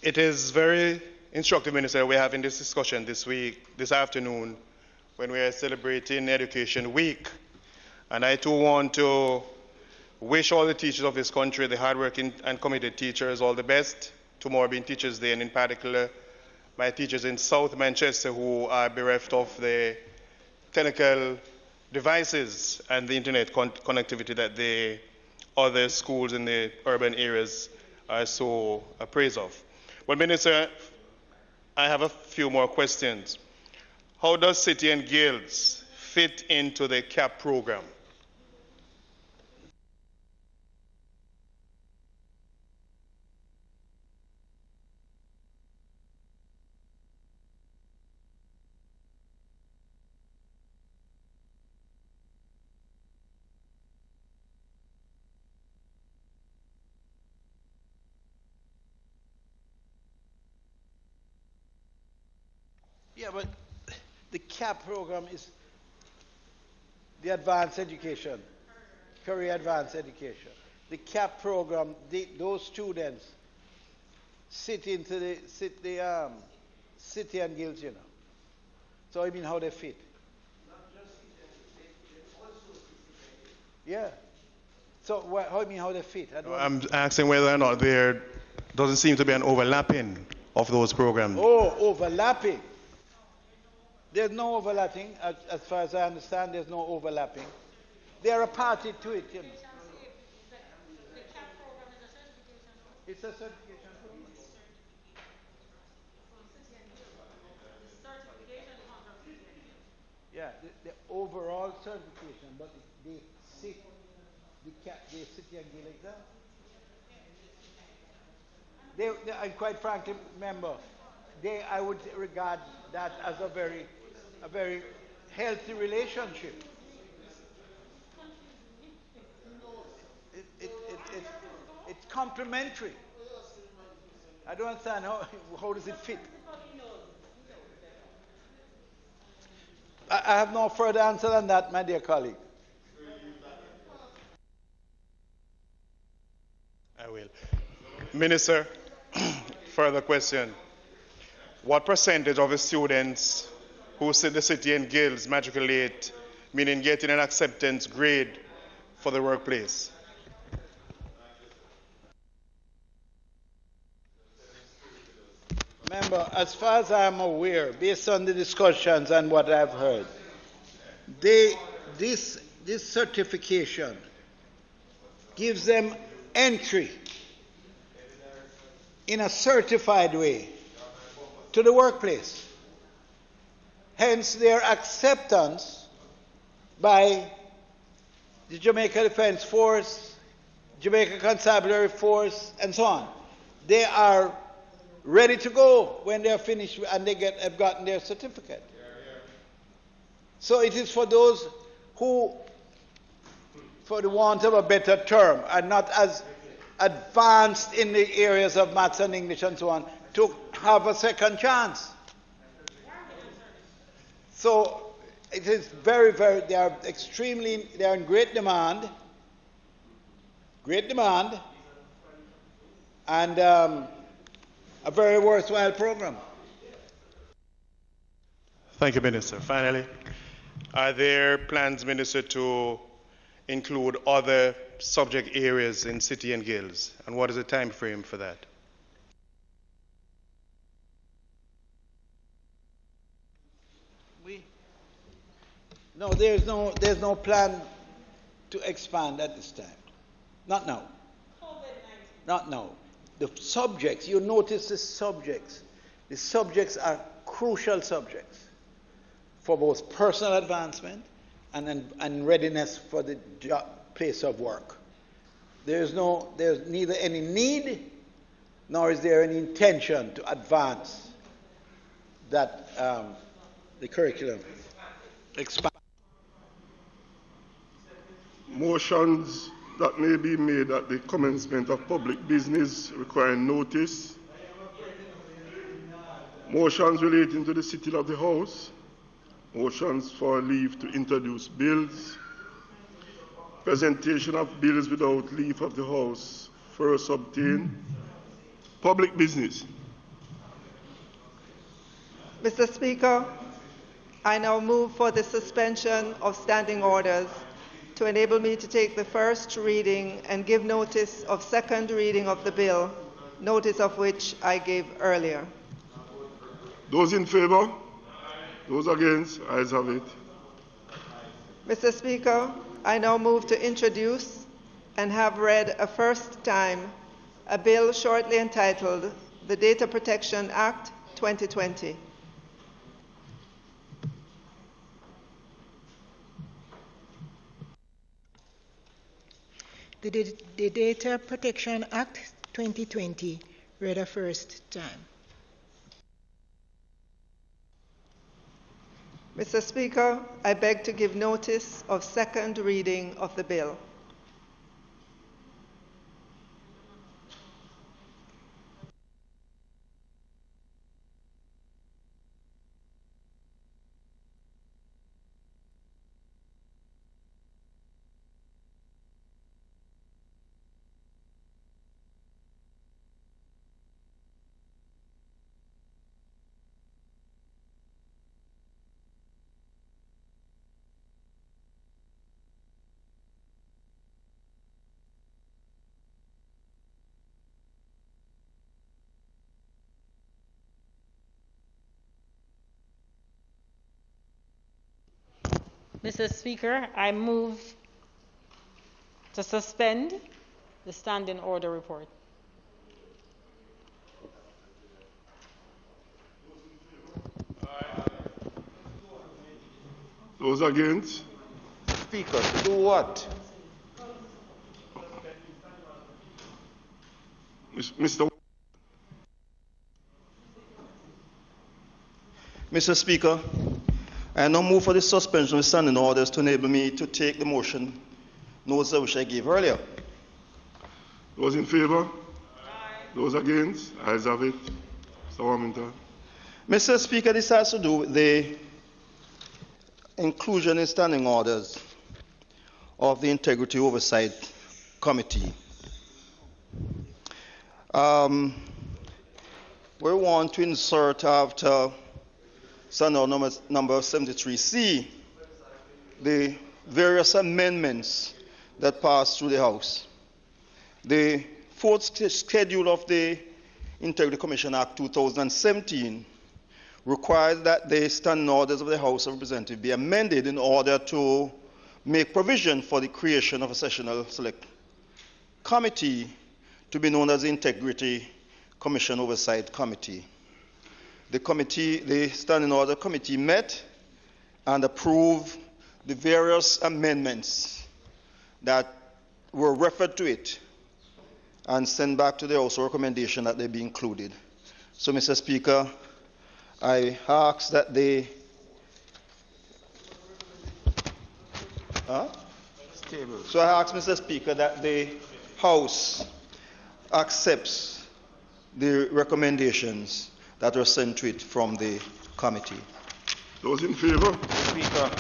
It is very instructive, Minister, we're having this discussion this afternoon, when we are celebrating Education Week. And I too want to wish all the teachers of this country, the hardworking and committed teachers, all the best. Tomorrow being Teachers' Day, and in particular, my teachers in South Manchester who are bereft of the technical devices and the internet connectivity that the other schools in the urban areas are so appraised of. But Minister, I have a few more questions. How does City and Guilds fit into the CAP program? Yeah, but the CAP program is the advanced education, career advanced education. The CAP program, those students sit into the City and Guilds, you know. So I mean how they fit. Yeah. So how I mean how they fit? I'm asking whether or not there doesn't seem to be an overlapping of those programs. Oh, overlapping. There's no overlapping, as far as I understand, there's no overlapping. They are a party to it, you know. It's a certification program. Yeah, the overall certification, but they sit the City and Guild exam. And quite frankly, member, I would regard that as a very healthy relationship. It's complementary. I don't understand how does it fit. I have no further answer than that, my dear colleague. I will. Minister, further question. What percentage of the students who sit the City and Guilds matriculate, meaning getting an acceptance grade for the workplace? Member, as far as I am aware, based on the discussions and what I've heard, this certification gives them entry in a certified way to the workplace. Hence their acceptance by the Jamaica Defense Force, Jamaica Constabulary Force, and so on. They are ready to go when they are finished and they have gotten their certificate. So it is for those who, for the want of a better term, are not as advanced in the areas of maths and English and so on, to have a second chance. So it is they are in great demand, and a very worthwhile program. Thank you, Minister. Finally, are there plans, Minister, to include other subject areas in City and Guilds, and what is the time frame for that? No, there's no plan to expand at this time. Not now. Not now. The subjects, you notice the subjects. The subjects are crucial subjects for both personal advancement and readiness for the place of work. There's neither any need nor is there any intention to advance that the curriculum. Expand. Motions that may be made at the commencement of public business requiring notice. Motions relating to the sitting of the House. Motions for leave to introduce bills. Presentation of bills without leave of the House first obtained. Public business. Mr. Speaker, I now move for the suspension of standing orders to enable me to take the first reading and give notice of second reading of the bill, notice of which I gave earlier. Those in favor? Those against? Ayes have it. Mr. Speaker, I now move to introduce and have read a first time a bill shortly entitled the Data Protection Act 2020. The Data Protection Act 2020 read a first time. Mr. Speaker, I beg to give notice of second reading of the bill. Mr. Speaker, I move to suspend the standing order report. Those against? Speaker, to do what? Mr. Speaker, I now move for the suspension of standing orders to enable me to take the motion notes which I gave earlier. Those in favor? Those against? Ayes have it. Mr. Warmington. Mr. Speaker, this has to do with the inclusion in standing orders of the Integrity Oversight Committee. We want to insert after standing order number 73C the various amendments that passed through the House. The fourth schedule of the Integrity Commission Act 2017 requires that the standing orders of the House of Representatives be amended in order to make provision for the creation of a sessional select committee to be known as the Integrity Commission Oversight Committee. The Standing Order Committee met and approved the various amendments that were referred to it and sent back to the House a recommendation that they be included. So, Mr. Speaker, I ask that they So I ask, Mr. Speaker, that the House accepts the recommendations that were sent to it from the committee. Those in favor? Speaker,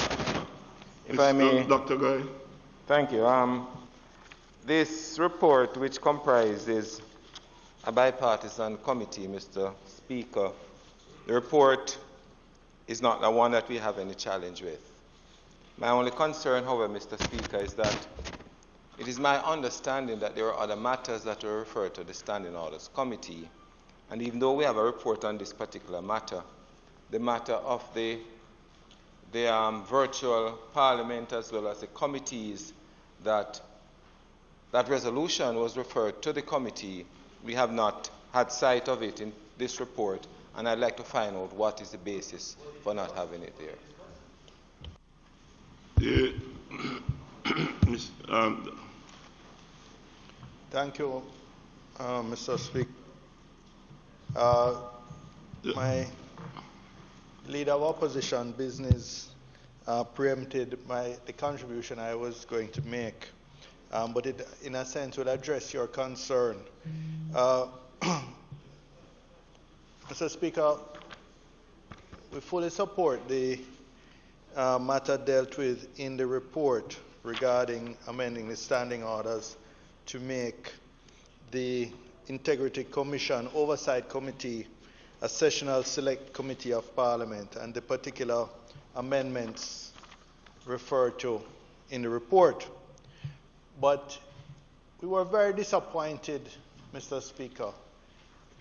if I may. Dr. Guy. Thank you. This report, which comprises a bipartisan committee, Mr. Speaker, the report is not the one that we have any challenge with. My only concern, however, Mr. Speaker, is that it is my understanding that there are other matters that are referred to the Standing Orders Committee. And even though we have a report on this particular matter, the matter of the virtual parliament as well as the committees that resolution was referred to the committee, we have not had sight of it in this report, and I'd like to find out what is the basis for not having it there. Thank you, Mr. Speaker. My leader of opposition business preempted the contribution I was going to make, but it, in a sense, would address your concern. Mr. Speaker, we fully support the matter dealt with in the report regarding amending the standing orders to make the Integrity Commission Oversight Committee a sessional select committee of Parliament, and the particular amendments referred to in the report. But we were very disappointed, Mr. Speaker,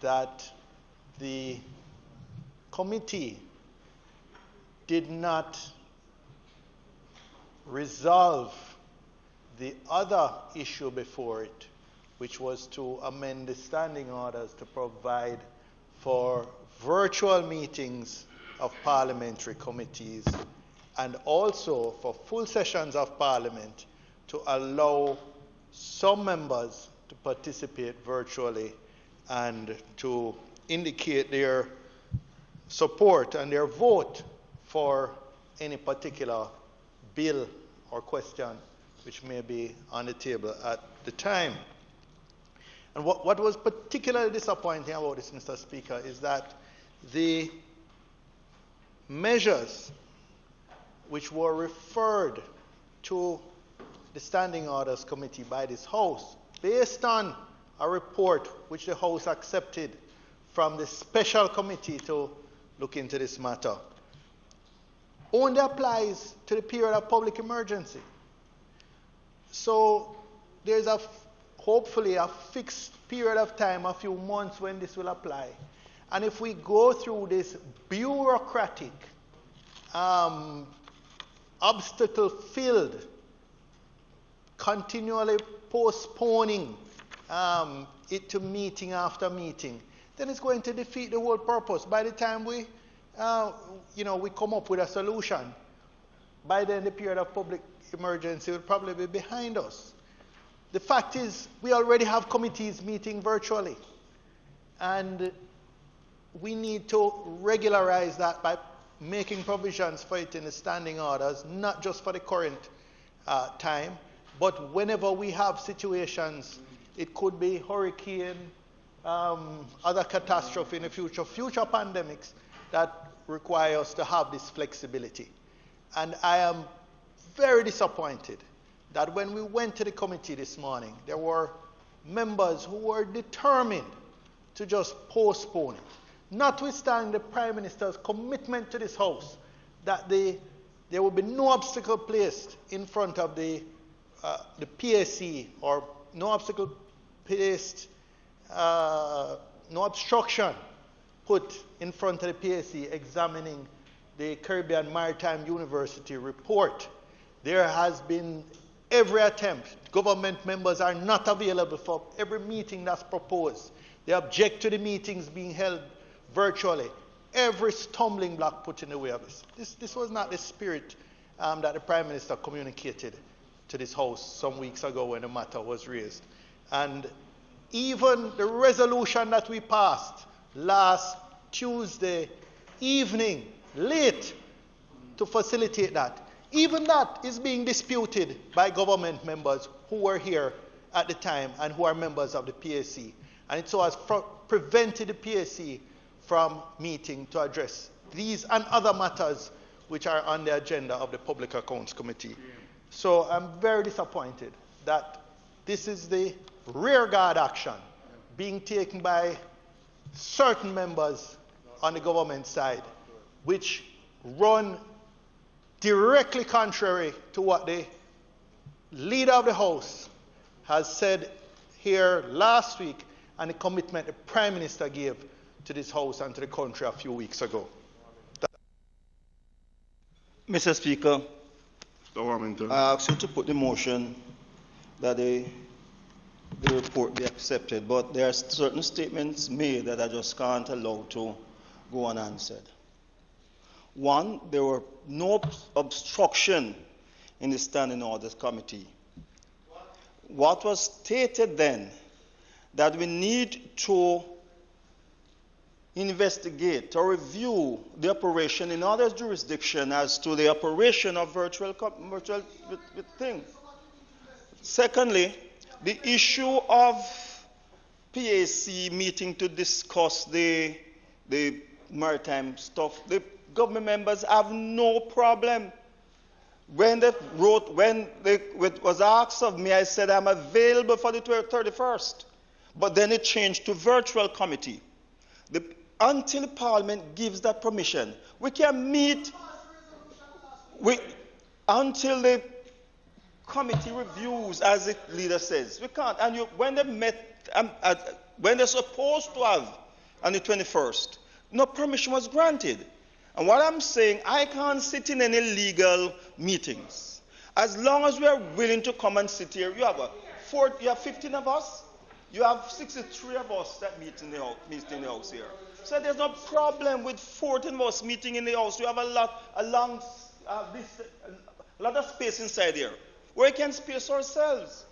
that the committee did not resolve the other issue before it, which was to amend the standing orders to provide for virtual meetings of parliamentary committees and also for full sessions of Parliament to allow some members to participate virtually and to indicate their support and their vote for any particular bill or question which may be on the table at the time. And what was particularly disappointing about this, Mr. Speaker, is that the measures which were referred to the Standing Orders Committee by this House, based on a report which the House accepted from the special committee to look into this matter, only applies to the period of public emergency. So there's hopefully a fixed period of time, a few months, when this will apply. And if we go through this bureaucratic, obstacle-filled, continually postponing it to meeting after meeting, then it's going to defeat the whole purpose. By the time we come up with a solution, by then the period of public emergency will probably be behind us. The fact is, we already have committees meeting virtually, and we need to regularize that by making provisions for it in the standing orders, not just for the current time, but whenever we have situations, it could be hurricane, other catastrophe in the future pandemics that require us to have this flexibility. And I am very disappointed that when we went to the committee this morning, there were members who were determined to just postpone it, notwithstanding the Prime Minister's commitment to this House that there will be no obstacle placed in front of the PAC, or no obstacle placed, no obstruction put in front of the PAC examining the Caribbean Maritime University report. There has been every attempt. Government members are not available for every meeting that's proposed. They object to the meetings being held virtually. Every stumbling block put in the way of this. This was not the spirit that the Prime Minister communicated to this House some weeks ago when the matter was raised. And even the resolution that we passed last Tuesday evening, late, to facilitate that, even that is being disputed by government members who were here at the time and who are members of the PAC. And it so has prevented the PAC from meeting to address these and other matters which are on the agenda of the Public Accounts Committee. So I'm very disappointed that this is the rearguard action being taken by certain members on the government side, which run directly contrary to what the leader of the House has said here last week and the commitment the Prime Minister gave to this House and to the country a few weeks ago. Mr. Speaker, I ask you to put the motion that the report be accepted, but there are certain statements made that I just can't allow to go unanswered. One, there were no obstruction in the Standing Orders Committee. What was stated then, that we need to investigate or review the operation in other jurisdictions as to the operation of virtual thing. Secondly, the issue of PAC meeting to discuss the maritime stuff, the government members have no problem. When it was asked of me, I said I'm available for the 31st. But then it changed to virtual committee. Until Parliament gives that permission, we can meet until the committee reviews, as the leader says. We can't. And when they met, when they're supposed to have on the 21st, no permission was granted. And what I'm saying, I can't sit in any legal meetings. As long as we are willing to come and sit here, you have 15 of us. You have 63 of us that meet in the house here. So there's no problem with 14 of us meeting in the house. We have a lot of space inside here where we can space ourselves.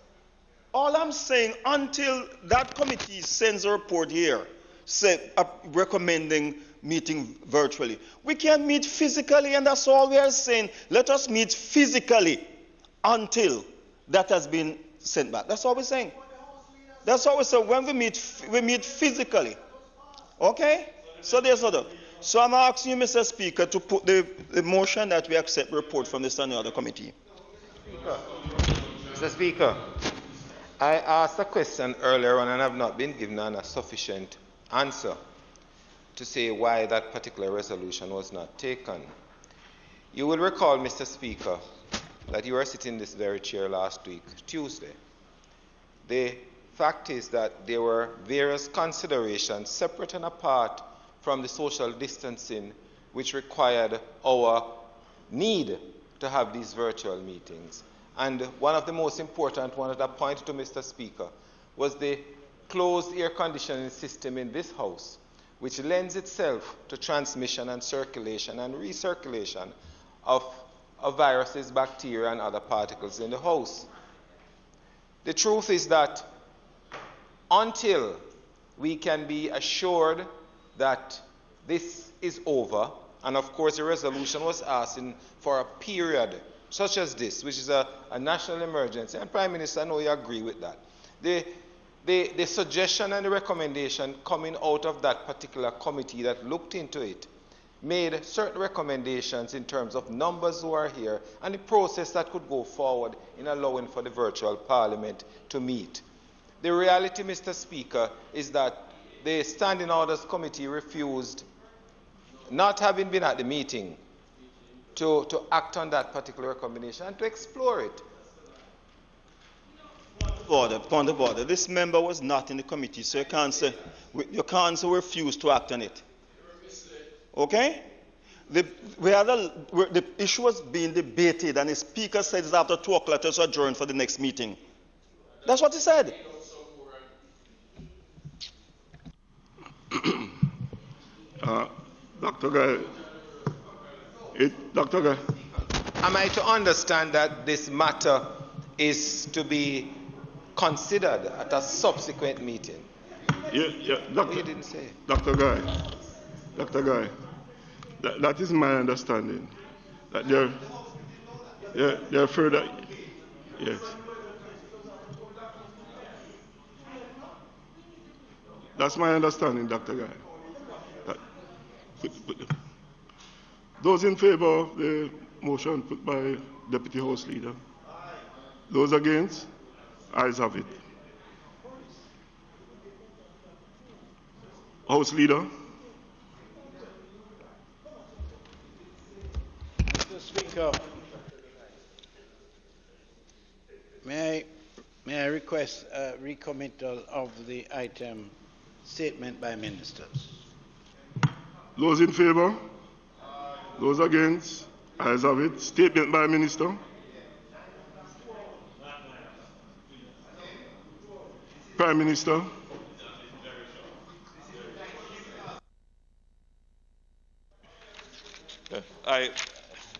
All I'm saying, until that committee sends a report here, recommending meeting virtually, we can't meet physically, and that's all we are saying. Let us meet physically until that has been sent back. That's all we're saying. That's all we're saying. When we meet physically. Okay? So there's other. So I'm asking you, Mr. Speaker, to put the motion that we accept the report from the Standing Order Committee. Mr. Speaker, I asked a question earlier on and have not been given a sufficient answer to say why that particular resolution was not taken. You will recall, Mr. Speaker, that you were sitting in this very chair last week, Tuesday. The fact is that there were various considerations separate and apart from the social distancing which required our need to have these virtual meetings. And one of the most important ones that I pointed to, Mr. Speaker, was the closed air conditioning system in this house, which lends itself to transmission and circulation and recirculation of viruses, bacteria, and other particles in the house. The truth is that until we can be assured that this is over, and of course the resolution was asking for a period such as this, which is a national emergency, and Prime Minister, I know you agree with that. The suggestion and the recommendation coming out of that particular committee that looked into it made certain recommendations in terms of numbers who are here and the process that could go forward in allowing for the virtual parliament to meet. The reality, Mr. Speaker, is that the Standing Orders Committee refused, not having been at the meeting, to act on that particular recommendation and to explore it. Point of order. This member was not in the committee, so you can't say refuse to act on it. Okay? The issue was being debated, and the speaker said it's after 2 o'clock, let us adjourn for the next meeting. That's what he said. Dr. Guy, Dr. Guy. Am I to understand that this matter is to be considered at a subsequent meeting? Yeah, Doctor, you didn't say. Dr. Guy, that is my understanding. That they're further, yes. That's my understanding, Dr. Guy. Those in favor of the motion put by Deputy House Leader? Those against? Ayes have it. House Leader? Mr. Speaker, may I request a recommittal of the item statement by ministers? Those in favor? Those against? Ayes have it. Statement by Minister. Prime Minister.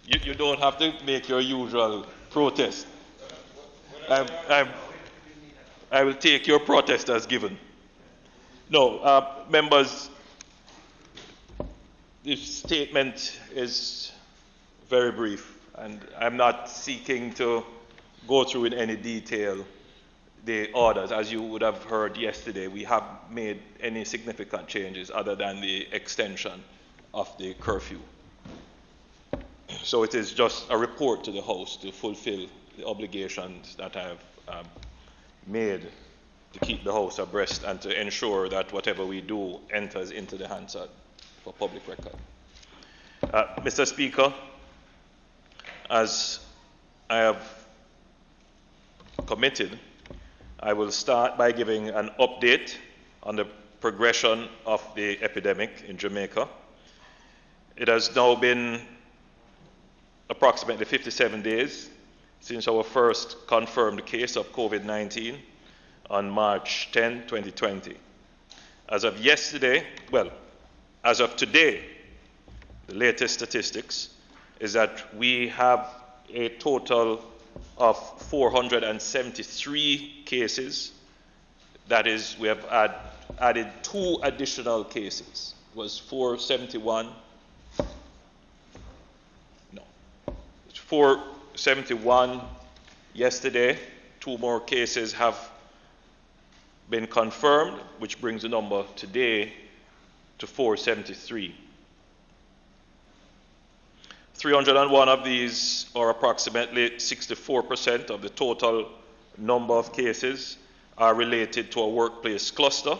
You don't have to make your usual protest. I will take your protest as given. No, members, this statement is very brief, and I'm not seeking to go through in any detail the orders. As you would have heard yesterday, we have made any significant changes other than the extension of the curfew. So it is just a report to the House to fulfill the obligations that I have made to keep the House abreast and to ensure that whatever we do enters into the Hansard for public record. Mr. Speaker, as I have committed, I will start by giving an update on the progression of the epidemic in Jamaica. It has now been approximately 57 days since our first confirmed case of COVID-19 on March 10, 2020. As of yesterday, well, as of today, the latest statistics is that we have a total of 473 cases. That is, we have added 2 additional cases. It was 471. No. It's 471 yesterday. 2 more cases have been confirmed, which brings the number today to 473. 301 of these, or approximately 64% of the total number of cases, are related to a workplace cluster.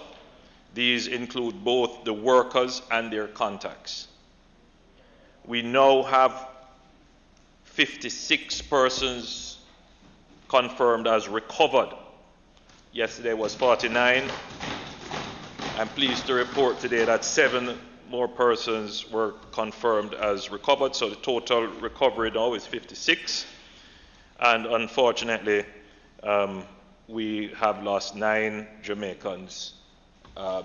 These include both the workers and their contacts. We now have 56 persons confirmed as recovered. Yesterday was 49. I'm pleased to report today that 7 more persons were confirmed as recovered, so the total recovery now is 56. And unfortunately, we have lost 9 Jamaicans to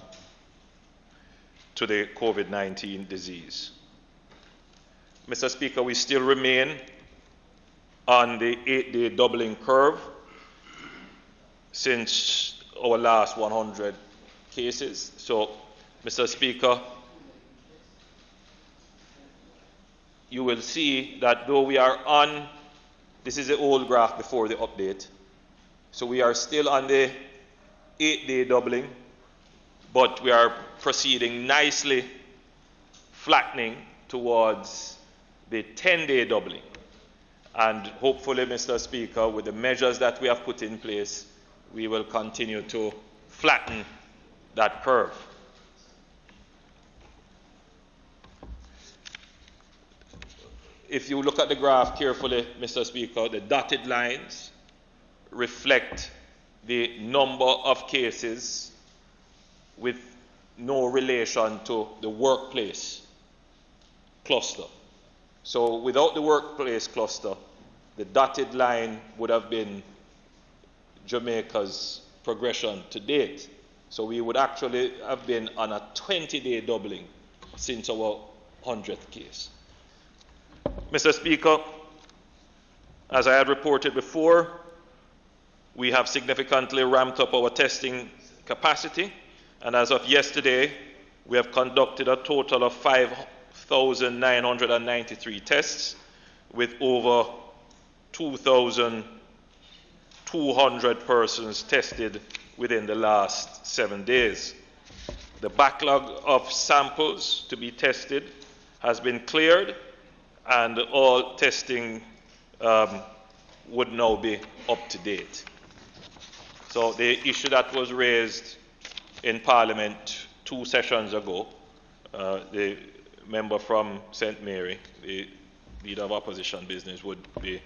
the COVID-19 disease. Mr. Speaker, we still remain on the 8-day doubling curve since our last 100 cases. So, Mr. Speaker, you will see that though we are on, this is the old graph before the update, so we are still on the 8-day doubling, but we are proceeding nicely, flattening towards the 10-day doubling. And hopefully, Mr. Speaker, with the measures that we have put in place, we will continue to flatten that curve. If you look at the graph carefully, Mr. Speaker, the dotted lines reflect the number of cases with no relation to the workplace cluster. So without the workplace cluster, the dotted line would have been Jamaica's progression to date. So we would actually have been on a 20-day doubling since our 100th case. Mr. Speaker, as I had reported before, we have significantly ramped up our testing capacity, and as of yesterday, we have conducted a total of 5,993 tests with over 2,200 persons tested within the last 7 days. The backlog of samples to be tested has been cleared, and all testing would now be up to date. So the issue that was raised in Parliament 2 sessions ago, the member from St. Mary, the leader of opposition business, would be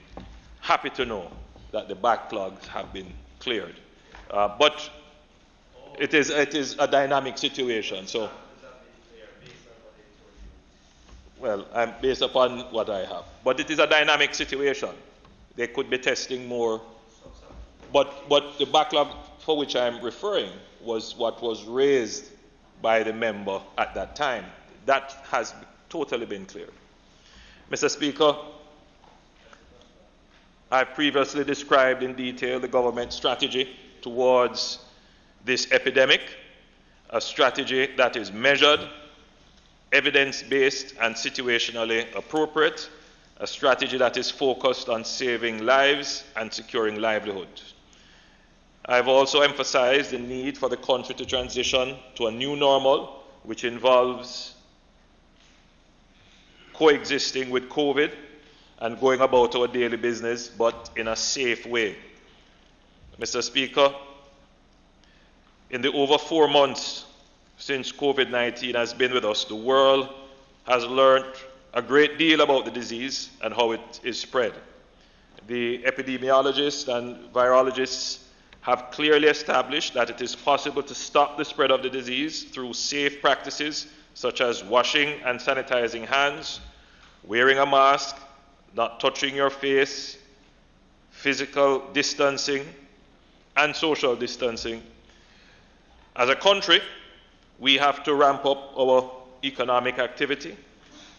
happy to know that the backlogs have been cleared. But it is a dynamic situation. So, well, I'm based upon what I have. But it is a dynamic situation. They could be testing more. But the backlog for which I'm referring was what was raised by the member at that time. That has totally been cleared. Mr. Speaker, I previously described in detail the government strategy towards this epidemic, a strategy that is measured, evidence-based, and situationally appropriate, a strategy that is focused on saving lives and securing livelihoods. I've also emphasized the need for the country to transition to a new normal, which involves coexisting with COVID and going about our daily business, but in a safe way. Mr. Speaker, in the over 4 months since COVID-19 has been with us, the world has learned a great deal about the disease and how it is spread. The epidemiologists and virologists have clearly established that it is possible to stop the spread of the disease through safe practices such as washing and sanitizing hands, wearing a mask, not touching your face, physical distancing, and social distancing. As a country, we have to ramp up our economic activity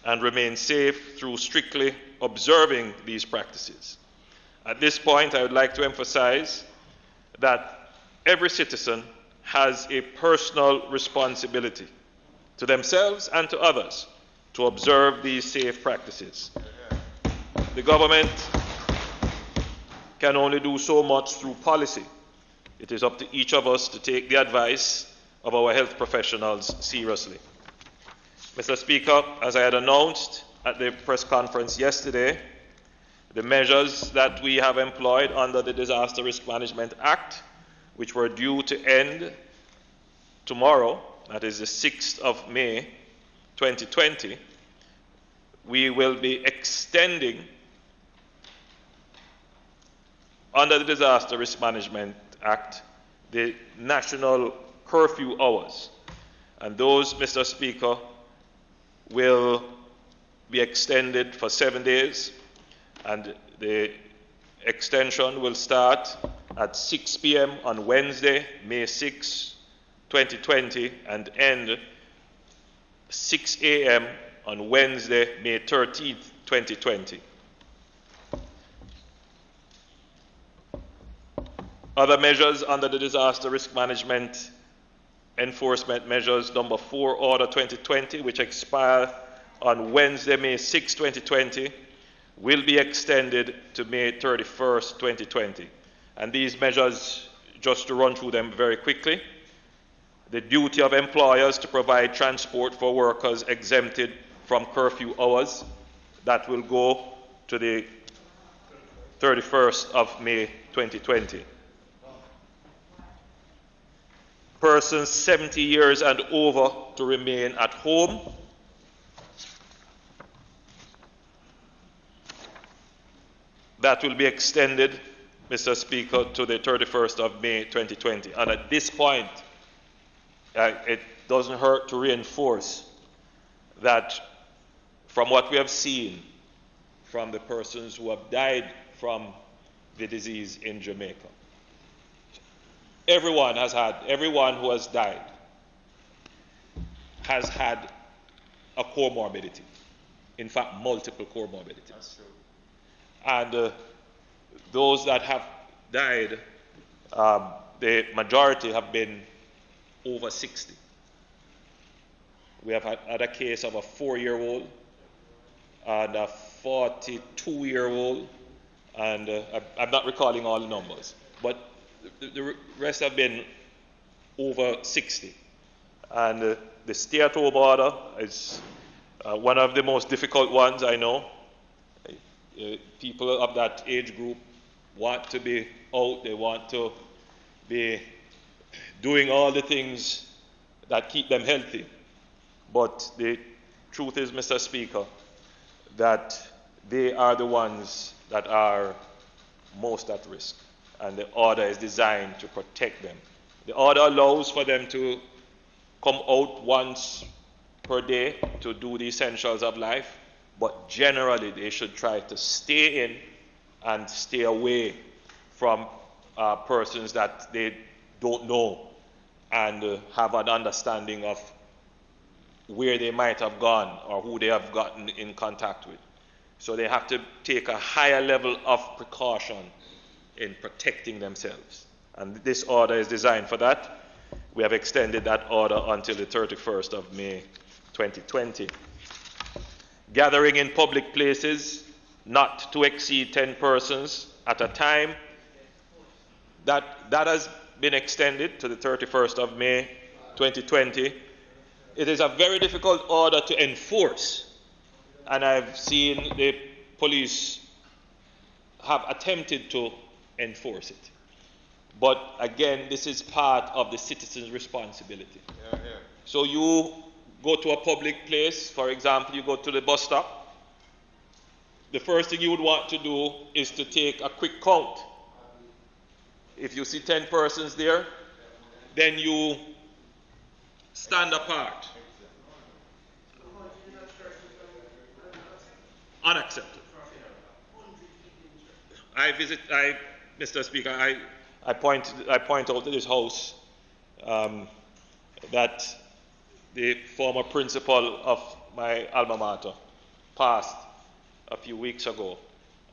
and remain safe through strictly observing these practices. At this point, I would like to emphasize that every citizen has a personal responsibility to themselves and to others to observe these safe practices. The government can only do so much through policy. It is up to each of us to take the advice of our health professionals seriously. Mr. Speaker, as I had announced at the press conference yesterday, the measures that we have employed under the Disaster Risk Management Act, which were due to end tomorrow, that is the 6th of May, 2020, we will be extending under the Disaster Risk Management Act the national curfew hours. And those, Mr. Speaker, will be extended for 7 days, and the extension will start at 6 p.m. on Wednesday, May 6, 2020, and end 6 a.m. on Wednesday, May 13, 2020. Other measures under the Disaster Risk Management Enforcement Measures Number 4, Order 2020, which expire on Wednesday, May 6, 2020, will be extended to May 31st, 2020. And these measures, just to run through them very quickly, the duty of employers to provide transport for workers exempted from curfew hours, that will go to the 31st of May 2020. Persons 70 years and over to remain at home. That will be extended, Mr. Speaker, to the 31st of May 2020. And at this point, it doesn't hurt to reinforce that from what we have seen from the persons who have died from the disease in Jamaica, everyone who has died has had a comorbidity. In fact, multiple comorbidities. That's true. And those that have died, the majority have been over 60. We have had a case of a 4-year-old and a 42-year-old, and I'm not recalling all the numbers, but the rest have been over 60. And the stay-at-home order is one of the most difficult ones, I know. People of that age group want to be out, they want to be doing all the things that keep them healthy. But the truth is, Mr. Speaker, that they are the ones that are most at risk. And the order is designed to protect them. The order allows for them to come out once per day to do the essentials of life, but generally they should try to stay in and stay away from persons that they don't know and have an understanding of where they might have gone or who they have gotten in contact with. So they have to take a higher level of precaution in protecting themselves. And this order is designed for that. We have extended that order until the 31st of May 2020. Gathering in public places not to exceed 10 persons at a time, that has been extended to the 31st of May 2020. It is a very difficult order to enforce, and I've seen the police have attempted to enforce it. But again, this is part of the citizen's responsibility. Yeah. So you go to a public place, for example, you go to the bus stop, the first thing you would want to do is to take a quick count. If you see 10 persons there, then you stand apart. Unacceptable. Mr. Speaker, I point out to this House that the former principal of my alma mater passed a few weeks ago,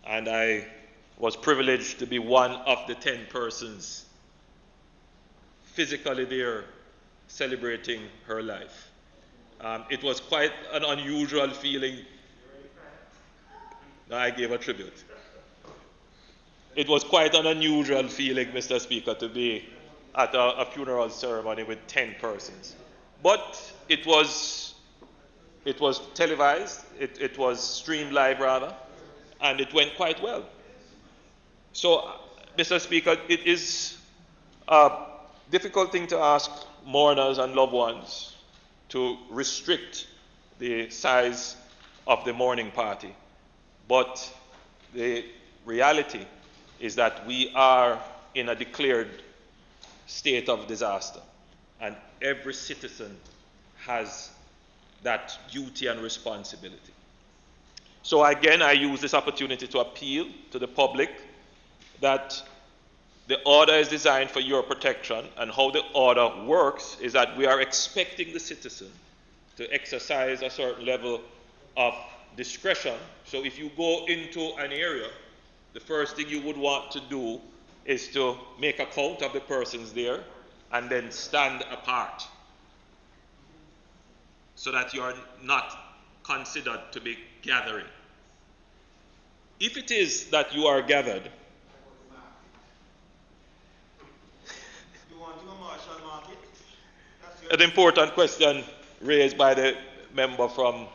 and I was privileged to be one of the 10 persons physically there celebrating her life. It was quite an unusual feeling. I gave a tribute. It was quite an unusual feeling, Mr. Speaker, to be at a funeral ceremony with 10 persons. But it was televised, it was streamed live rather, and it went quite well. So, Mr. Speaker, it is a difficult thing to ask mourners and loved ones to restrict the size of the mourning party. But the reality is that we are in a declared state of disaster, and every citizen has that duty and responsibility. So again, I use this opportunity to appeal to the public that the order is designed for your protection, and how the order works is that we are expecting the citizen to exercise a certain level of discretion. So if you go into an area, the first thing you would want to do is to make a count of the persons there and then stand apart so that you are not considered to be gathering. If it is that you are gathered, an important question raised by the member from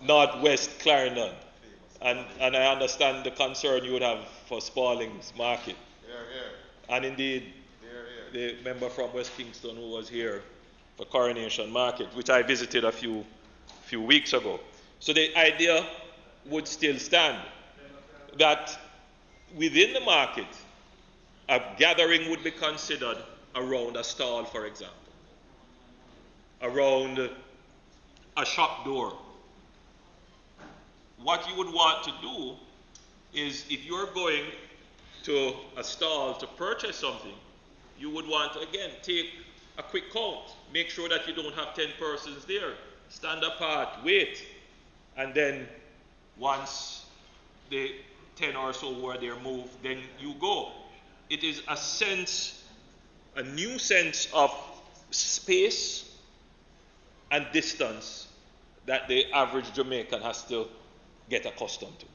Northwest Clarendon, and I understand the concern you would have for Spalding's Market. And indeed, the member from West Kingston who was here for Coronation Market, which I visited a few weeks ago. So the idea would still stand that within the market, a gathering would be considered around a stall, for example, around a shop door. What you would want to do is, if you're going to a stall to purchase something, you would want to, again, take a quick count. Make sure that you don't have 10 persons there. Stand apart, wait, and then once the 10 or so were there move, then you go. It is a new sense of space and distance that the average Jamaican has to get accustomed to.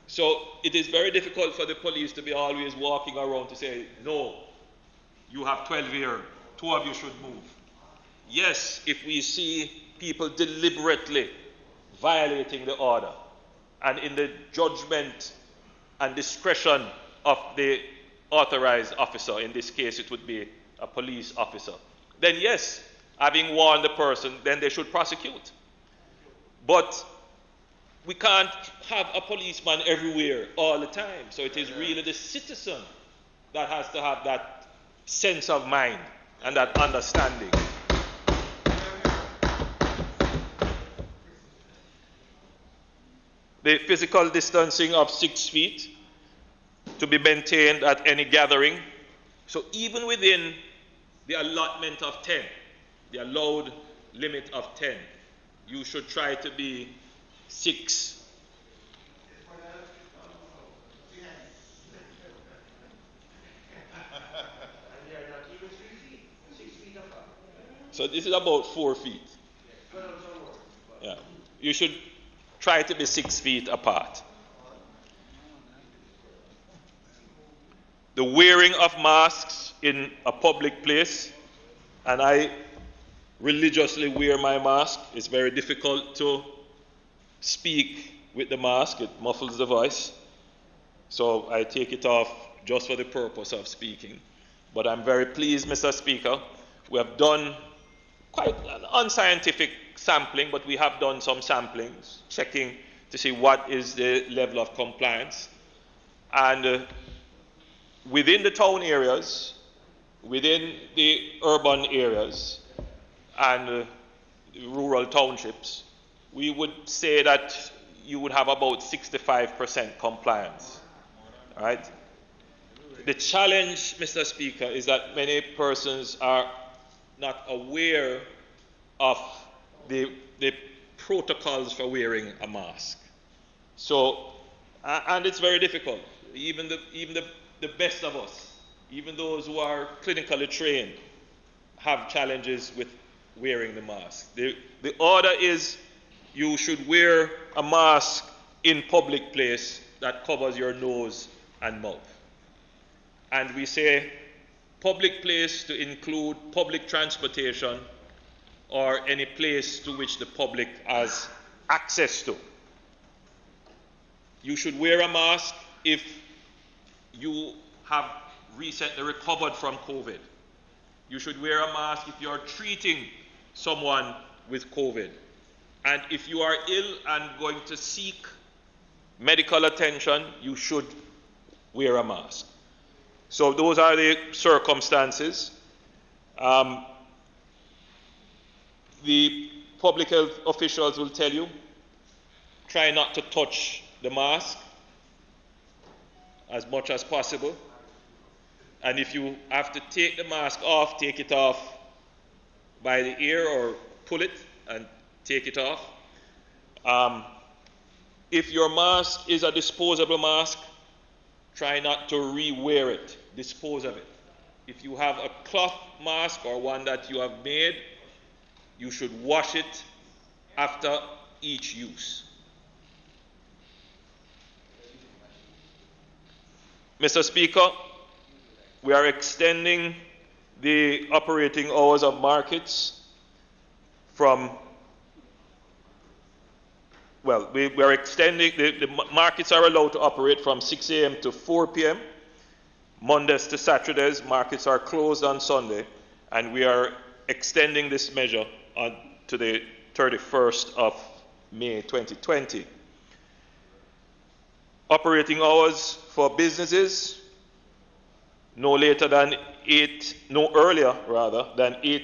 So it is very difficult for the police to be always walking around to say, no, you have 12 here, 2 of you should move. Yes, if we see people deliberately violating the order, and in the judgment and discretion of the authorized officer, in this case it would be a police officer, then yes, having warned the person, then they should prosecute. But we can't have a policeman everywhere all the time. So it is really the citizen that has to have that sense of mind and that understanding. The physical distancing of 6 feet to be maintained at any gathering. So even within the allotment of 10, the allowed limit of 10, you should try to be 6. So this is about 4 feet. Yeah. You should try to be 6 feet apart. The wearing of masks in a public place, and I religiously wear my mask. It's very difficult to speak with the mask. It muffles the voice. So I take it off just for the purpose of speaking. But I'm very pleased, Mr. Speaker. We have done quite an unscientific sampling, but we have done some samplings, checking to see what is the level of compliance. And within the town areas, within the urban areas, and rural townships, we would say that you would have about 65% compliance, right? The challenge, Mr. Speaker, is that many persons are not aware of the protocols for wearing a mask. So, and it's very difficult. Even the best of us, even those who are clinically trained, have challenges with wearing the mask. The order is you should wear a mask in public place that covers your nose and mouth. And we say public place to include public transportation or any place to which the public has access to. You should wear a mask if you have recently recovered from COVID. You should wear a mask if you are treating someone with COVID. And if you are ill and going to seek medical attention, you should wear a mask. So those are the circumstances. The public health officials will tell you, try not to touch the mask as much as possible. And if you have to take the mask off, take it off by the ear or pull it and take it off. If your mask is a disposable mask, try not to re-wear it. Dispose of it. If you have a cloth mask or one that you have made, you should wash it after each use. Mr. Speaker, we are extending the operating hours of markets from, well, we are extending, the markets are allowed to operate from 6 a.m. to 4 p.m. Mondays to Saturdays, markets are closed on Sunday, and we are extending this measure on to the 31st of May 2020. Operating hours for businesses no earlier than 8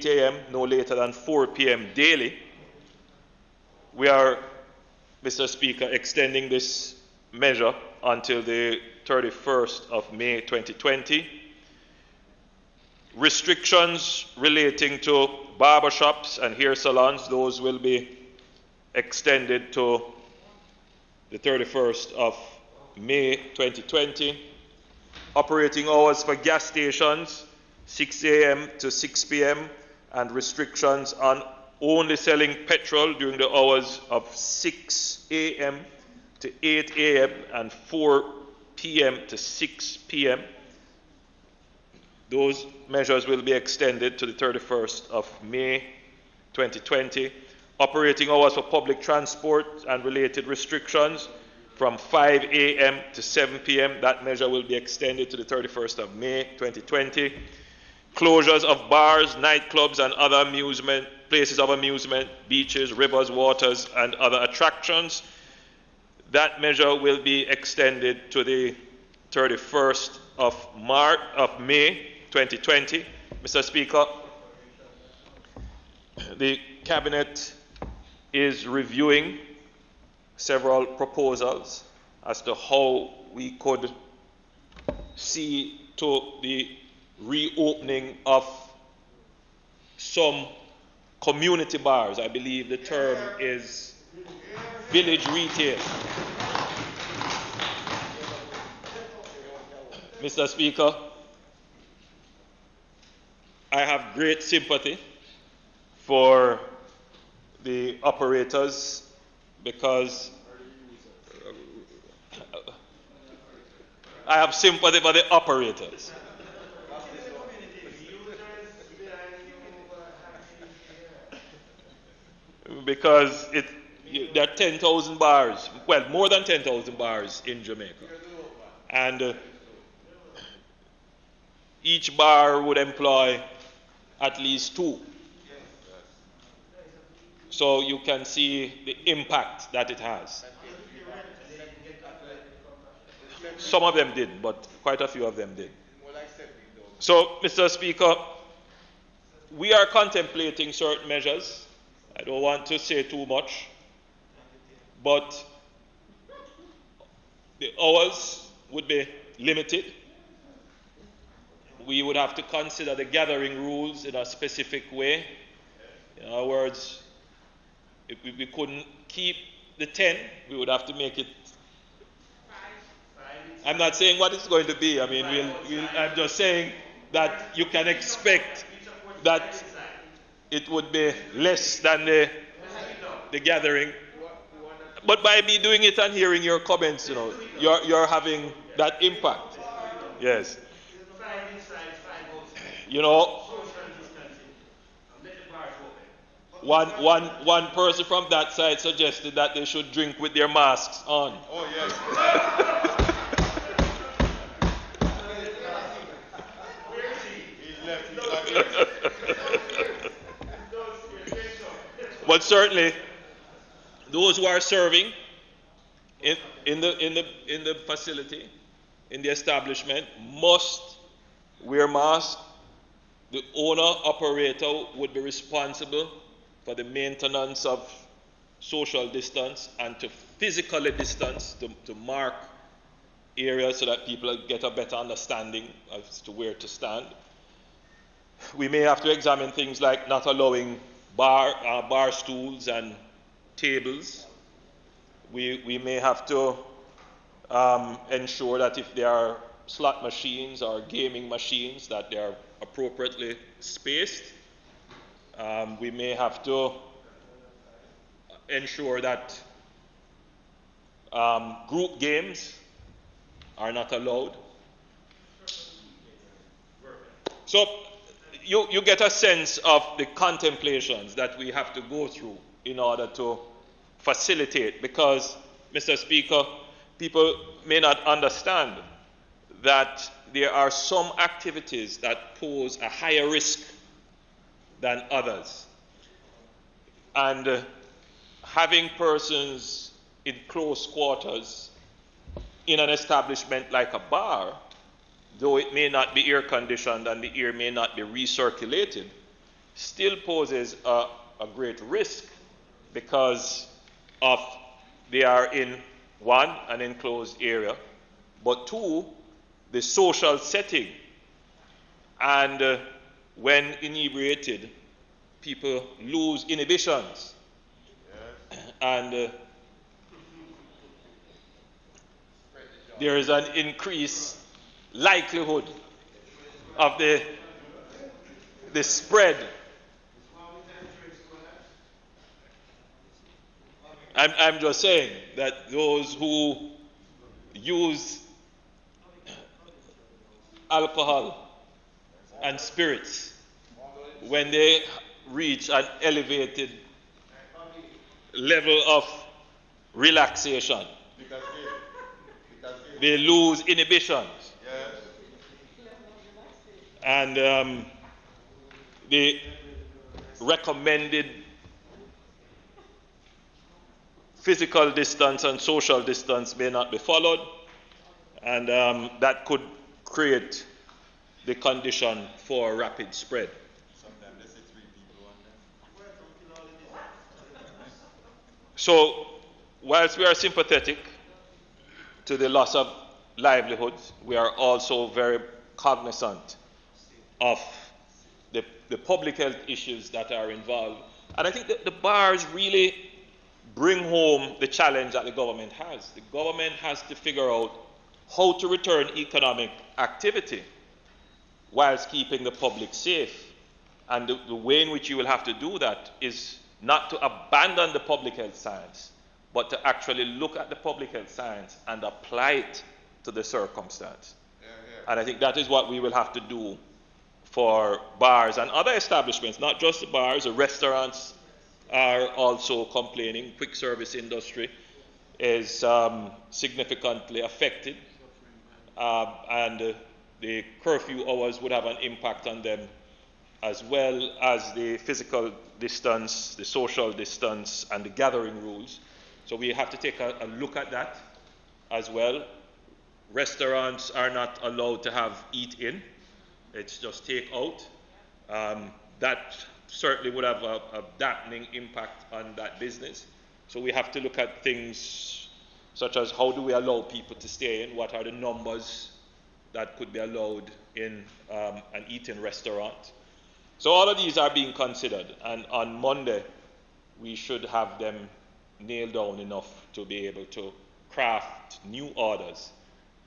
a.m., no later than 4 p.m. daily. We are, Mr. Speaker, extending this measure until the 31st of May 2020. Restrictions relating to barbershops and hair salons, those will be extended to the 31st of May 2020. Operating hours for gas stations, 6 a.m. to 6 p.m., and restrictions on only selling petrol during the hours of 6 a.m. to 8 a.m. and 4 p.m. to 6 p.m. Those measures will be extended to the 31st of May 2020. Operating hours for public transport and related restrictions from 5 a.m. to 7 p.m. That measure will be extended to the 31st of May 2020. Closures of bars, nightclubs, and other places of amusement, beaches, rivers, waters, and other attractions. That measure will be extended to the 31st of May 2020. Mr. Speaker, the Cabinet is reviewing several proposals as to how we could see to the reopening of some community bars. I believe the term is village retail. Mr. Speaker, I have great sympathy for the operators because I have sympathy for the operators. Because there are 10,000 bars, well, more than 10,000 bars in Jamaica. And each bar would employ at least 2. So you can see the impact that it has. Some of them did, but quite a few of them did. So, Mr. Speaker, we are contemplating certain measures. I don't want to say too much, but the hours would be limited. we would have to consider the gathering rules in a specific way. In other words, if we couldn't keep the 10, we would have to make it. I'm not saying what it's going to be. I mean, I'm just saying that you can expect that it would be less than the gathering. But by me doing it and hearing your comments, you're having that impact. Yes. One person from that side suggested that they should drink with their masks on. Oh, yes. But certainly, those who are serving in the facility, in the establishment, must wear masks. The owner operator would be responsible for the maintenance of social distance and to physically distance, to mark areas so that people get a better understanding as to where to stand. We may have to examine things like not allowing bar stools and tables. We may have to ensure that if there are slot machines or gaming machines, that they are appropriately spaced. We may have to ensure that group games are not allowed. So you get a sense of the contemplations that we have to go through in order to facilitate, because, Mr. Speaker, people may not understand that there are some activities that pose a higher risk than others. And having persons in close quarters in an establishment like a bar, though it may not be air conditioned and the air may not be recirculated, still poses a great risk, because of they are in, one, an enclosed area, but two, the social setting. And when inebriated, people lose inhibitions. And there is an increased likelihood of the spread. I'm just saying that those who use alcohol and spirits, when they reach an elevated level of relaxation, they lose inhibitions. And the recommended physical distance and social distance may not be followed, and that could create the condition for rapid spread. So, whilst we are sympathetic to the loss of livelihoods, we are also very cognizant of the public health issues that are involved. And I think that the bars really bring home the challenge that the government has. The government has to figure out how to return economic activity whilst keeping the public safe. And the way in which you will have to do that is not to abandon the public health science, but to actually look at the public health science and apply it to the circumstance. And I think that is what we will have to do for bars and other establishments, not just the bars. The restaurants are also complaining. Quick service industry is significantly affected, and the curfew hours would have an impact on them, as well as the physical distance, the social distance, and the gathering rules. So we have to take a look at that as well. Restaurants are not allowed to have eat-in. It's just take-out. That certainly would have a dampening impact on that business. So we have to look at things such as how do we allow people to stay in, what are the numbers that could be allowed in an eating restaurant. So all of these are being considered, and on Monday we should have them nailed down enough to be able to craft new orders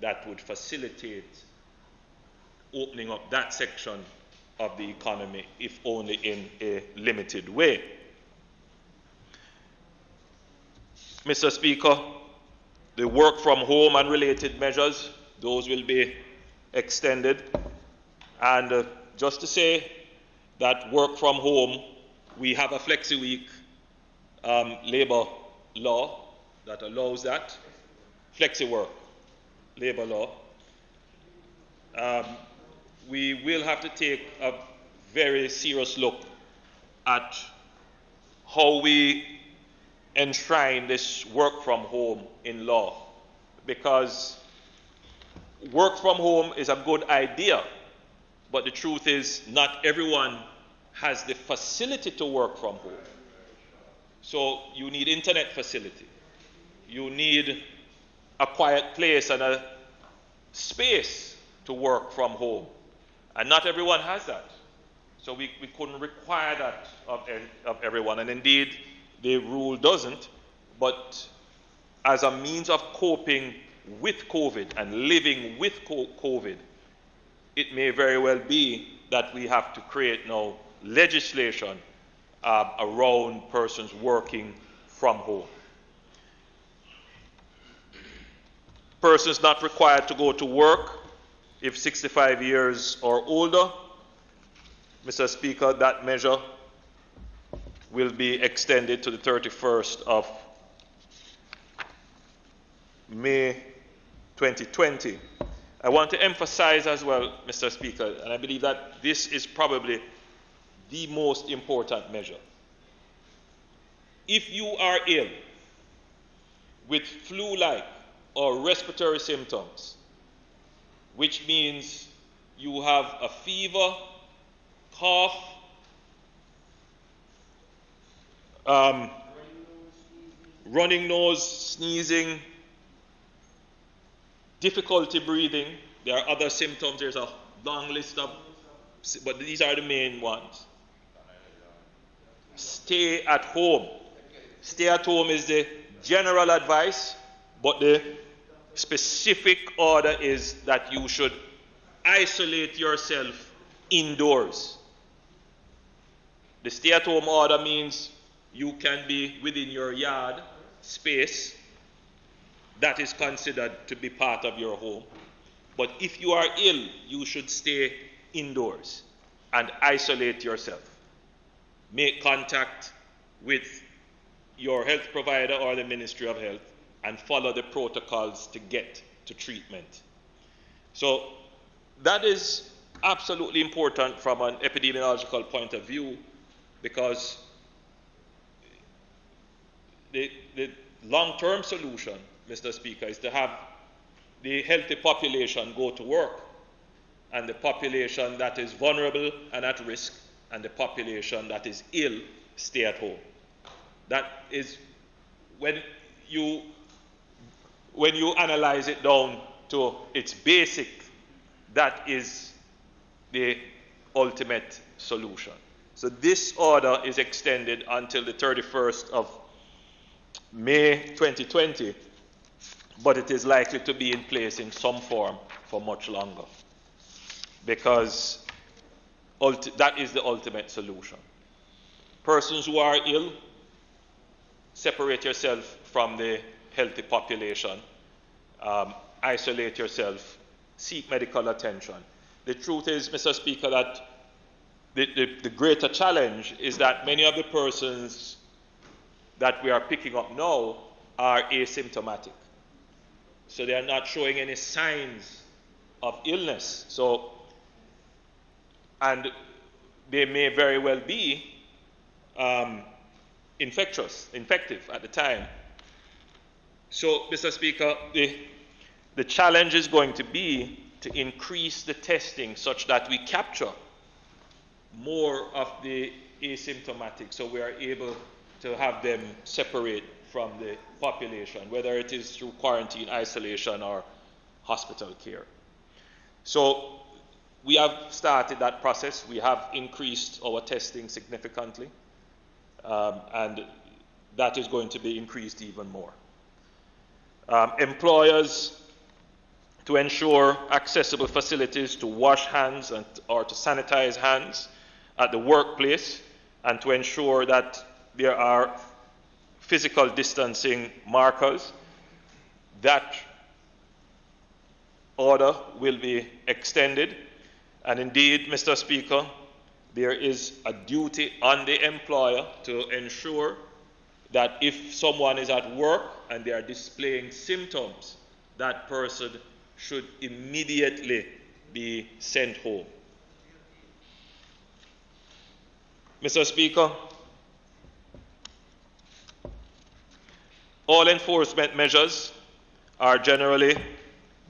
that would facilitate opening up that section of the economy, if only in a limited way. Mr. Speaker, the work from home and related measures, those will be extended. And just to say that work from home, we have a flexi week labor law that allows that. Flexi work, labor law. We will have to take a very serious look at how we enshrine this work from home in law, because work from home is a good idea, but the truth is not everyone has the facility to work from home. So you need internet facility, you need a quiet place and a space to work from home, and not everyone has that. So we couldn't require that of everyone, and indeed the rule doesn't. But as a means of coping with COVID and living with COVID, it may very well be that we have to create now legislation around persons working from home. Persons not required to go to work if 65 years or older. Mr. Speaker, that measure will be extended to the 31st of May 2020. I want to emphasize as well, Mr. Speaker, and I believe that this is probably the most important measure. If you are ill with flu-like or respiratory symptoms, which means you have a fever, cough, running nose, sneezing, difficulty breathing. There are other symptoms. There's a long list of, but these are the main ones. Stay at home. Stay at home is the general advice, but the specific order is that you should isolate yourself indoors. The stay-at-home order means you can be within your yard space that is considered to be part of your home. But if you are ill, you should stay indoors and isolate yourself. Make contact with your health provider or the Ministry of Health and follow the protocols to get to treatment. So that is absolutely important from an epidemiological point of view, because the long-term solution, Mr. Speaker, is to have the healthy population go to work, and the population that is vulnerable and at risk, and the population that is ill, stay at home. That is, when you analyze it down to its basic, that is the ultimate solution. So this order is extended until the 31st of May 2020, but it is likely to be in place in some form for much longer, because that is the ultimate solution. Persons who are ill, separate yourself from the healthy population, isolate yourself, seek medical attention. The truth is, Mr. Speaker, that the greater challenge is that many of the persons that we are picking up now are asymptomatic. So they are not showing any signs of illness. So, and they may very well be infective at the time. So, Mr. Speaker, the challenge is going to be to increase the testing such that we capture more of the asymptomatic, so we are able to have them separate from the population, whether it is through quarantine, isolation, or hospital care. So we have started that process. We have increased our testing significantly, and that is going to be increased even more. Employers, to ensure accessible facilities to wash hands or to sanitize hands at the workplace, and to ensure that there are physical distancing markers. That order will be extended. And indeed, Mr. Speaker, there is a duty on the employer to ensure that if someone is at work and they are displaying symptoms, that person should immediately be sent home. Mr. Speaker, all enforcement measures are generally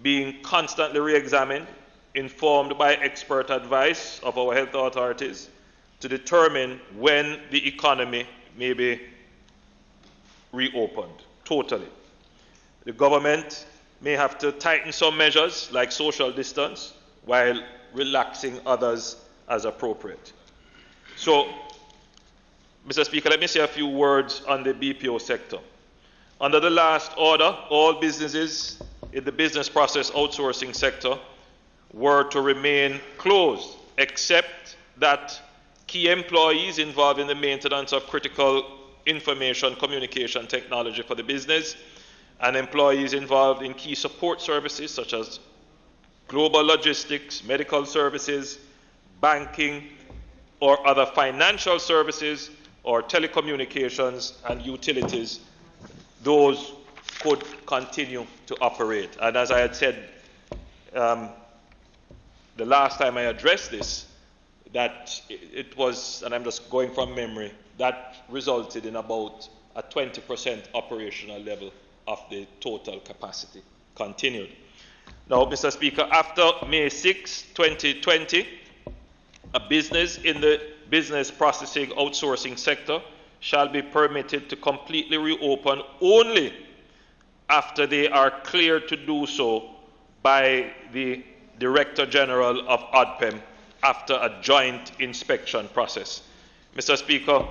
being constantly re-examined, informed by expert advice of our health authorities to determine when the economy may be reopened totally. The government may have to tighten some measures like social distance while relaxing others as appropriate. So, Mr. Speaker, let me say a few words on the BPO sector. Under the last order, all businesses in the business process outsourcing sector were to remain closed, except that key employees involved in the maintenance of critical information communication technology for the business and employees involved in key support services such as global logistics, medical services, banking, or other financial services or telecommunications and utilities, those could continue to operate. And as I had said the last time I addressed this, that it was, and I'm just going from memory, that resulted in about a 20% operational level of the total capacity continued. Now, Mr. Speaker, after May 6, 2020, a business in the business processing outsourcing sector shall be permitted to completely reopen only after they are cleared to do so by the Director General of ODPEM after a joint inspection process. Mr. Speaker,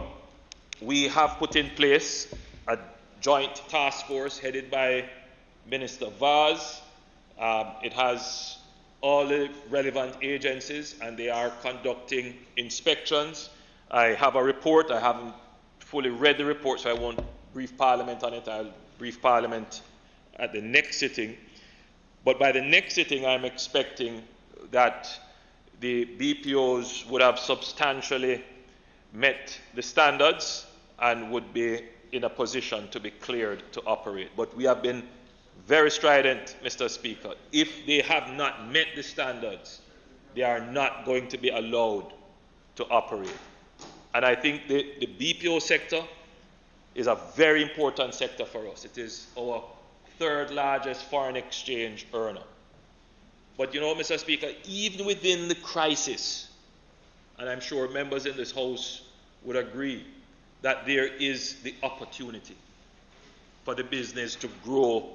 we have put in place a joint task force headed by Minister Vaz. It has all the relevant agencies and they are conducting inspections. I have a report. I haven't fully read the report, so I won't brief Parliament on it. I'll brief Parliament at the next sitting. But by the next sitting, I'm expecting that the BPOs would have substantially met the standards and would be in a position to be cleared to operate. But we have been very strident, Mr. Speaker. If they have not met the standards, they are not going to be allowed to operate. And I think the BPO sector is a very important sector for us. It is our third largest foreign exchange earner. But you know, Mr. Speaker, even within the crisis, and I'm sure members in this House would agree, that there is the opportunity for the business to grow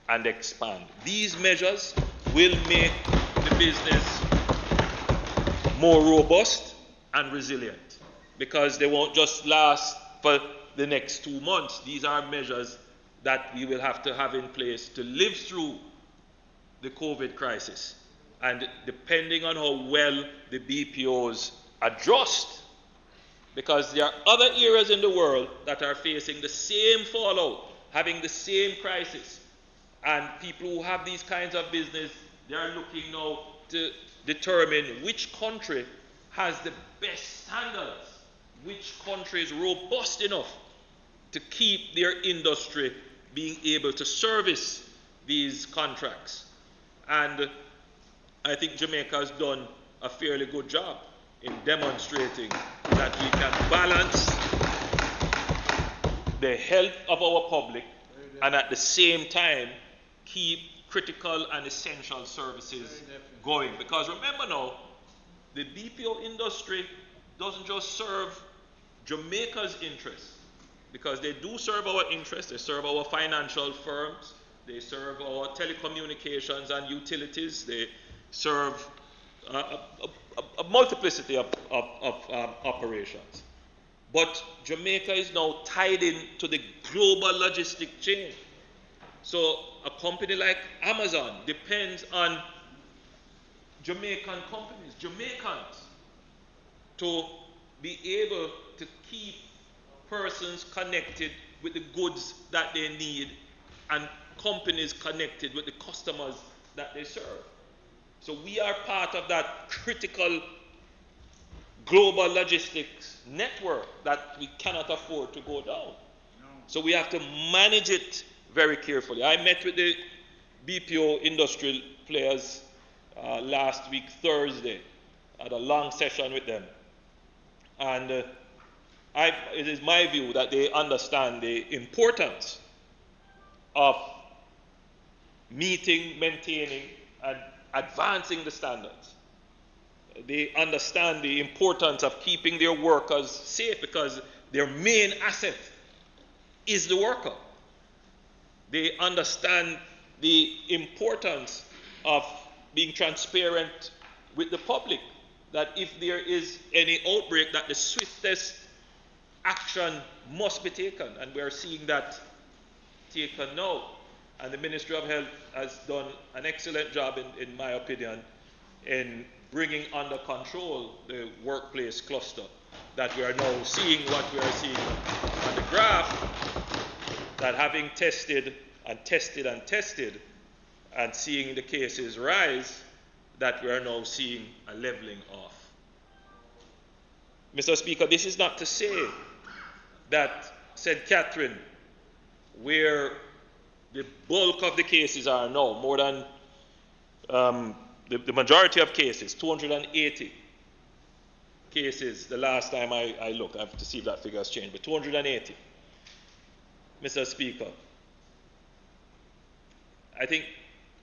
and expand. These measures will make the business more robust and resilient because they won't just last for the next 2 months. These are measures that we will have to have in place to live through the COVID crisis. And depending on how well the BPOs adjust, because there are other areas in the world that are facing the same fallout, having the same crisis, and people who have these kinds of business, they are looking now to determine which country has the best standards, which country is robust enough to keep their industry being able to service these contracts. And I think Jamaica has done a fairly good job in demonstrating that we can balance the health of our public and at the same time keep critical and essential services going. Because remember now, the BPO industry doesn't just serve Jamaica's interests, because they do serve our interests. They serve our financial firms, they serve our telecommunications and utilities, they serve a multiplicity of operations. But Jamaica is now tied into the global logistic chain. So a company like Amazon depends on Jamaican companies, Jamaicans, to be able to keep persons connected with the goods that they need and companies connected with the customers that they serve. So we are part of that critical global logistics network that we cannot afford to go down. So we have to manage it very carefully. I met with the BPO industrial players last week, Thursday. I had a long session with them. And it is my view that they understand the importance of meeting, maintaining, and advancing the standards. They understand the importance of keeping their workers safe because their main asset is the worker. They understand the importance of being transparent with the public, that if there is any outbreak, that the swiftest action must be taken, and we are seeing that taken now. And the Ministry of Health has done an excellent job, in my opinion, in bringing under control the workplace cluster, that we are now seeing what we are seeing on the graph, that having tested and tested and tested and seeing the cases rise, that we are now seeing a leveling off. Mr. Speaker, this is not to say that St. Catherine, where the bulk of the cases are now, more than the majority of cases, 280 cases, the last time I looked, I have to see if that figure has changed, but 280. Mr. Speaker, I think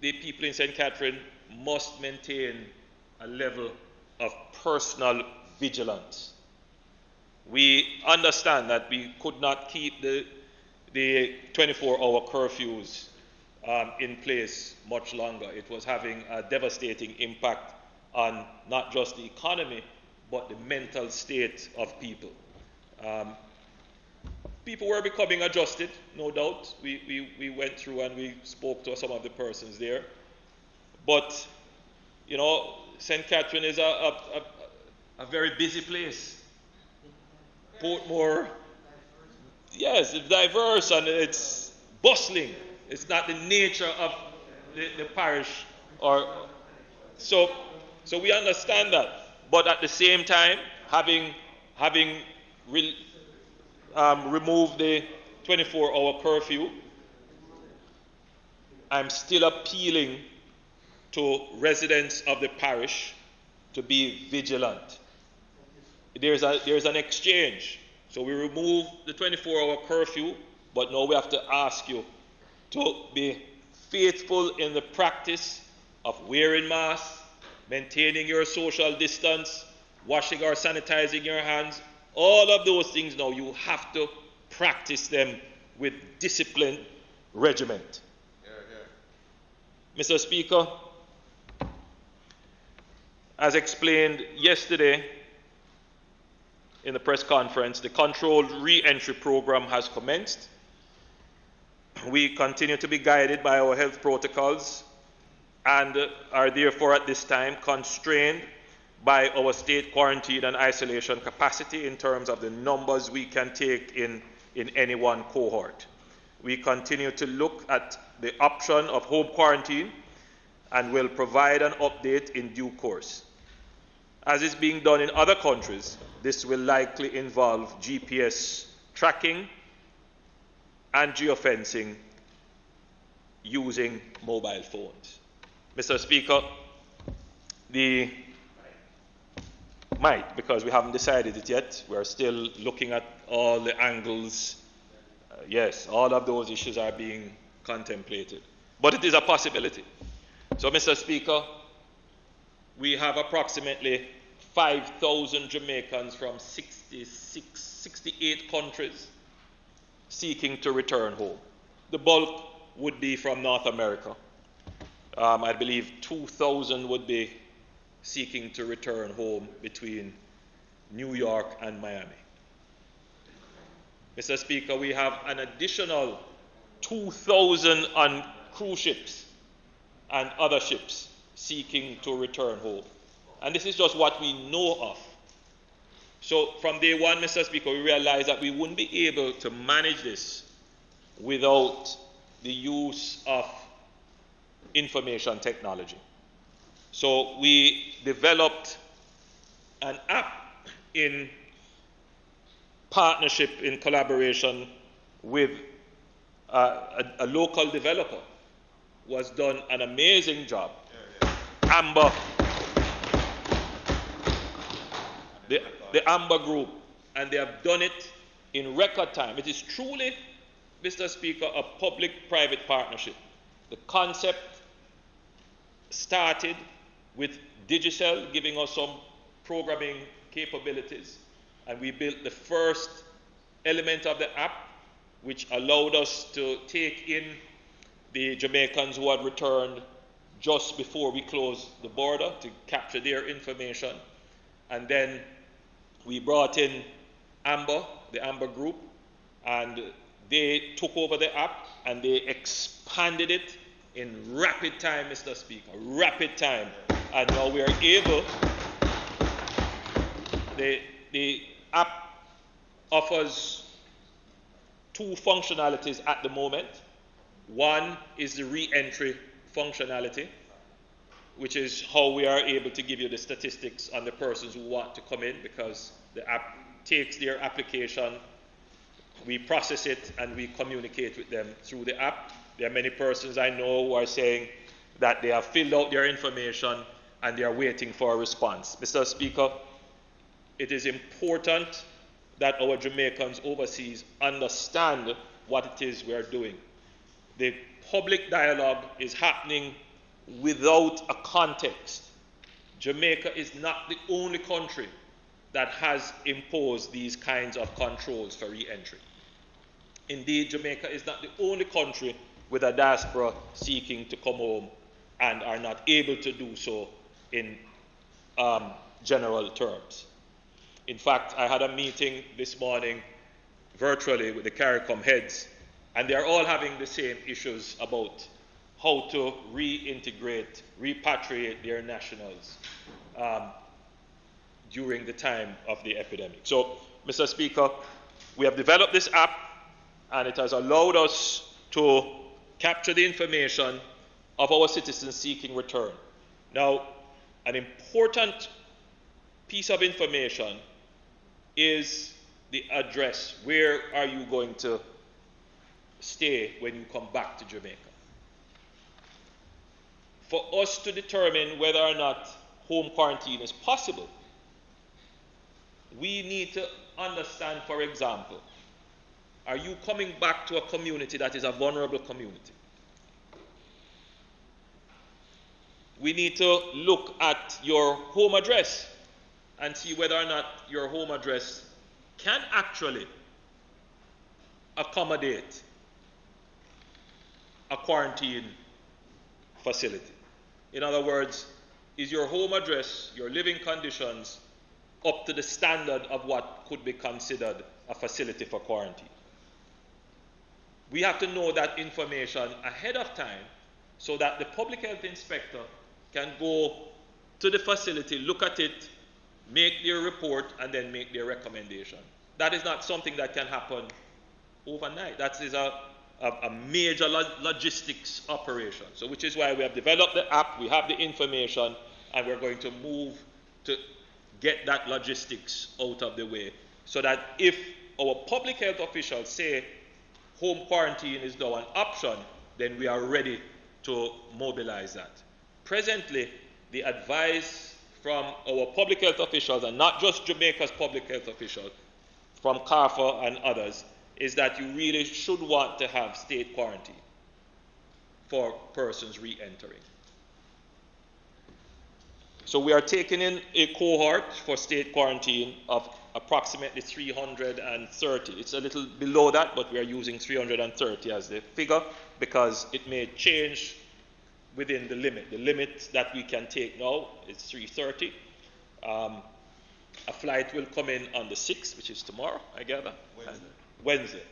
the people in St. Catherine must maintain a level of personal vigilance. We understand that we could not keep the 24-hour curfews in place much longer. It was having a devastating impact on not just the economy, but the mental state of people. People were becoming adjusted, no doubt. We went through and we spoke to some of the persons there. But, you know, St. Catherine is a very busy place. Portmore, yes, it's diverse and it's bustling. It's not the nature of the parish. So we understand that. But at the same time, having removed the 24-hour curfew, I'm still appealing to residents of the parish to be vigilant. There's an exchange. So we remove the 24-hour curfew, but now we have to ask you to be faithful in the practice of wearing masks, maintaining your social distance, washing or sanitizing your hands. All of those things now, you have to practice them with discipline, regiment. Mr. Speaker, as explained yesterday in the press conference, the controlled re-entry program has commenced. We continue to be guided by our health protocols and are therefore at this time constrained by our state quarantine and isolation capacity in terms of the numbers we can take in any one cohort. We continue to look at the option of home quarantine and will provide an update in due course. As is being done in other countries, this will likely involve GPS tracking and geofencing using mobile phones. Mr. Speaker, because we haven't decided it yet, we're still looking at all the angles. Yes, all of those issues are being contemplated. But it is a possibility. So, Mr. Speaker, we have approximately 5,000 Jamaicans from 68 countries seeking to return home. The bulk would be from North America. I believe 2,000 would be seeking to return home between New York and Miami. Mr. Speaker, we have an additional 2,000 on cruise ships and other ships seeking to return home. And this is just what we know of. So from day one, Mr. Speaker, we realized that we wouldn't be able to manage this without the use of information technology. So we developed an app in partnership, in collaboration with a local developer who has done an amazing job. Amber, the Amber Group, and they have done it in record time. It is truly, Mr. Speaker, a public-private partnership. The concept started with Digicel giving us some programming capabilities, and we built the first element of the app, which allowed us to take in the Jamaicans who had returned just before we closed the border to capture their information. And then we brought in Amber, the Amber Group, and they took over the app and they expanded it in rapid time, Mr. Speaker, rapid time. And now we are able, the app offers two functionalities at the moment. One is the re-entry functionality, which is how we are able to give you the statistics on the persons who want to come in, because the app takes their application, we process it, and we communicate with them through the app. There are many persons I know who are saying that they have filled out their information and they are waiting for a response. Mr. Speaker, it is important that our Jamaicans overseas understand what it is we are doing. The public dialogue is happening without a context. Jamaica is not the only country that has imposed these kinds of controls for re-entry. Indeed, Jamaica is not the only country with a diaspora seeking to come home and are not able to do so in general terms. In fact, I had a meeting this morning virtually with the CARICOM heads, and they're all having the same issues about how to reintegrate, repatriate their nationals during the time of the epidemic. So, Mr. Speaker, we have developed this app, and it has allowed us to capture the information of our citizens seeking return. Now, an important piece of information is the address. Where are you going to stay when you come back to Jamaica? For us to determine whether or not home quarantine is possible, we need to understand, for example, are you coming back to a community that is a vulnerable community? We need to look at your home address and see whether or not your home address can actually accommodate a quarantine facility. In other words, is your home address, your living conditions, up to the standard of what could be considered a facility for quarantine? We have to know that information ahead of time so that the public health inspector can go to the facility, look at it, make their report, and then make their recommendation. That is not something that can happen overnight. That is a major logistics operation. So which is why we have developed the app, we have the information, and we're going to move to get that logistics out of the way so that if our public health officials say home quarantine is now an option, then we are ready to mobilize that. Presently, the advice from our public health officials, and not just Jamaica's public health officials, from CARFA and others, is that you really should want to have state quarantine for persons re-entering. So we are taking in a cohort for state quarantine of approximately 330. It's a little below that, but we are using 330 as the figure because it may change within the limit. The limit that we can take now is 3:30. A flight will come in on the 6th, which is tomorrow, I gather. Wednesday.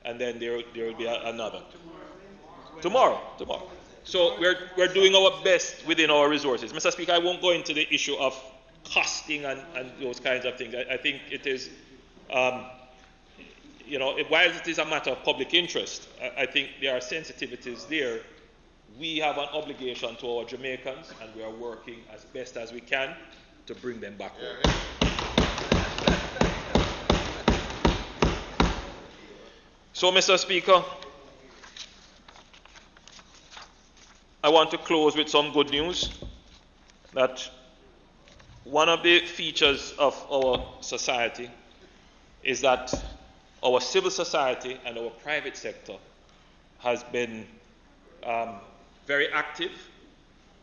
And then there will be another. Tomorrow. So we're doing our best within our resources. Mr. Speaker, I won't go into the issue of costing and those kinds of things. I think it is, while it is a matter of public interest, I think there are sensitivities there. We have an obligation to our Jamaicans, and we are working as best as we can to bring them back home. So, Mr. Speaker, I want to close with some good news that one of the features of our society is that our civil society and our private sector has been very active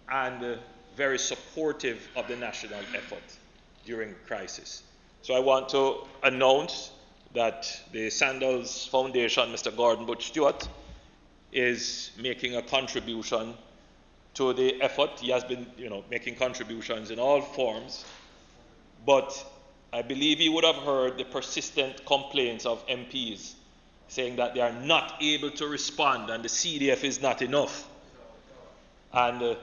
and very supportive of the national effort during crisis. So I want to announce that the Sandals Foundation, Mr. Gordon Butch Stewart, is making a contribution to the effort. He has been, making contributions in all forms, but I believe he would have heard the persistent complaints of MPs saying that they are not able to respond and the CDF is not enough. And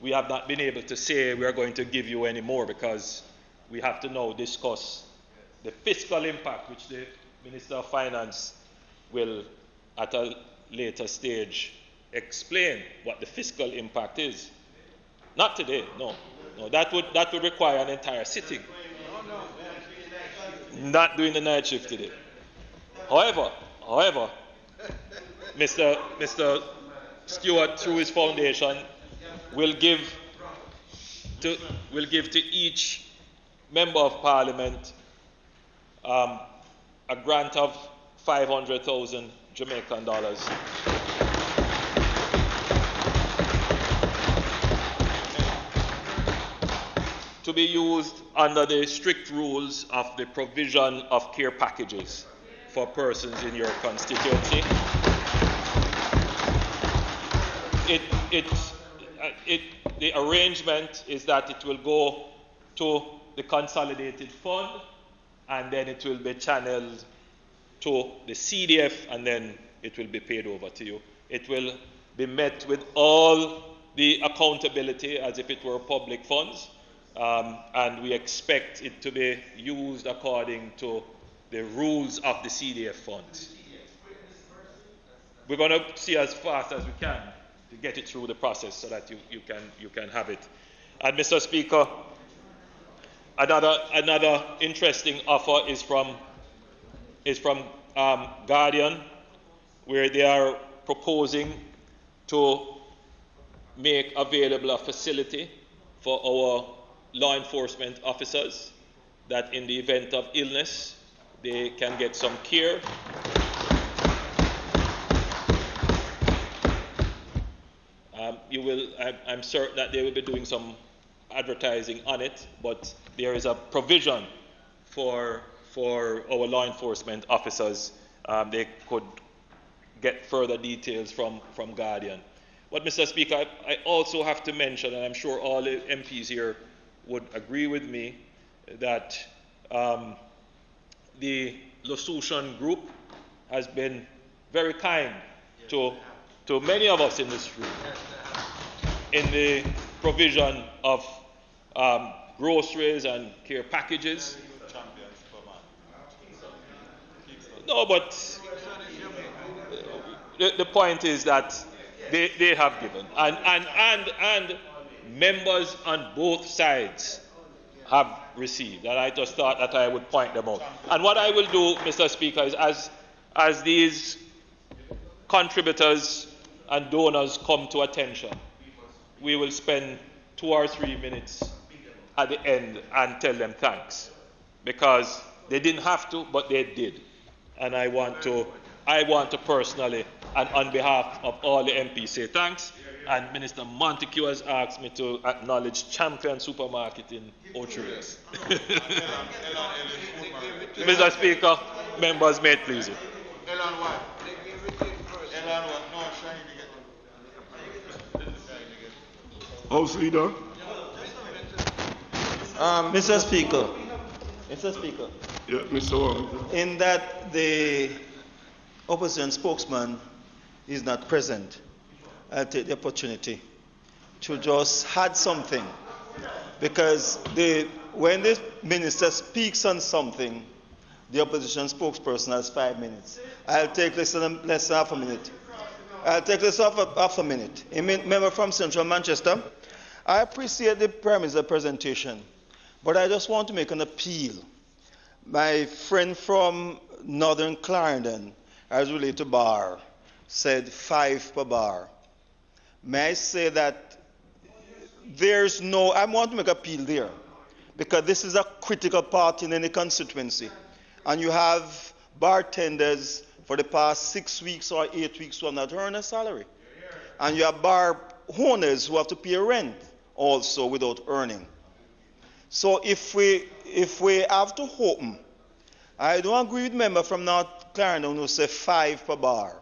we have not been able to say we are going to give you any more because we have to now discuss the fiscal impact, which the Minister of Finance will, at a later stage, explain what the fiscal impact is. Not today, no. That would require an entire sitting. Not doing the night shift today. However, Mr. Stewart, through his foundation, will give to each member of Parliament a grant of 500,000 Jamaican dollars. To be used under the strict rules of the provision of care packages for persons in your constituency. The arrangement is that it will go to the consolidated fund, and then it will be channeled to the CDF, and then it will be paid over to you. It will be met with all the accountability as if it were public funds, and we expect it to be used according to the rules of the CDF funds. We're going to see as fast as we can to get it through the process so that you can have it. And Mr. Speaker, another interesting offer is from Guardian, where they are proposing to make available a facility for our law enforcement officers, that in the event of illness they can get some care. I'm certain that they will be doing some advertising on it, but there is a provision for our law enforcement officers. They could get further details from Guardian. But Mr. Speaker, I also have to mention, and I'm sure all the MPs here would agree with me, that the Losution Group has been very kind to many of us in this room in the provision of groceries and care packages. No, but the point is that they have given, and members on both sides have received, and I just thought that I would point them out. And what I will do, Mr. Speaker, is as these contributors and donors come to attention, we will spend 2 or 3 minutes at the end and tell them thanks, because they didn't have to, but they did. And I want to personally, and on behalf of all the MPs, say thanks. And Minister Montague has asked me to acknowledge Champion Supermarket in Ocho-Rios. Mr. Speaker, members, may it please you. House Leader. Mr. Speaker. Yeah, Mr. Warrington. In that the opposition spokesman is not present, I'll take the opportunity to just add something. Because when the minister speaks on something, the opposition spokesperson has 5 minutes. I'll take less than half a minute. A member from Central Manchester. I appreciate the Prime Minister's presentation, but I just want to make an appeal. My friend from Northern Clarendon, as related to bar, said 5 per bar. May I say that I want to make an appeal there, because this is a critical part in any constituency. And you have bartenders for the past 6 weeks or 8 weeks who have not earned a salary. And you have bar owners who have to pay rent also without earning. So if we have to open, I don't agree with member from North Clarendon who say 5 per bar.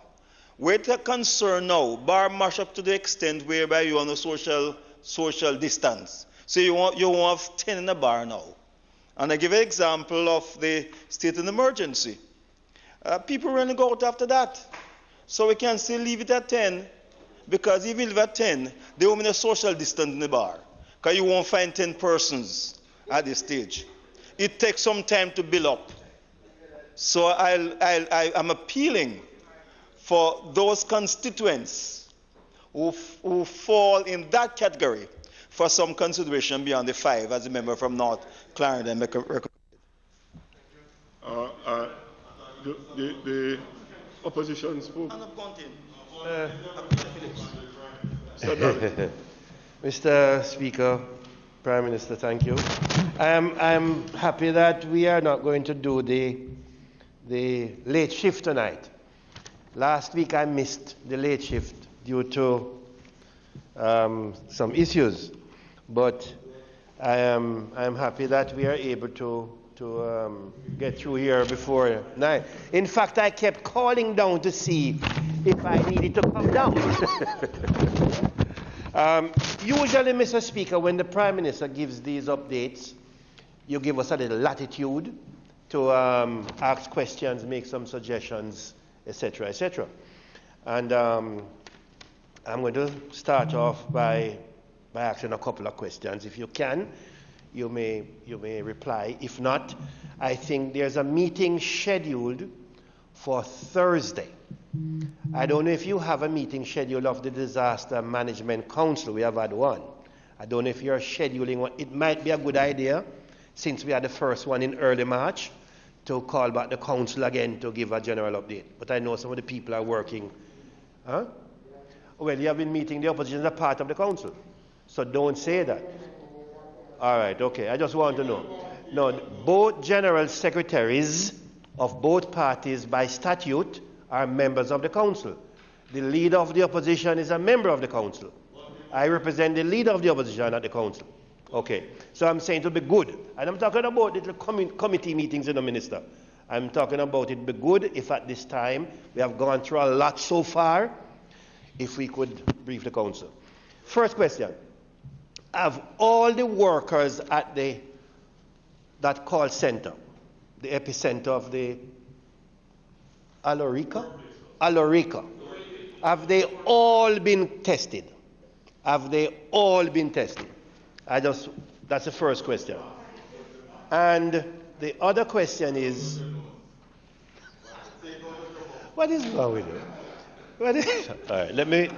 We're concerned now, bar mash up to the extent whereby you want a social distance. So you won't have 10 in a bar now. And I give an example of the state of emergency. People really go out after that. So we can still leave it at 10, because if you leave at 10, they won't be a social distance in the bar, because you won't find 10 persons at this stage. It takes some time to build up. So I'm appealing for those constituents who fall in that category for some consideration beyond the 5, as a member from North Clarendon make a recommendation. The opposition spoke. Mr. Speaker, Prime Minister, thank you. I'm happy that we are not going to do the late shift tonight. Last week I missed the late shift due to some issues, but I'm happy that we are able to get through here before 9. In fact, I kept calling down to see if I needed to come down. Usually, Mr. Speaker, when the Prime Minister gives these updates, you give us a little latitude to ask questions, make some suggestions, etc., etc. And I'm going to start off by asking a couple of questions. If you can, you may reply. If not, I think there's a meeting scheduled for Thursday. I don't know if you have a meeting scheduled of the Disaster Management Council. We have had one. I don't know if you're scheduling one. It might be a good idea, since we had the first one in early March, to call back the council again to give a general update. But I know some of the people are working. Huh? Well, you have been meeting the opposition as a part of the council. So don't say that. All right, okay. I just want to know. No, both general secretaries of both parties by statute are members of the council. The leader of the opposition is a member of the council. I represent the leader of the opposition at the council. Okay, so I'm saying it will be good. And I'm talking about little committee meetings in the minister. I'm talking about it be good if at this time, we have gone through a lot so far, if we could brief the council. First question. Have all the workers at that call center, the epicenter of the Alorica, have they all been tested? Have they all been tested? That's the first question. And the other question is, what is wrong with you? All right, let me.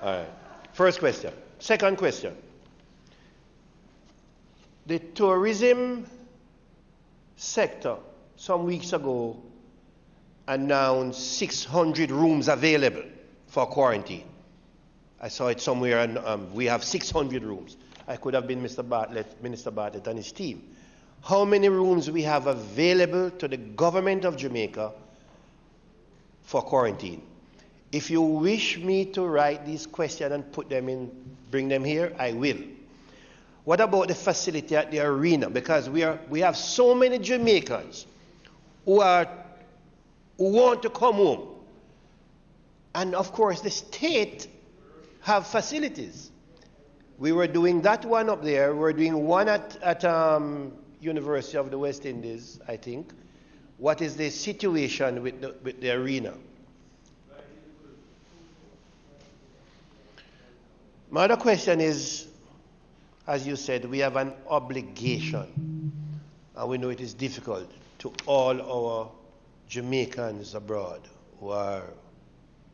All right. First question. Second question. The tourism sector some weeks ago announced 600 rooms available for quarantine. I saw it somewhere, and we have 600 rooms. I could have been Minister Bartlett and his team. How many rooms we have available to the government of Jamaica for quarantine? If you wish me to write these questions and put them in, bring them here, I will. What about the facility at the arena? Because we have so many Jamaicans who want to come home. And of course, the state have facilities. We were doing that one up there. We're doing one at University of the West Indies, I think. What is the situation with the arena? My other question is, as you said, we have an obligation, and we know it is difficult, to all our Jamaicans abroad who are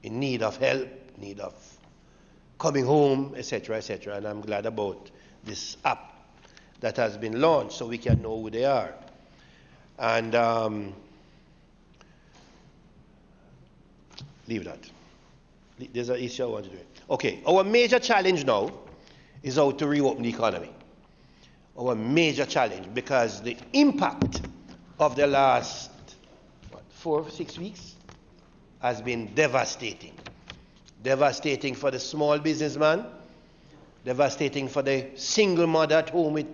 in need of help, need of coming home, etc., etc. And I'm glad about this app that has been launched so we can know who they are. And leave that. There's an issue I want to do. Okay, our major challenge now is how to reopen the economy. Our major challenge, because the impact of the last 4-6 weeks has been devastating. Devastating for the small businessman, devastating for the single mother at home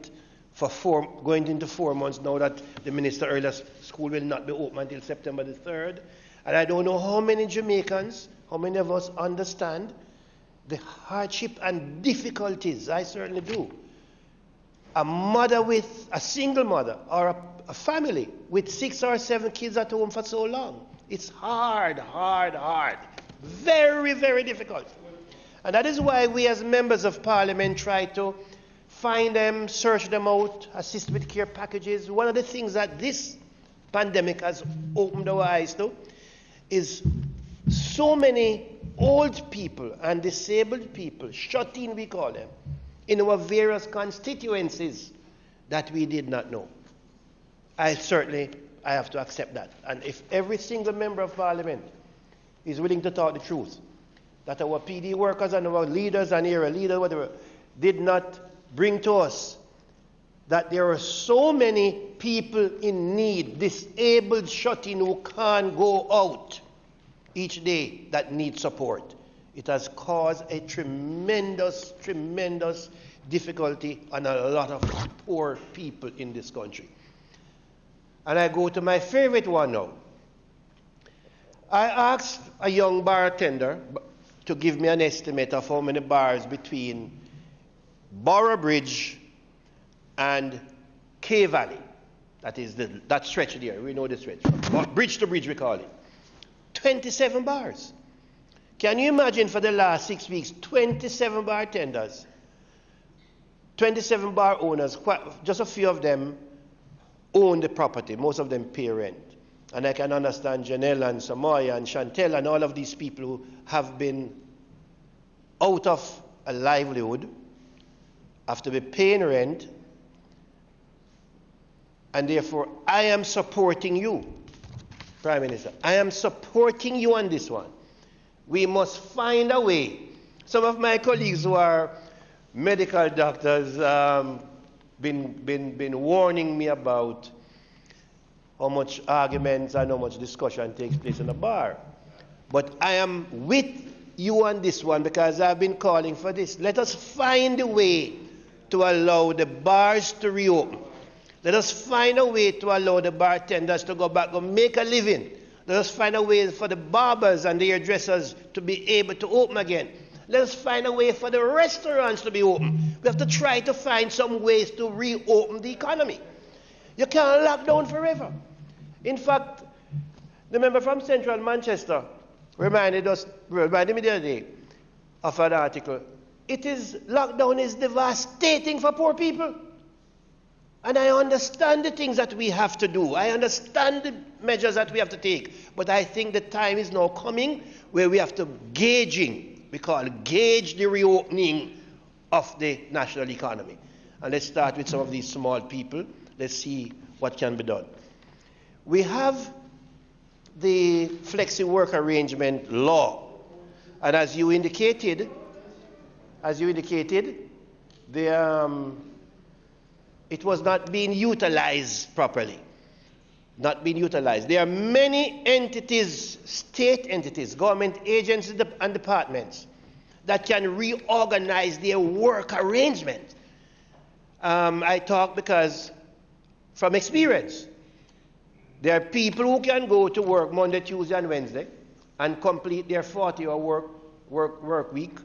going into 4 months now that the minister earlier school will not be open until September the 3rd. And I don't know how many Jamaicans, how many of us understand the hardship and difficulties. I certainly do. A single mother or a family with 6 or 7 kids at home for so long. It's hard. Very, very difficult. And that is why we as members of parliament try to find them, search them out, assist with care packages. One of the things that this pandemic has opened our eyes to is so many old people and disabled people, shut in we call them, in our various constituencies that we did not know. I have to accept that. And if every single member of parliament is willing to talk the truth, that our PD workers and our leaders and area leaders, whatever, did not bring to us, that there are so many people in need, disabled, shut in, who can't go out each day, that need support. It has caused a tremendous difficulty on a lot of poor people in this country. And I go to my favorite one now. I asked a young bartender to give me an estimate of how many bars between Borough Bridge and K Valley. That is that stretch there. We know the stretch. Bridge to bridge, we call it. 27 bars. Can you imagine for the last 6 weeks, 27 bartenders, 27 bar owners, just a few of them own the property. Most of them pay rent. And I can understand Janelle and Samoya and Chantel and all of these people who have been out of a livelihood, have to be paying rent, and therefore I am supporting you, Prime Minister. I am supporting you on this one. We must find a way. Some of my colleagues who are medical doctors been warning me about how much arguments and how much discussion takes place in a bar. But I am with you on this one because I've been calling for this. Let us find a way to allow the bars to reopen. Let us find a way to allow the bartenders to go back and make a living. Let us find a way for the barbers and the hairdressers to be able to open again. Let us find a way for the restaurants to be open. We have to try to find some ways to reopen the economy. You can't lock down forever. In fact, the member from Central Manchester reminded me the other day of an article. Lockdown is devastating for poor people. And I understand the things that we have to do. I understand the measures that we have to take. But I think the time is now coming where we have to gauge the reopening of the national economy. And let's start with some of these small people. Let's see what can be done. We have the flexi work arrangement law. And as you indicated, it was not being utilized properly. Not being utilized. There are many entities, state entities, government agencies and departments that can reorganize their work arrangement. I talk because from experience. There are people who can go to work Monday, Tuesday, and Wednesday, and complete their 40-hour work week,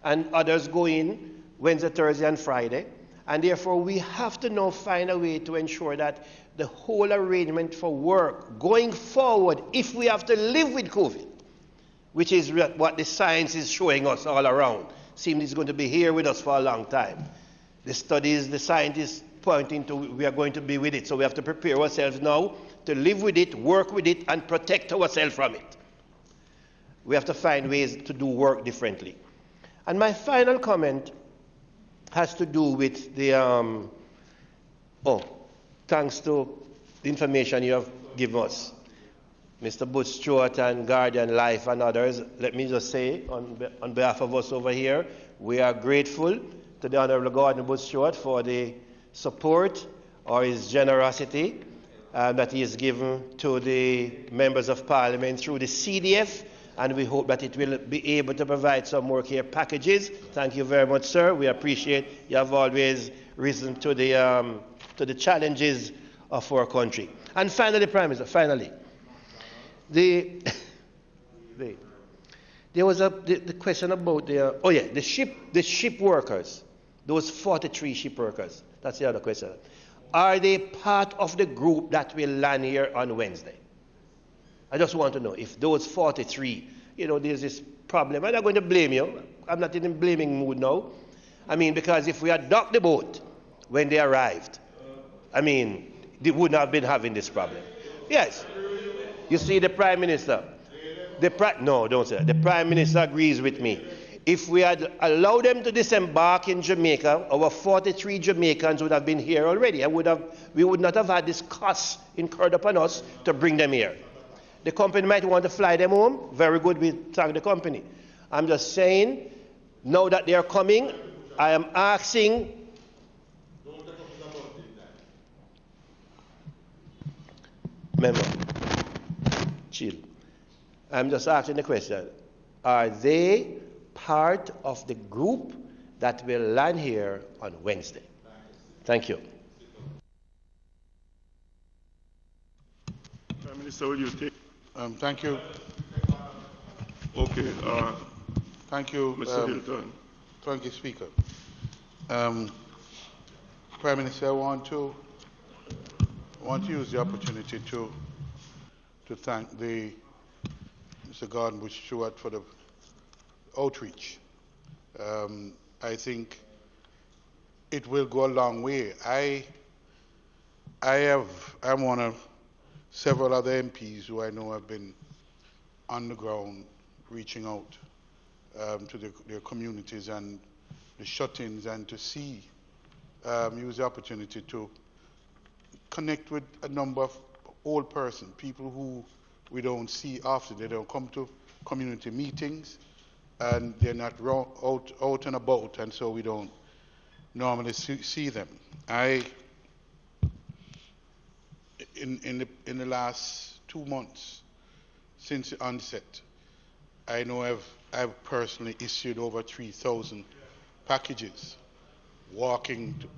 and others go in Wednesday, Thursday, and Friday. And therefore, we have to now find a way to ensure that the whole arrangement for work going forward, if we have to live with COVID, which is what the science is showing us all around, seems it's going to be here with us for a long time. The studies, the scientists pointing to we are going to be with it. So we have to prepare ourselves now to live with it, work with it, and protect ourselves from it. We have to find ways to do work differently. And my final comment has to do with the, thanks to the information you have given us, Mr. Butch Stewart and Guardian Life and others. Let me just say, on behalf of us over here, we are grateful to the Honourable Gordon Butch Stewart for the support or his generosity that he has given to the members of Parliament through the CDF, and we hope that it will be able to provide some work here packages. Thank you very much, sir. We appreciate you have always risen to the challenges of our country. And finally, Prime Minister, there was the question about the ship workers, those 43 ship workers. That's the other question. Are they part of the group that will land here on Wednesday? I just want to know if those 43, there's this problem. I'm not going to blame you. I'm not in a blaming mood now. I mean, because if we had docked the boat when they arrived, they wouldn't have been having this problem. Yes. You see, the Prime Minister, no, don't say that. The Prime Minister agrees with me. If we had allowed them to disembark in Jamaica, our 43 Jamaicans would have been here already. We would not have had this cost incurred upon us to bring them here. The company might want to fly them home. Very good, we thank the company. I'm just saying, now that they are coming, I am asking. Member, chill. I'm just asking the question. Are they part of the group that will land here on Wednesday? Thank you. Prime Minister, will you take? Thank you. Okay. Thank you, Mr. Hilton. Thank you, Speaker. Prime Minister, I want to use the opportunity to thank Mr. Gordon Butch Stewart for the outreach. I think it will go a long way. I'm one of several other MPs who I know have been on the ground reaching out to their communities and the shut-ins, and to use the opportunity to connect with a number of old persons, people who we don't see often. They don't come to community meetings, and they're not out and about, and so we don't normally see them. In the last 2 months since the onset, I know I've personally issued over 3,000 packages, walking to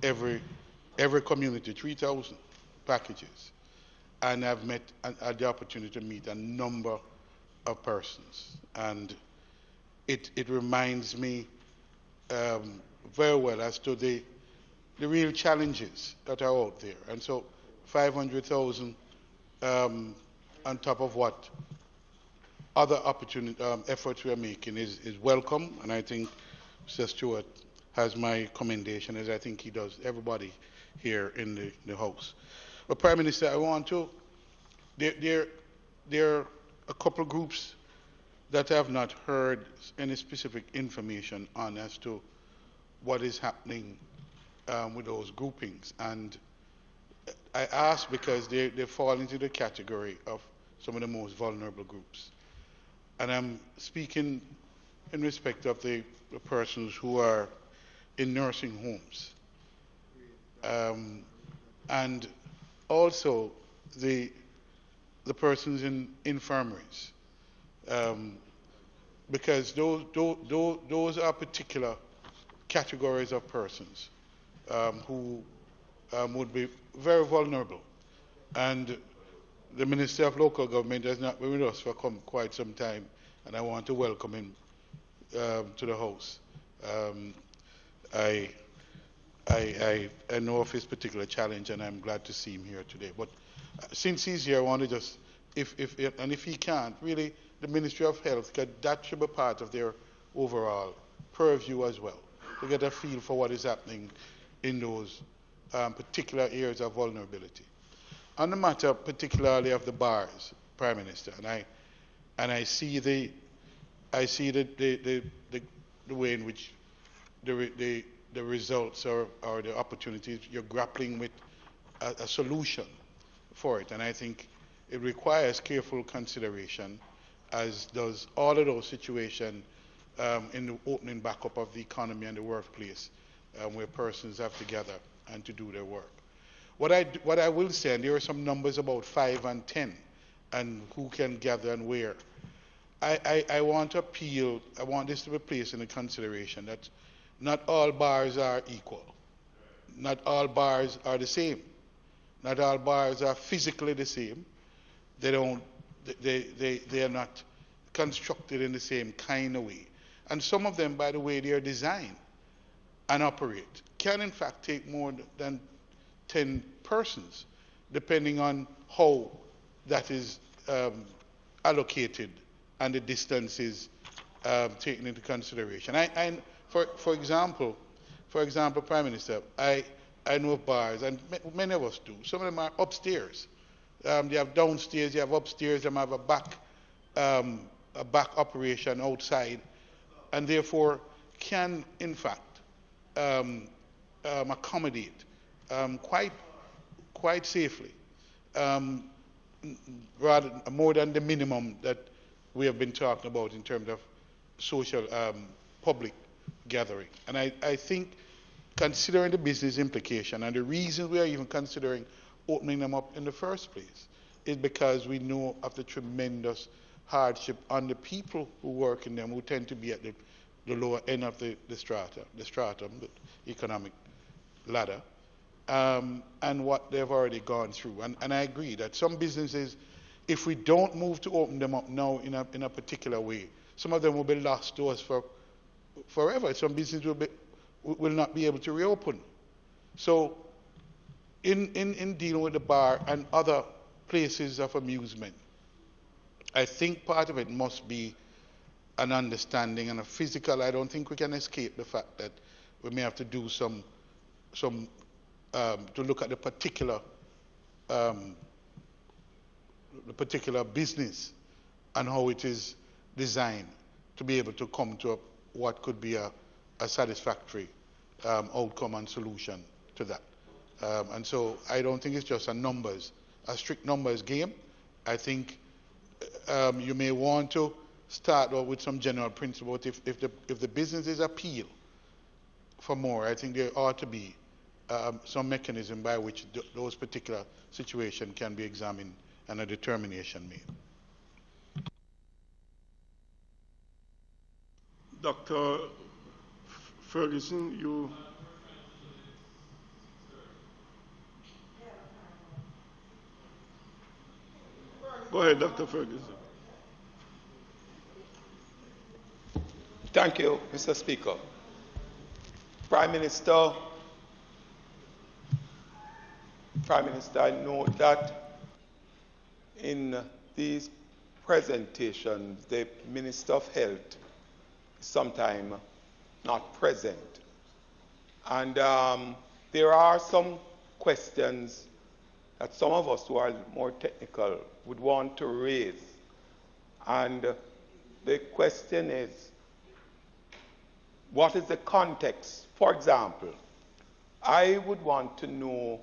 every community, 3,000 packages, and I've had the opportunity to meet a number of persons, and it reminds me very well as to the real challenges that are out there. And so 500,000 on top of what other efforts we are making is welcome, and I think Mr. Stewart has my commendation, as I think he does everybody here in the House. But Prime Minister, I want to, there are a couple of groups that I have not heard any specific information on as to what is happening with those groupings. And I ask because they fall into the category of some of the most vulnerable groups. And I'm speaking in respect of the persons who are in nursing homes. And also the persons in infirmaries. Because those are particular categories of persons who would be very vulnerable. And the Minister of Local Government has not been with us for quite some time, and I want to welcome him to the House. I know of his particular challenge, and I'm glad to see him here today. But since he's here, I want to just, if he can't, really, the Ministry of Health, that should be part of their overall purview as well, to get a feel for what is happening in those particular areas of vulnerability. On the matter particularly of the bars, Prime Minister, and I see the way in which the results or the opportunities, you're grappling with a solution for it. And I think it requires careful consideration, as does all of those situations in the opening back up of the economy and the workplace, where persons have to gather and to do their work. What I will say, and there are some numbers about 5 and 10, and who can gather and where. I want to appeal, I want this to be placed in consideration that not all bars are equal. Not all bars are the same. Not all bars are physically the same. They are not constructed in the same kind of way. And some of them, by the way they are designed and operate, can in fact take more than 10 persons, depending on how that is allocated and the distances taken into consideration. For example, Prime Minister, I know of bars, and many of us do. Some of them are upstairs. They have downstairs, they have upstairs, they have a back operation outside, and therefore can, in fact, accommodate quite safely, rather more than the minimum that we have been talking about in terms of social public gathering. And I think, considering the business implication and the reason we are even considering opening them up in the first place is because we know of the tremendous hardship on the people who work in them, who tend to be at the lower end of the stratum, the economic ladder, and what they've already gone through. And I agree that some businesses, if we don't move to open them up now in a particular way, some of them will be lost to us forever. Some businesses will not be able to reopen. So in dealing with the bar and other places of amusement, I think part of it must be an understanding and a physical. I don't think we can escape the fact that we may have to do some to look at the particular business and how it is designed to be able to come to what could be a satisfactory outcome and solution to that. And so I don't think it's just a strict numbers game. I think you may want to start off with some general principles. If the businesses appeal for more, I think there ought to be some mechanism by which those particular situations can be examined and a determination made. Dr. Ferguson, you. Go ahead, Dr. Ferguson. Thank you, Mr. Speaker. Prime Minister, I know that in these presentations, the Minister of Health is sometimes not present. And there are some questions that some of us who are more technical would want to raise. And the question is, what is the context? For example, I would want to know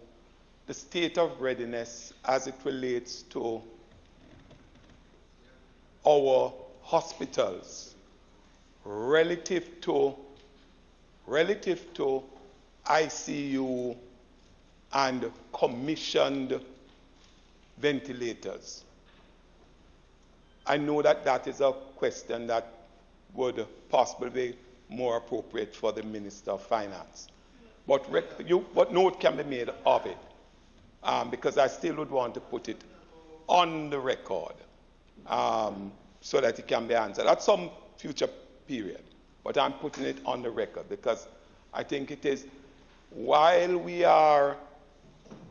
the state of readiness as it relates to our hospitals relative to ICU and commissioned ventilators. I know that that is a question that would possibly be more appropriate for the Minister of Finance. But what note can be made of it? Because I still would want to put it on the record, so that it can be answered at some future period. But I'm putting it on the record because I think it is, while we are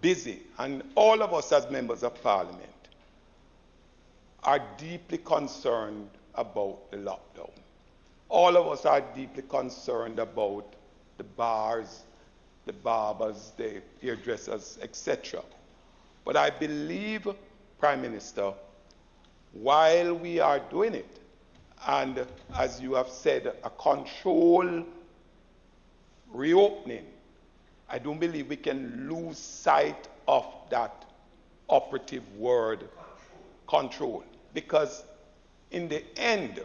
busy, and all of us as members of Parliament are deeply concerned about the lockdown. All of us are deeply concerned about the bars, the barbers, the hairdressers, etc. But I believe, Prime Minister, while we are doing it, and as you have said, a controlled reopening, I don't believe we can lose sight of that operative word, control. Because in the end,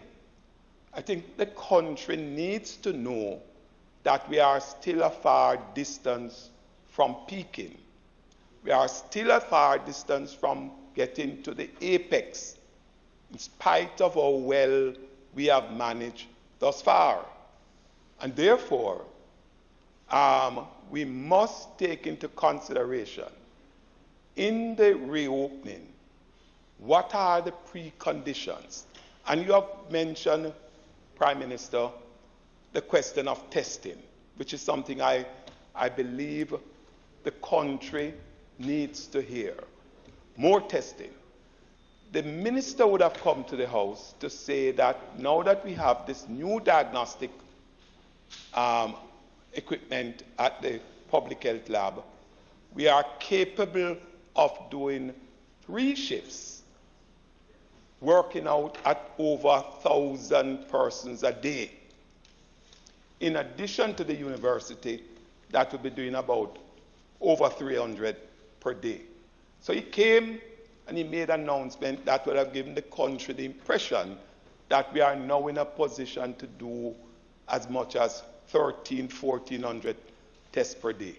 I think the country needs to know that we are still a far distance from peaking. We are still a far distance from getting to the apex, in spite of how well we have managed thus far. And therefore, we must take into consideration in the reopening what are the preconditions. And you have mentioned, Prime Minister, the question of testing, which is something I believe the country needs to hear. More testing. The minister would have come to the House to say that now that we have this new diagnostic equipment at the public health lab, we are capable of doing 3 shifts, working out at over 1,000 persons a day. In addition to the university, that will be doing about over 300 per day. So he came and he made an announcement that would have given the country the impression that we are now in a position to do as much as 1,400 tests per day.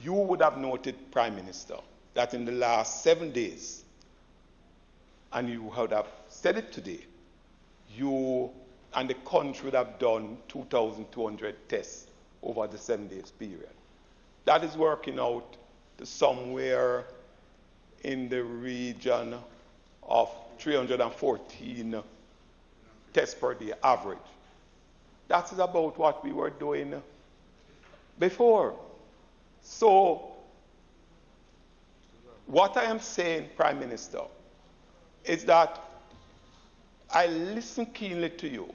You would have noted, Prime Minister, that in the last 7 days, and you would have said it today, you and the country would have done 2,200 tests over the 7 days period. That is working out to somewhere in the region of 314 tests per day average. That is about what we were doing before. So, what I am saying, Prime Minister, is that I listen keenly to you.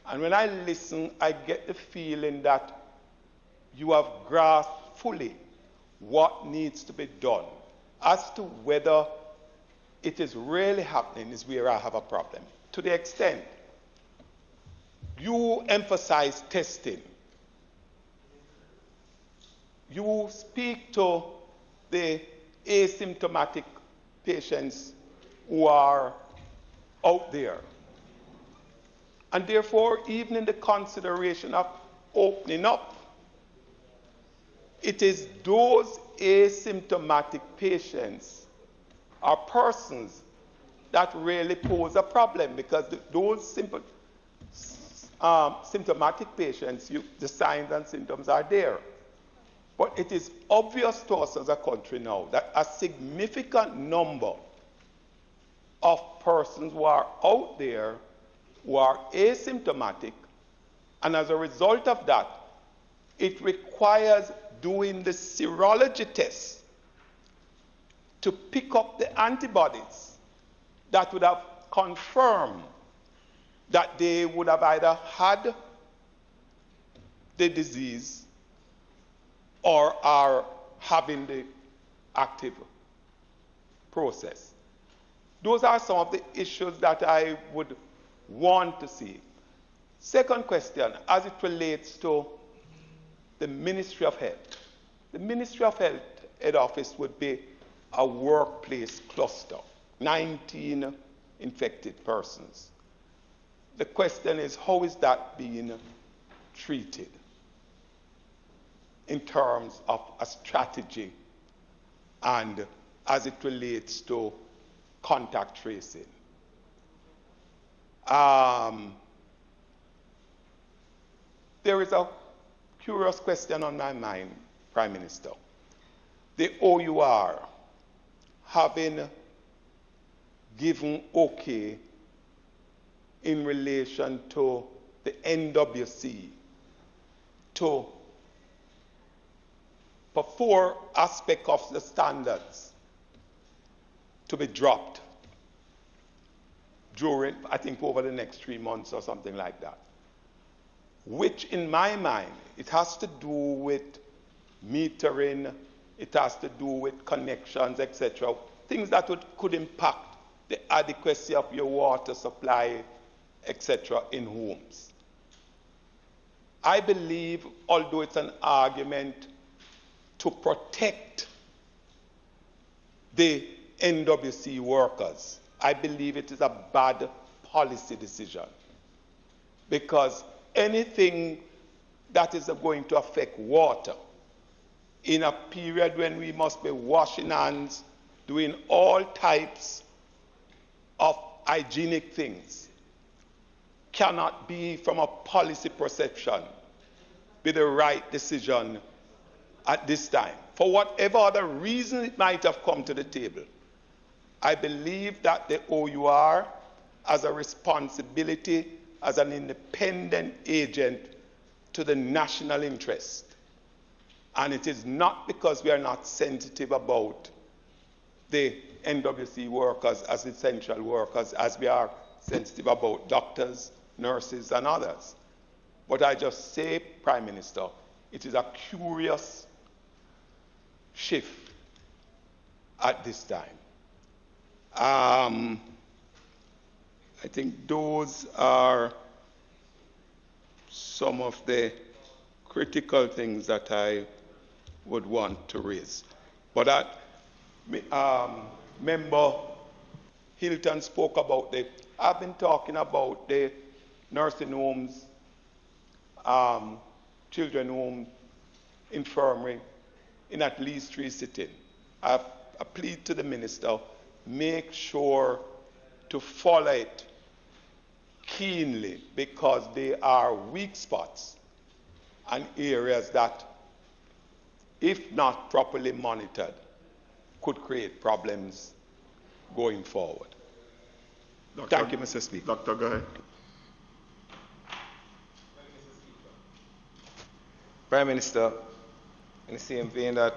And when I listen, I get the feeling that you have grasped fully what needs to be done. As to whether it is really happening is where I have a problem. To the extent you emphasize testing, you speak to the asymptomatic patients who are out there. And therefore, even in the consideration of opening up, it is those asymptomatic patients or persons that really pose a problem, because those symptomatic patients, the signs and symptoms are there. But it is obvious to us as a country now that a significant number of persons who are out there who are asymptomatic, and as a result of that, it requires doing the serology test to pick up the antibodies that would have confirmed that they would have either had the disease or are having the active process. Those are some of the issues that I would want to see. Second question, as it relates to the Ministry of Health. The Ministry of Health head office would be a workplace cluster, 19 infected persons. The question is, how is that being treated in terms of a strategy and as it relates to contact tracing? There is a curious question on my mind, Prime Minister. The OUR, having given okay in relation to the NWC for 4 aspects of the standards to be dropped during, I think, over the next 3 months or something like that. Which, in my mind, it has to do with metering, it has to do with connections, etc. Things that could impact the adequacy of your water supply, etc. in homes. I believe, although it's an argument to protect the NWC workers, I believe it is a bad policy decision. Because anything that is going to affect water in a period when we must be washing hands, doing all types of hygienic things, cannot be, from a policy perception, be the right decision at this time. For whatever other reason it might have come to the table, I believe that the OUR has a responsibility as an independent agent to the national interest. And it is not because we are not sensitive about the NWC workers as essential workers as we are sensitive about doctors, nurses, and others. But I just say, Prime Minister, it is a curious shift at this time. I think those are some of the critical things that I would want to raise. But Member Hilton spoke about I've been talking about the nursing homes, children home, infirmary, in at least 3 sittings. I plead to the Minister, make sure to follow it keenly, because they are weak spots and areas that, if not properly monitored, could create problems going forward. Thank you, Mr. Speaker. Doctor, go ahead. Prime Minister, in the same vein that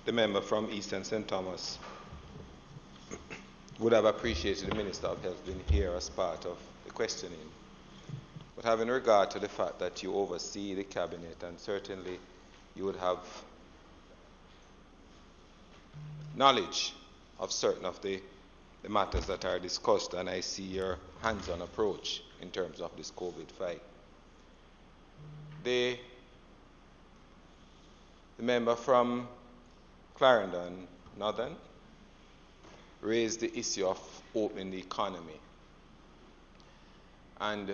the member from Eastern St. Thomas would have appreciated the Minister of Health being here as part of the questioning, but having regard to the fact that you oversee the cabinet, and certainly you would have knowledge of certain of the matters that are discussed, and I see your hands-on approach in terms of this COVID fight. The member from Clarendon Northern raised the issue of opening the economy. And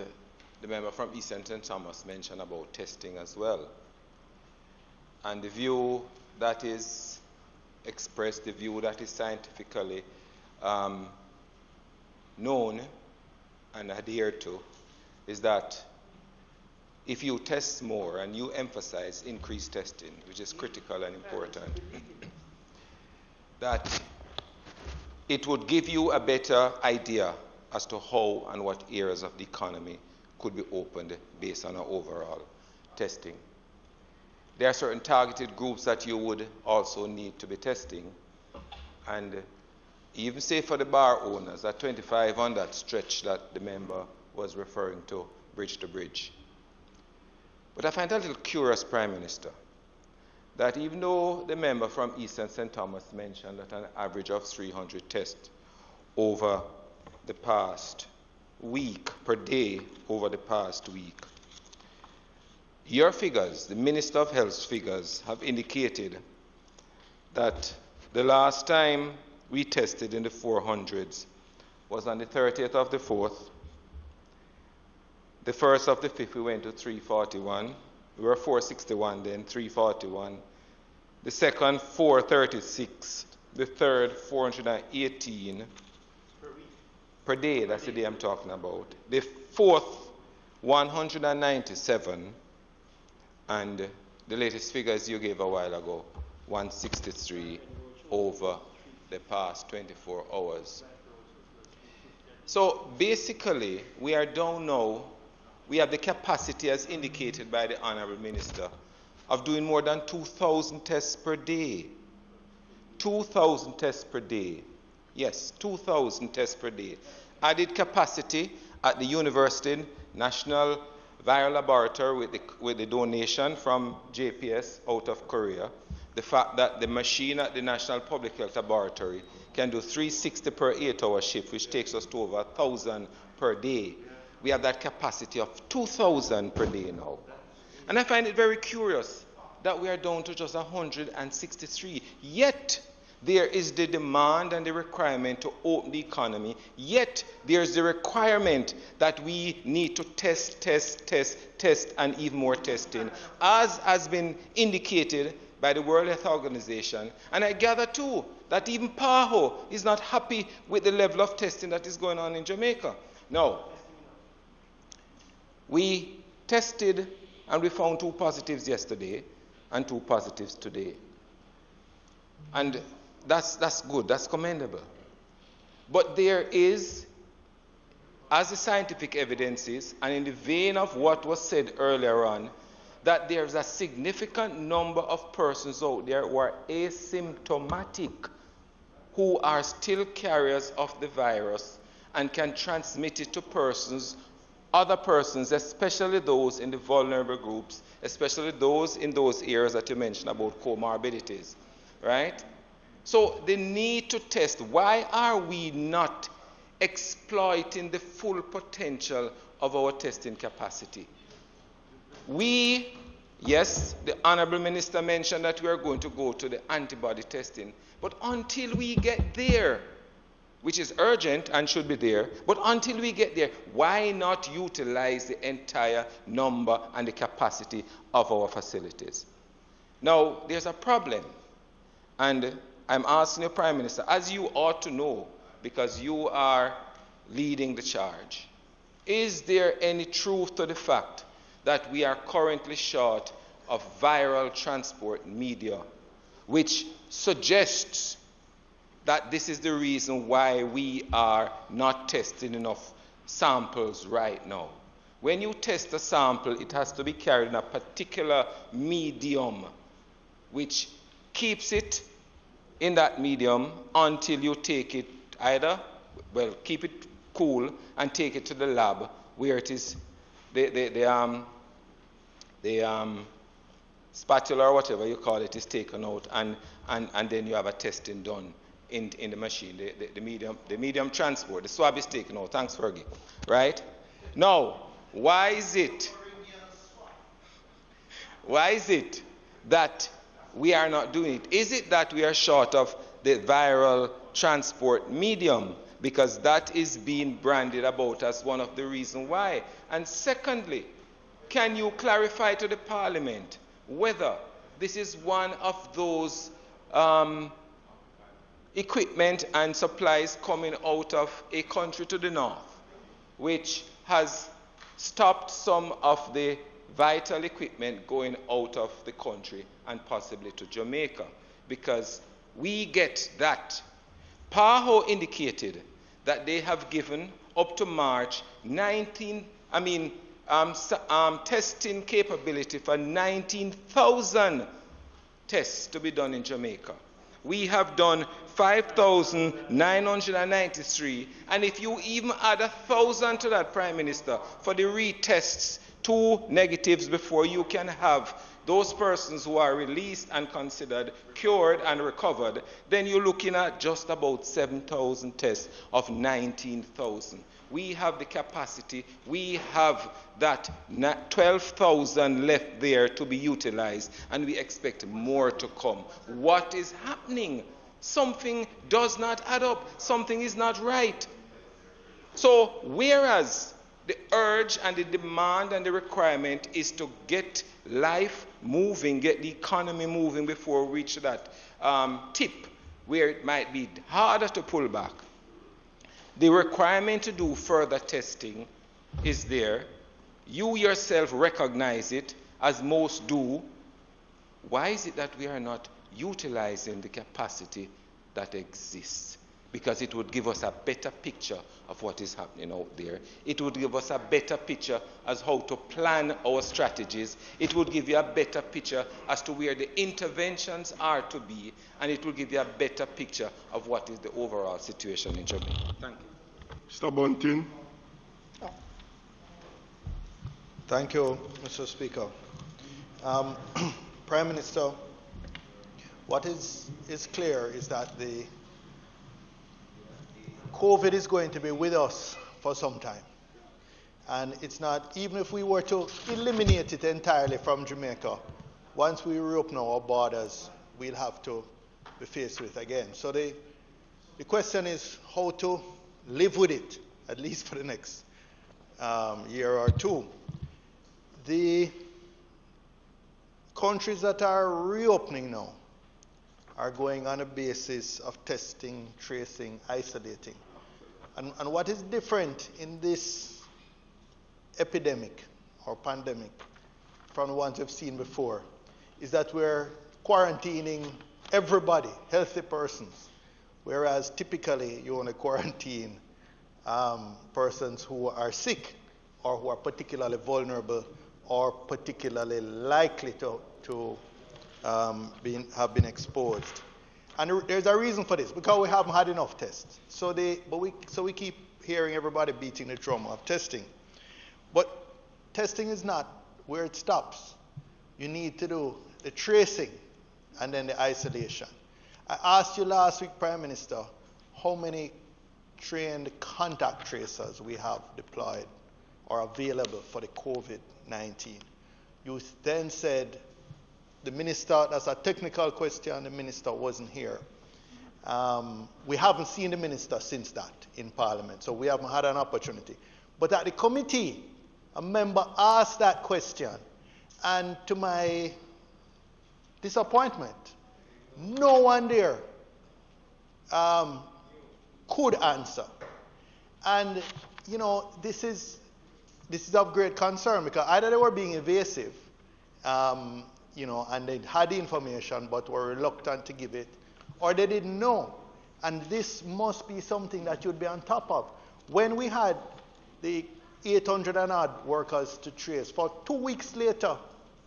the member from Eastern St. Thomas mentioned about testing as well. And the view that is expressed, the view that is scientifically known and adhered to, is that if you test more and you emphasize increased testing, which is critical and important, that it would give you a better idea as to how and what areas of the economy could be opened based on our overall testing. There are certain targeted groups that you would also need to be testing, and even say for the bar owners, that 25 on that stretch that the member was referring to, bridge to bridge. But I find it a little curious, Prime Minister, that even though the member from Eastern St. Thomas mentioned that an average of 300 tests over the past week, per day over the past week, your figures, the Minister of Health's figures, have indicated that the last time we tested in the 400s was on the 30th of the 4th. The 1st of the 5th, we went to 341. We were 461 then, 341. The 2nd, 436. The 3rd, 418. Per day, that's the day I'm talking about. The 4th, 197. And the latest figures you gave a while ago, 163 over the past 24 hours. So basically, we are down now. We have the capacity, as indicated by the Honourable Minister, of doing more than 2,000 tests per day. 2,000 tests per day. Yes, 2,000 tests per day. Added capacity at the University National Viral Laboratory with the donation from JPS out of Korea. The fact that the machine at the National Public Health Laboratory can do 360 per 8-hour shift, which takes us to over 1,000 per day. We have that capacity of 2,000 per day now. And I find it very curious that we are down to just 163. Yet, there is the demand and the requirement to open the economy. Yet, there's the requirement that we need to test, and even more testing, as has been indicated by the World Health Organization. And I gather, too, that even PAHO is not happy with the level of testing that is going on in Jamaica. Now, we tested and we found 2 positives yesterday and 2 positives today. And that's good, that's commendable. But there is, as the scientific evidence is, and in the vein of what was said earlier on, that there's a significant number of persons out there who are asymptomatic, who are still carriers of the virus and can transmit it to persons, other persons, especially those in the vulnerable groups, especially those in those areas that you mentioned about comorbidities, right? So the need to test, why are we not exploiting the full potential of our testing capacity? Yes, the Honourable Minister mentioned that we are going to go to the antibody testing, but until we get there, which is urgent and should be there, but until we get there, why not utilize the entire number and the capacity of our facilities? Now, there's a problem, and I'm asking the Prime Minister, as you ought to know, because you are leading the charge, is there any truth to the fact that we are currently short of viral transport media, which suggests that this is the reason why we are not testing enough samples right now? When you test a sample, it has to be carried in a particular medium, which keeps it in that medium until you take it keep it cool and take it to the lab where it is the spatula or whatever you call it is taken out, and then you have a testing done in the machine, the medium transport, the swab is taken out. Thanks, Fergie. Right? Now, why is it that we are not doing it? Is it that we are short of the viral transport medium? Because that is being branded about as one of the reasons why. And secondly, can you clarify to the Parliament whether this is one of those equipment and supplies coming out of a country to the north, which has stopped some of the vital equipment going out of the country and possibly to Jamaica? Because we get that. PAHO indicated that they have given up to March testing capability for 19,000 tests to be done in Jamaica. We have done 5,993, and if you even add 1,000 to that, Prime Minister, for the retests, 2 negatives before you can have those persons who are released and considered cured and recovered, then you're looking at just about 7,000 tests of 19,000. We have the capacity, we have that 12,000 left there to be utilized, and we expect more to come. What is happening? Something does not add up. Something is not right. So, whereas the urge and the demand and the requirement is to get life moving, get the economy moving before we reach that tip where it might be harder to pull back, the requirement to do further testing is there. You yourself recognize it, as most do. Why is it that we are not utilizing the capacity that exists? because it would give us a better picture of what is happening out there. It would give us a better picture as how to plan our strategies. It would give you a better picture as to where the interventions are to be, and it will give you a better picture of what is the overall situation in Jamaica. Thank you. Mr. Bunting. Thank you, Mr. Speaker. Prime Minister, what is clear is that the COVID is going to be with us for some time. And it's not, even if we were to eliminate it entirely from Jamaica, once we reopen our borders, we'll have to be faced with it again. So the question is how to live with it, at least for the next year or two. The countries that are reopening now are going on a basis of testing, tracing, isolating. And what is different in this epidemic or pandemic from the ones we've seen before is that we're quarantining everybody, healthy persons, whereas typically you only quarantine persons who are sick or who are particularly vulnerable or particularly likely to have been exposed. And there's a reason for this, because we haven't had enough tests. So we keep hearing everybody beating the drum of testing. But testing is not where it stops. You need to do the tracing and then the isolation. I asked you last week, Prime Minister, how many trained contact tracers we have deployed or available for the COVID-19. You then said, the minister, that's a technical question, the minister wasn't here. We haven't seen the minister since that in Parliament, so we haven't had an opportunity. But at the committee, a member asked that question, and to my disappointment, no one there could answer. And, you know, this is of great concern, because either they were being evasive, you know, and they had the information but were reluctant to give it, or they didn't know. And this must be something that you'd be on top of. When we had the 800 and odd workers to trace, for 2 weeks later,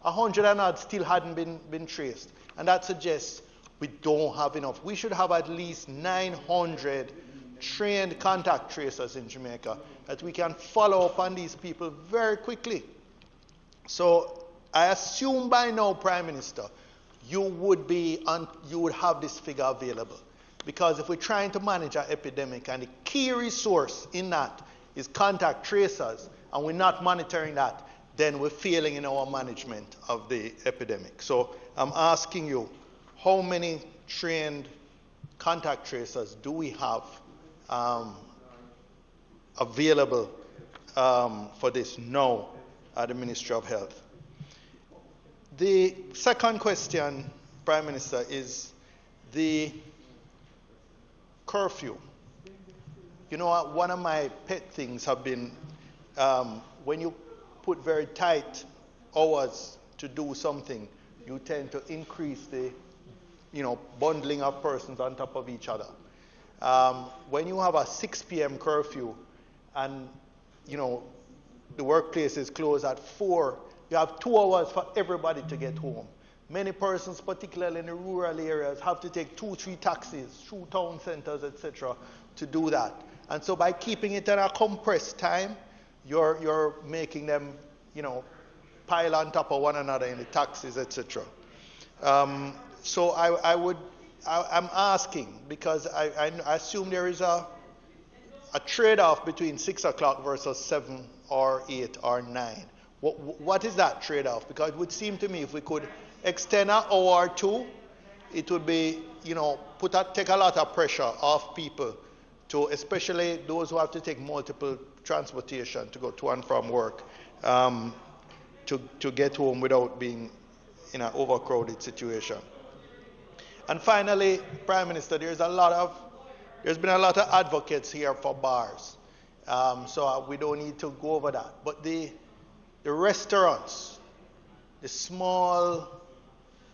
100 and odd still hadn't been traced. And that suggests we don't have enough. We should have at least 900 trained contact tracers in Jamaica that we can follow up on these people very quickly. So I assume by now, Prime Minister, you would have this figure available. Because if we're trying to manage our epidemic and the key resource in that is contact tracers, and we're not monitoring that, then we're failing in our management of the epidemic. So I'm asking you, how many trained contact tracers do we have available for this now at the Ministry of Health? The second question, Prime Minister, is the curfew. You know, one of my pet things have been when you put very tight hours to do something, you tend to increase the, you know, bundling of persons on top of each other. When you have a 6 p.m. curfew and, you know, the workplace is closed at 4, you have 2 hours for everybody to get home. Many persons, particularly in the rural areas, have to take 2-3 taxis through town centers, etc., to do that. And so by keeping it at a compressed time, you're making them, you know, pile on top of one another in the taxis, etc. So I'm asking, because I assume there is a trade-off between 6 o'clock versus 7 or 8 or 9. What is that trade-off? Because it would seem to me if we could extend an hour or two, it would be, you know, take a lot of pressure off people, to especially those who have to take multiple transportation to go to and from work, to get home without being in an overcrowded situation. And finally, Prime Minister, there's been a lot of advocates here for bars, so we don't need to go over that. But the restaurants, the small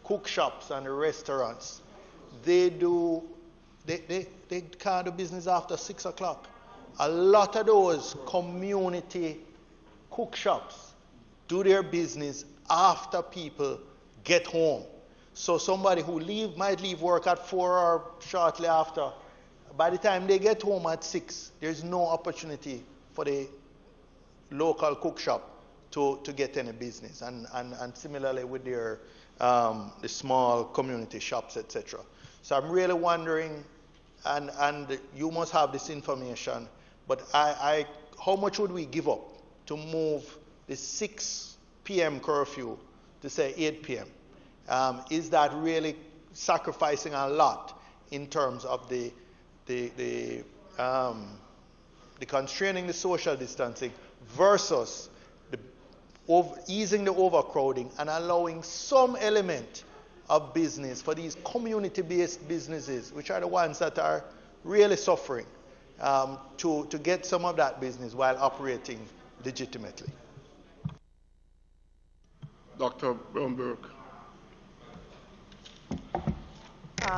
cook shops and the restaurants, they do They can't do business after 6 o'clock. A lot of those community cook shops do their business after people get home. So somebody who might leave work at 4 or shortly after, by the time they get home at 6, there's no opportunity for the local cook shop to get any business. And similarly with their the small community shops, etc. So I'm really wondering, and you must have this information, but how much would we give up to move the 6 p.m. curfew to say 8 p.m.? Is that really sacrificing a lot in terms of the constraining the social distancing versus easing the overcrowding and allowing some element of business for these community-based businesses, which are the ones that are really suffering, to get some of that business while operating legitimately? Dr. Brown-Burke.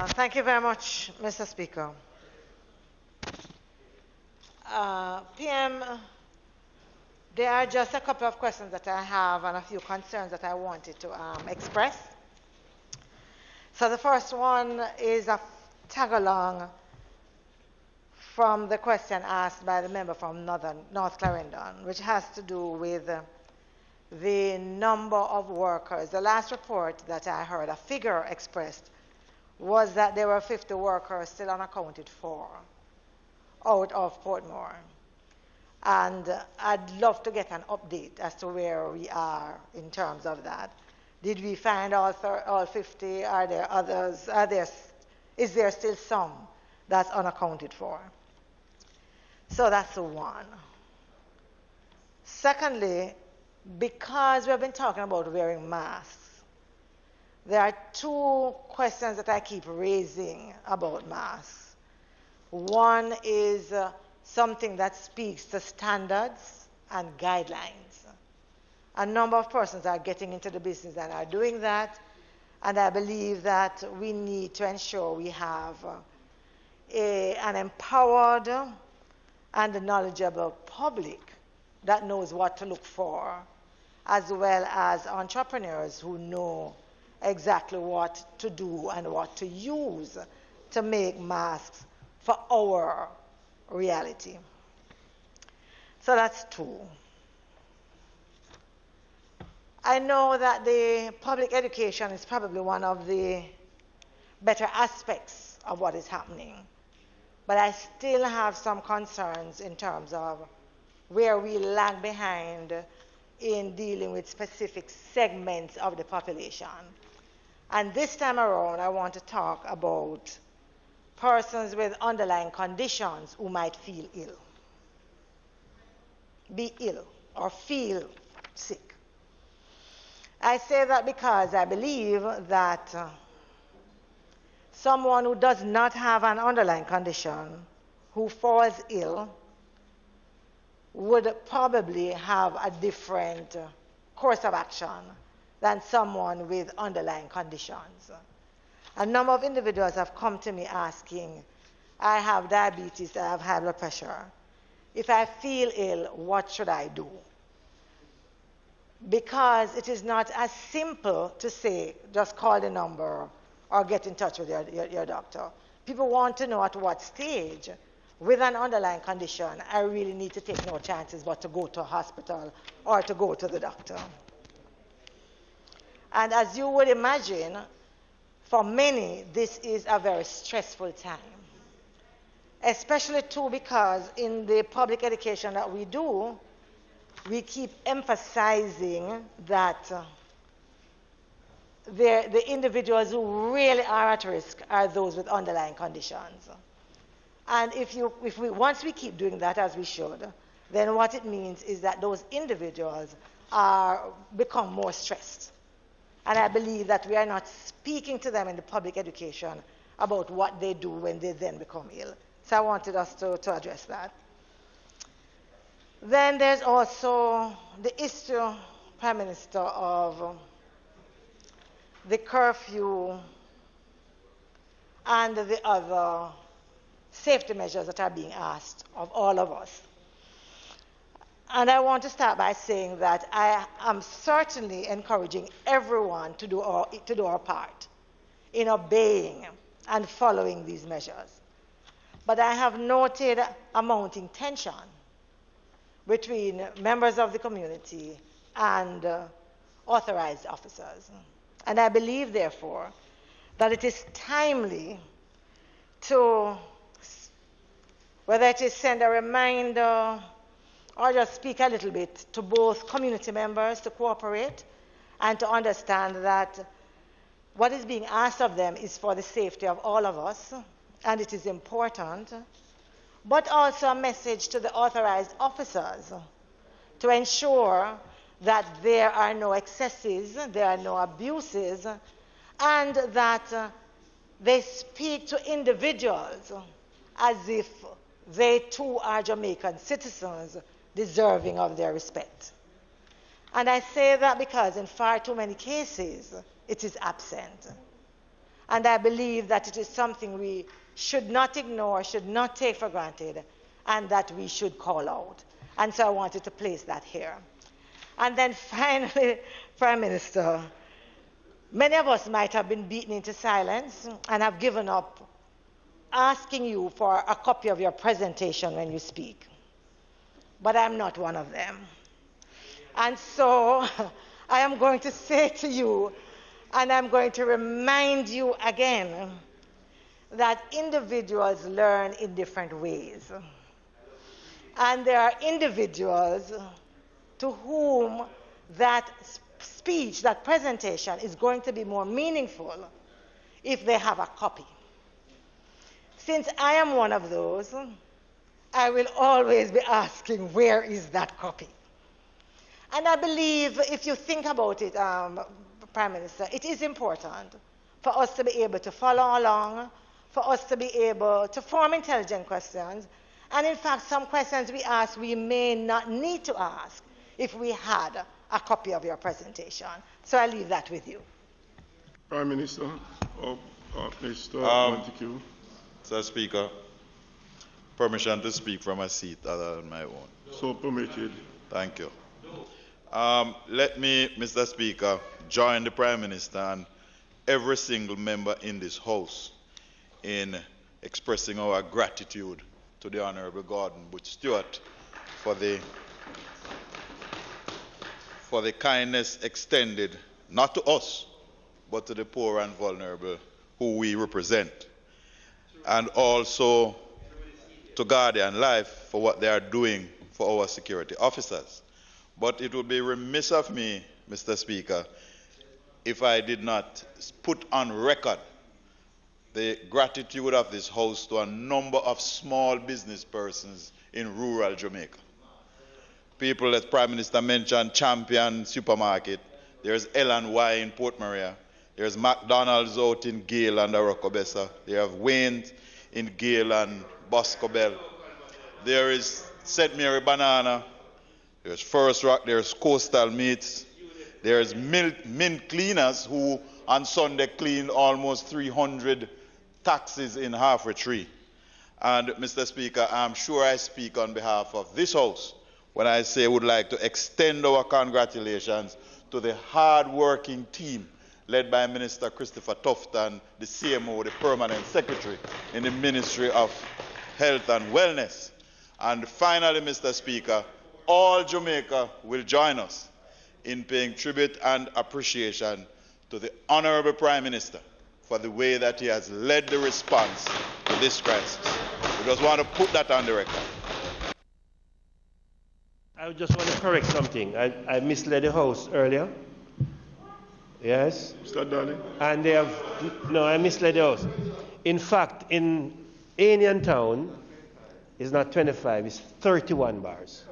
Thank you very much, Mr. Speaker. PM, there are just a couple of questions that I have and a few concerns that I wanted to express. So the first one is a tag-along from the question asked by the member from North Clarendon, which has to do with the number of workers. The last report that I heard, a figure expressed, was that there were 50 workers still unaccounted for out of Portmore. And I'd love to get an update as to where we are in terms of that. Did we find all 50? Are there others? Is there still some that's unaccounted for? So that's one. Secondly, because we've been talking about wearing masks, there are 2 questions that I keep raising about masks. One is something that speaks to standards and guidelines. A number of persons are getting into the business and are doing that, and I believe that we need to ensure we have an empowered and knowledgeable public that knows what to look for, as well as entrepreneurs who know exactly what to do and what to use to make masks for our reality. So that's 2. I know that the public education is probably one of the better aspects of what is happening, but I still have some concerns in terms of where we lag behind in dealing with specific segments of the population. And this time around, I want to talk about persons with underlying conditions who might feel ill, be ill, or feel sick. I say that because I believe that someone who does not have an underlying condition, who falls ill, would probably have a different course of action than someone with underlying conditions. A number of individuals have come to me asking, I have diabetes, I have high blood pressure. If I feel ill, what should I do? Because it is not as simple to say, just call the number or get in touch with your doctor. People want to know at what stage, with an underlying condition, I really need to take no chances but to go to a hospital or to go to the doctor. And as you would imagine, for many, this is a very stressful time. Especially too because in the public education that we do, we keep emphasizing that the individuals who really are at risk are those with underlying conditions. And once we keep doing that as we should, then what it means is that those individuals become more stressed. And I believe that we are not speaking to them in the public education about what they do when they then become ill. So I wanted us to address that. Then there's also the issue, Prime Minister, of the curfew and the other safety measures that are being asked of all of us. And I want to start by saying that I am certainly encouraging everyone to do our part in obeying and following these measures. But I have noted a mounting tension between members of the community and authorized officers. And I believe, therefore, that it is timely to, whether it is send a reminder or just speak a little bit to both community members to cooperate and to understand that what is being asked of them is for the safety of all of us, and it is important, but also a message to the authorized officers to ensure that there are no excesses, there are no abuses, and that they speak to individuals as if they too are Jamaican citizens deserving of their respect. And I say that because in far too many cases, it is absent. And I believe that it is something we should not ignore, should not take for granted, and that we should call out. And so I wanted to place that here. And then finally, Prime Minister, many of us might have been beaten into silence and have given up asking you for a copy of your presentation when you speak. But I'm not one of them. And so I am going to say to you, and I'm going to remind you again, that individuals learn in different ways. And there are individuals to whom that speech, that presentation is going to be more meaningful if they have a copy. Since I am one of those, I will always be asking, where is that copy? And I believe, if you think about it, Prime Minister, it is important for us to be able to follow along, for us to be able to form intelligent questions. And in fact, some questions we ask, we may not need to ask if we had a copy of your presentation. So I leave that with you. Prime Minister, Mr. Montague. Sir Speaker, permission to speak from a seat other than my own. So permitted. Thank you. Let me, Mr. Speaker, join the Prime Minister and every single member in this House in expressing our gratitude to the Honourable Gordon Butch Stewart for the kindness extended, not to us, but to the poor and vulnerable who we represent, and also to Guardian Life for what they are doing for our security officers. But it would be remiss of me, Mr. Speaker, if I did not put on record the gratitude of this House to a number of small business persons in rural Jamaica. People that Prime Minister mentioned, Champion Supermarket, there's L&Y in Port Maria, there's McDonald's out in Gale and Arokobesa, they have Wayne's in Gale and Boscobel, there is St. Mary Banana, there's Ferris Rock, there's Coastal Meats, there's mint cleaners who on Sunday clean almost 300 taxis in Halfway Tree. And Mr. Speaker, I'm sure I speak on behalf of this House when I say I would like to extend our congratulations to the hard-working team led by Minister Christopher Tufton, the CMO, the Permanent Secretary in the Ministry of Health and Wellness. And finally, Mr. Speaker, all Jamaica will join us in paying tribute and appreciation to the Honourable Prime Minister for the way that he has led the response to this crisis. We just want to put that on the record. I just want to correct something. I misled the House earlier. Yes? Mr. Daly. And they have, no, I misled the House. In fact, in Anian Town, it's not 25, it's 31 bars.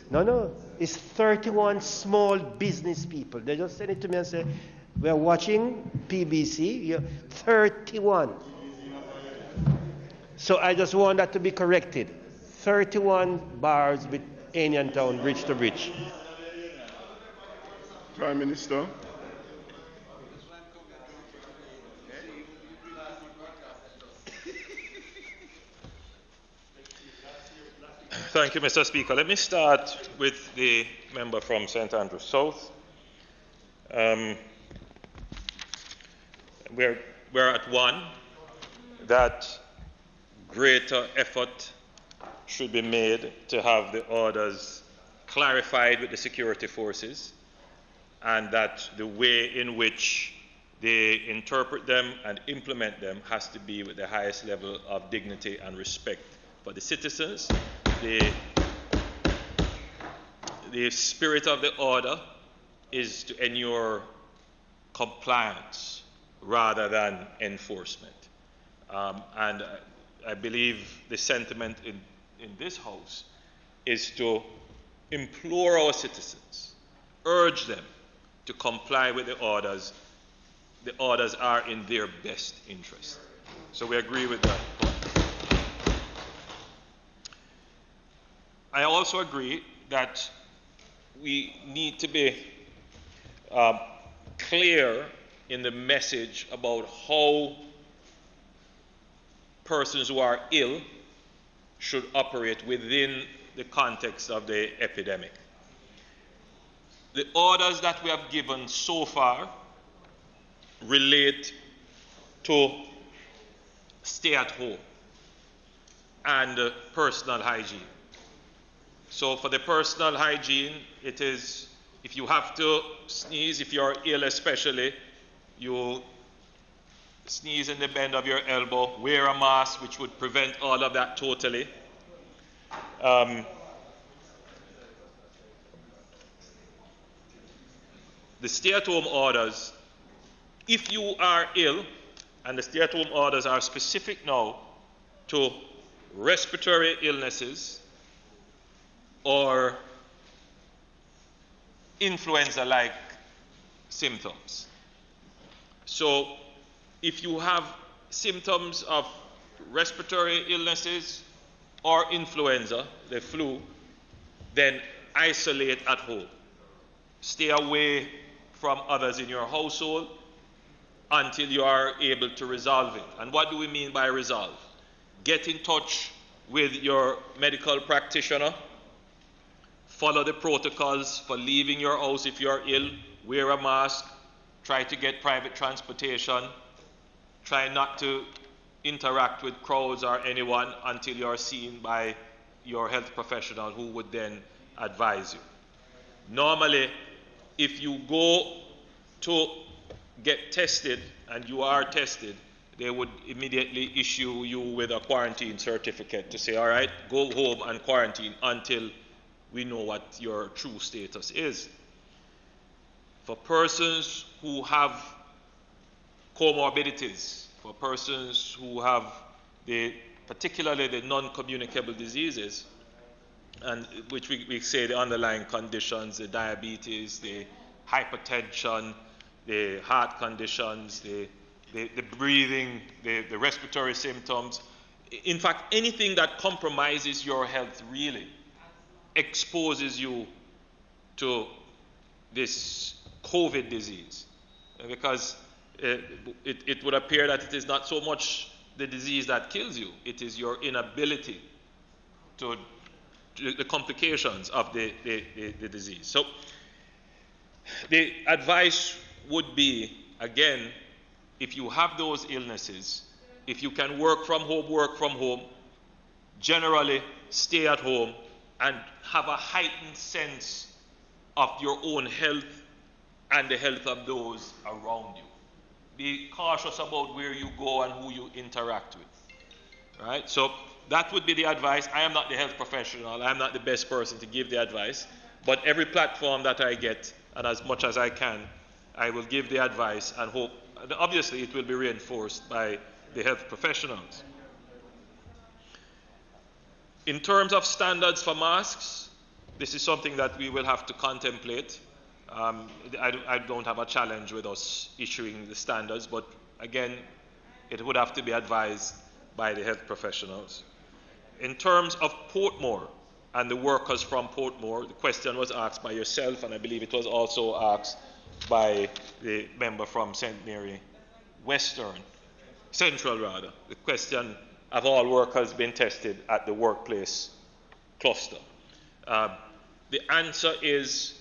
No, it's 31 small business people. They just send it to me and say, we're watching PBC, 31. So I just want that to be corrected. 31 bars with Anian Town, bridge to bridge. Prime Minister. Thank you, Mr. Speaker. Let me start with the member from St. Andrews South. We're at one, that greater effort should be made to have the orders clarified with the security forces, and that the way in which they interpret them and implement them has to be with the highest level of dignity and respect for the citizens. The spirit of the order is to ensure compliance rather than enforcement. And I believe the sentiment in this House is to implore our citizens, urge them to comply with the orders. The orders are in their best interest. So we agree with that. I also agree that we need to be clear in the message about how persons who are ill should operate within the context of the epidemic. The orders that we have given so far relate to stay at home and personal hygiene. So for the personal hygiene, it is, if you have to sneeze, if you're ill especially, you sneeze in the bend of your elbow, wear a mask, which would prevent all of that totally. The stay-at-home orders, if you are ill, and the stay-at-home orders are specific now to respiratory illnesses or influenza-like symptoms. So if you have symptoms of respiratory illnesses or influenza, the flu, then isolate at home. Stay away from others in your household until you are able to resolve it. And what do we mean by resolve? Get in touch with your medical practitioner. Follow the protocols for leaving your house if you're ill. Wear a mask. Try to get private transportation. Try not to interact with crowds or anyone until you're seen by your health professional, who would then advise you. Normally, if you go to get tested and you are tested, they would immediately issue you with a quarantine certificate to say, all right, go home and quarantine until we know what your true status is. For persons who have comorbidities, for persons who have particularly the non-communicable diseases, and which we say the underlying conditions, the diabetes, the hypertension, the heart conditions, the breathing, the respiratory symptoms. In fact, anything that compromises your health really exposes you to this COVID disease. Because it would appear that it is not so much the disease that kills you, it is your inability to the complications of the disease. So the advice would be, again, if you have those illnesses, if you can work from home, generally stay at home and have a heightened sense of your own health and the health of those around you. Be cautious about where you go and who you interact with. Right? So that would be the advice. I am not the health professional. I am not the best person to give the advice. But every platform that I get, and as much as I can, I will give the advice and hope. And obviously, it will be reinforced by the health professionals. In terms of standards for masks, this is something that we will have to contemplate. I don't have a challenge with us issuing the standards, but again, it would have to be advised by the health professionals. In terms of Portmore and the workers from Portmore, the question was asked by yourself, and I believe it was also asked by the member from St. Mary Central. The question, have all workers been tested at the workplace cluster. The answer is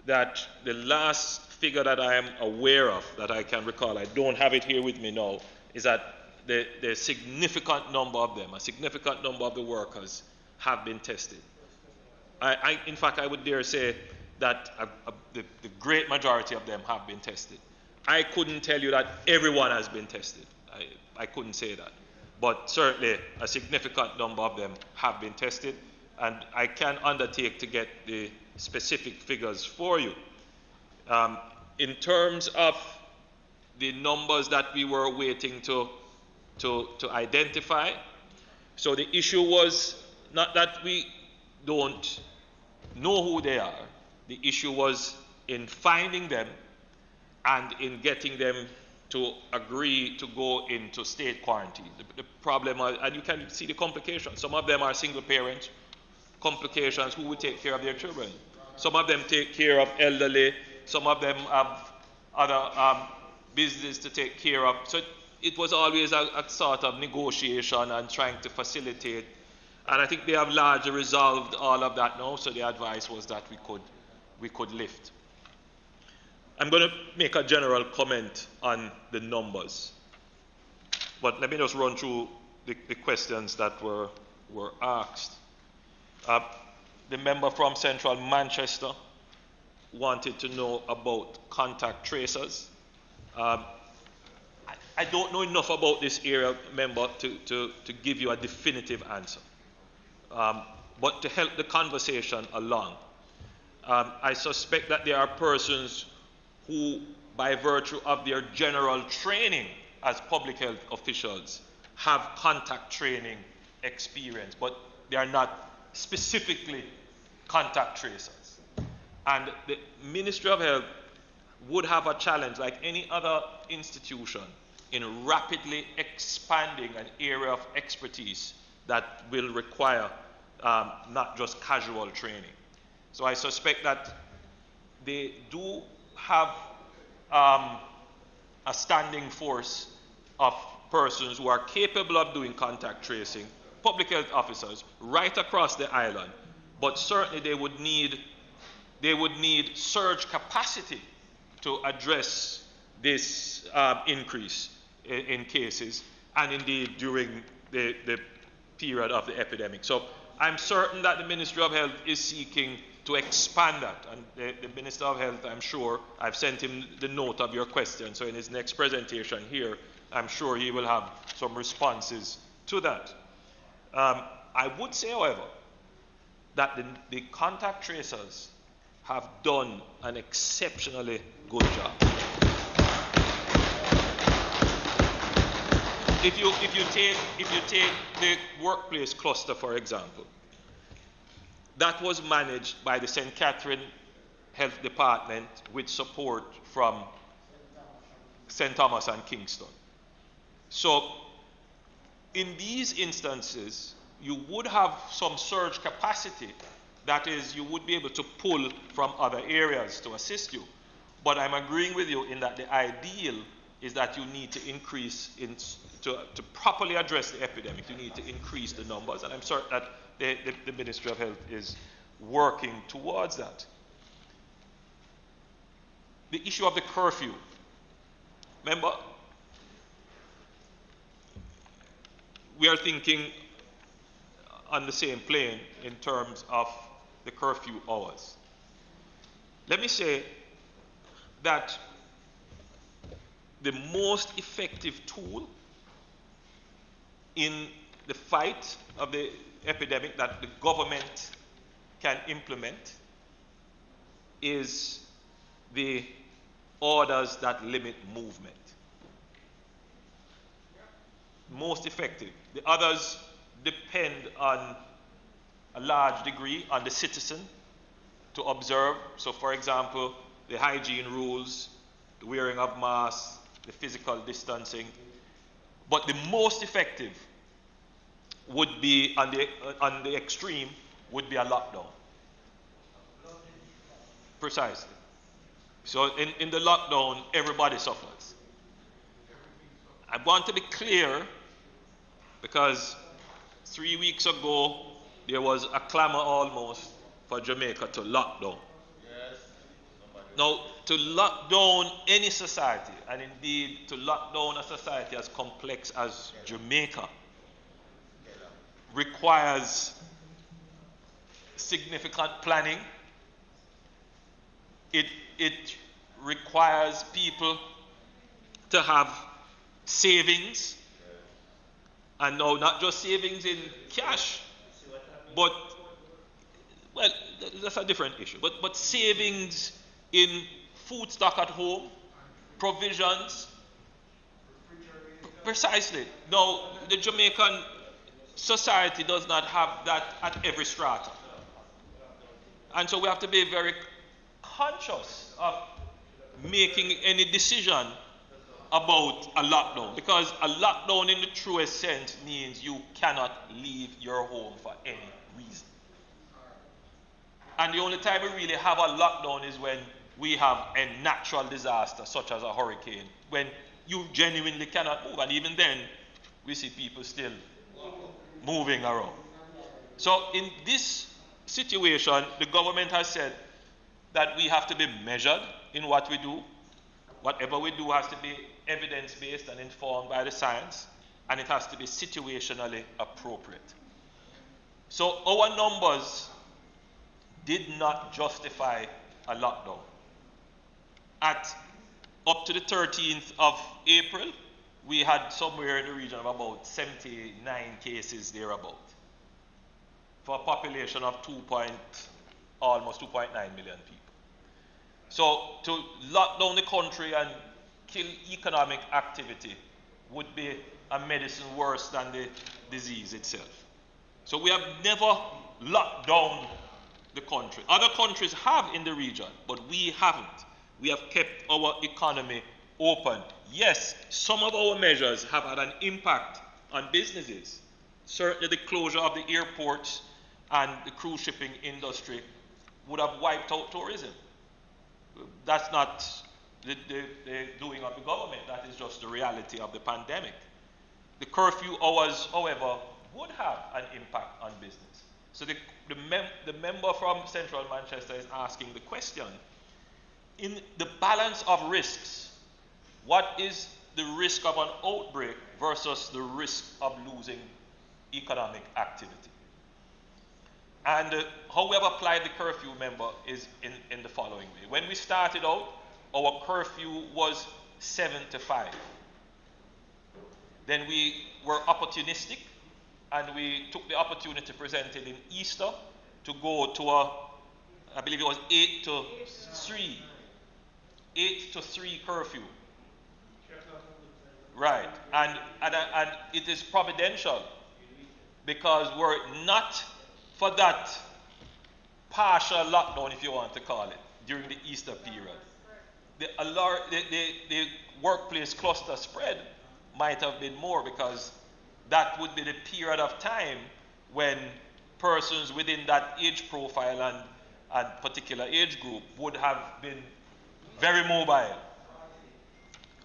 that the last figure that I am aware of, that I can recall, I don't have it here with me now, is that the significant number of them, a significant number of the workers have been tested. In fact, I would dare say that the great majority of them have been tested. I couldn't tell you that everyone has been tested. I couldn't say that. But certainly a significant number of them have been tested, and I can undertake to get the specific figures for you. In terms of the numbers that we were waiting to identify, so the issue was not that we don't know who they are. The issue was in finding them and in getting them to agree to go into state quarantine. The problem, and you can see the complications. Some of them are single parent complications. Who will take care of their children? Some of them take care of elderly. Some of them have other business to take care of. So it was always a sort of negotiation and trying to facilitate. And I think they have largely resolved all of that now. So the advice was that we could lift. I'm going to make a general comment on the numbers. But let me just run through the questions that were asked. The member from Central Manchester wanted to know about contact tracers. I don't know enough about this area, member, to give you a definitive answer. But to help the conversation along, I suspect that there are persons who, by virtue of their general training as public health officials, have contact training experience, but they are not specifically contact tracers. And the Ministry of Health would have a challenge, like any other institution, in rapidly expanding an area of expertise that will require not just casual training. So I suspect that they do have a standing force of persons who are capable of doing contact tracing, public health officers, right across the island, but certainly they would need surge capacity to address this increase in cases, and indeed during the period of the epidemic. So I'm certain that the Ministry of Health is seeking to expand that, and the Minister of Health, I'm sure, I've sent him the note of your question, so in his next presentation here, I'm sure he will have some responses to that. I would say, however, that the contact tracers have done an exceptionally good job. If you take the workplace cluster, for example, that was managed by the St. Catherine Health Department with support from St. Thomas and Kingston. So in these instances, you would have some surge capacity. That is, you would be able to pull from other areas to assist you. But I'm agreeing with you in that the ideal is that you need to increase, to properly address the epidemic, you need to increase the numbers. And I'm certain that the Ministry of Health is working towards that. The issue of the curfew. Remember, we are thinking on the same plane in terms of the curfew hours. Let me say that the most effective tool in the fight of the epidemic that the government can implement is the orders that limit movement. Most effective. The others depend on a large degree on the citizen to observe. So, for example, the hygiene rules, the wearing of masks, the physical distancing. But the most effective would be, on the extreme, would be a lockdown. Precisely. So in the lockdown, everybody suffers. I want to be clear, because 3 weeks ago, there was a clamor almost for Jamaica to lock down. Now, to lock down any society, and indeed to lock down a society as complex as Jamaica, requires significant planning. It requires people to have savings, and no, not just savings in cash, but, well, that's a different issue, but savings in food stock at home, provisions. Precisely. Now, the Jamaican society does not have that at every strata. And so we have to be very conscious of making any decision about a lockdown, because a lockdown in the truest sense means you cannot leave your home for any reason. And the only time we really have a lockdown is when we have a natural disaster such as a hurricane, when you genuinely cannot move, and even then we see people still moving around. So in this situation, the government has said that we have to be measured in what we do. Whatever we do has to be evidence-based and informed by the science, and it has to be situationally appropriate. So our numbers did not justify a lockdown. Up to the 13th of April, we had somewhere in the region of about 79 cases thereabout, for a population of almost 2.9 million people. So to lock down the country and kill economic activity would be a medicine worse than the disease itself. So we have never locked down the country. Other countries have in the region, but we haven't. We have kept our economy open. Yes, some of our measures have had an impact on businesses. Certainly the closure of the airports and the cruise shipping industry would have wiped out tourism. That's not the doing of the government. That is just the reality of the pandemic. The curfew hours, however, would have an impact on business. So the member from Central Manchester is asking the question, in the balance of risks, what is the risk of an outbreak versus the risk of losing economic activity? And how we have applied the curfew, member, is in the following way. When we started out, our curfew was 7 to 5. Then we were opportunistic, and we took the opportunity presented in Easter to go to I believe it was 8 to 3. 8 to 3 curfew. Right. And it is providential, because we're not for that partial lockdown, if you want to call it, during the Easter period. The workplace cluster spread might have been more, because that would be the period of time when persons within that age profile and particular age group would have been very mobile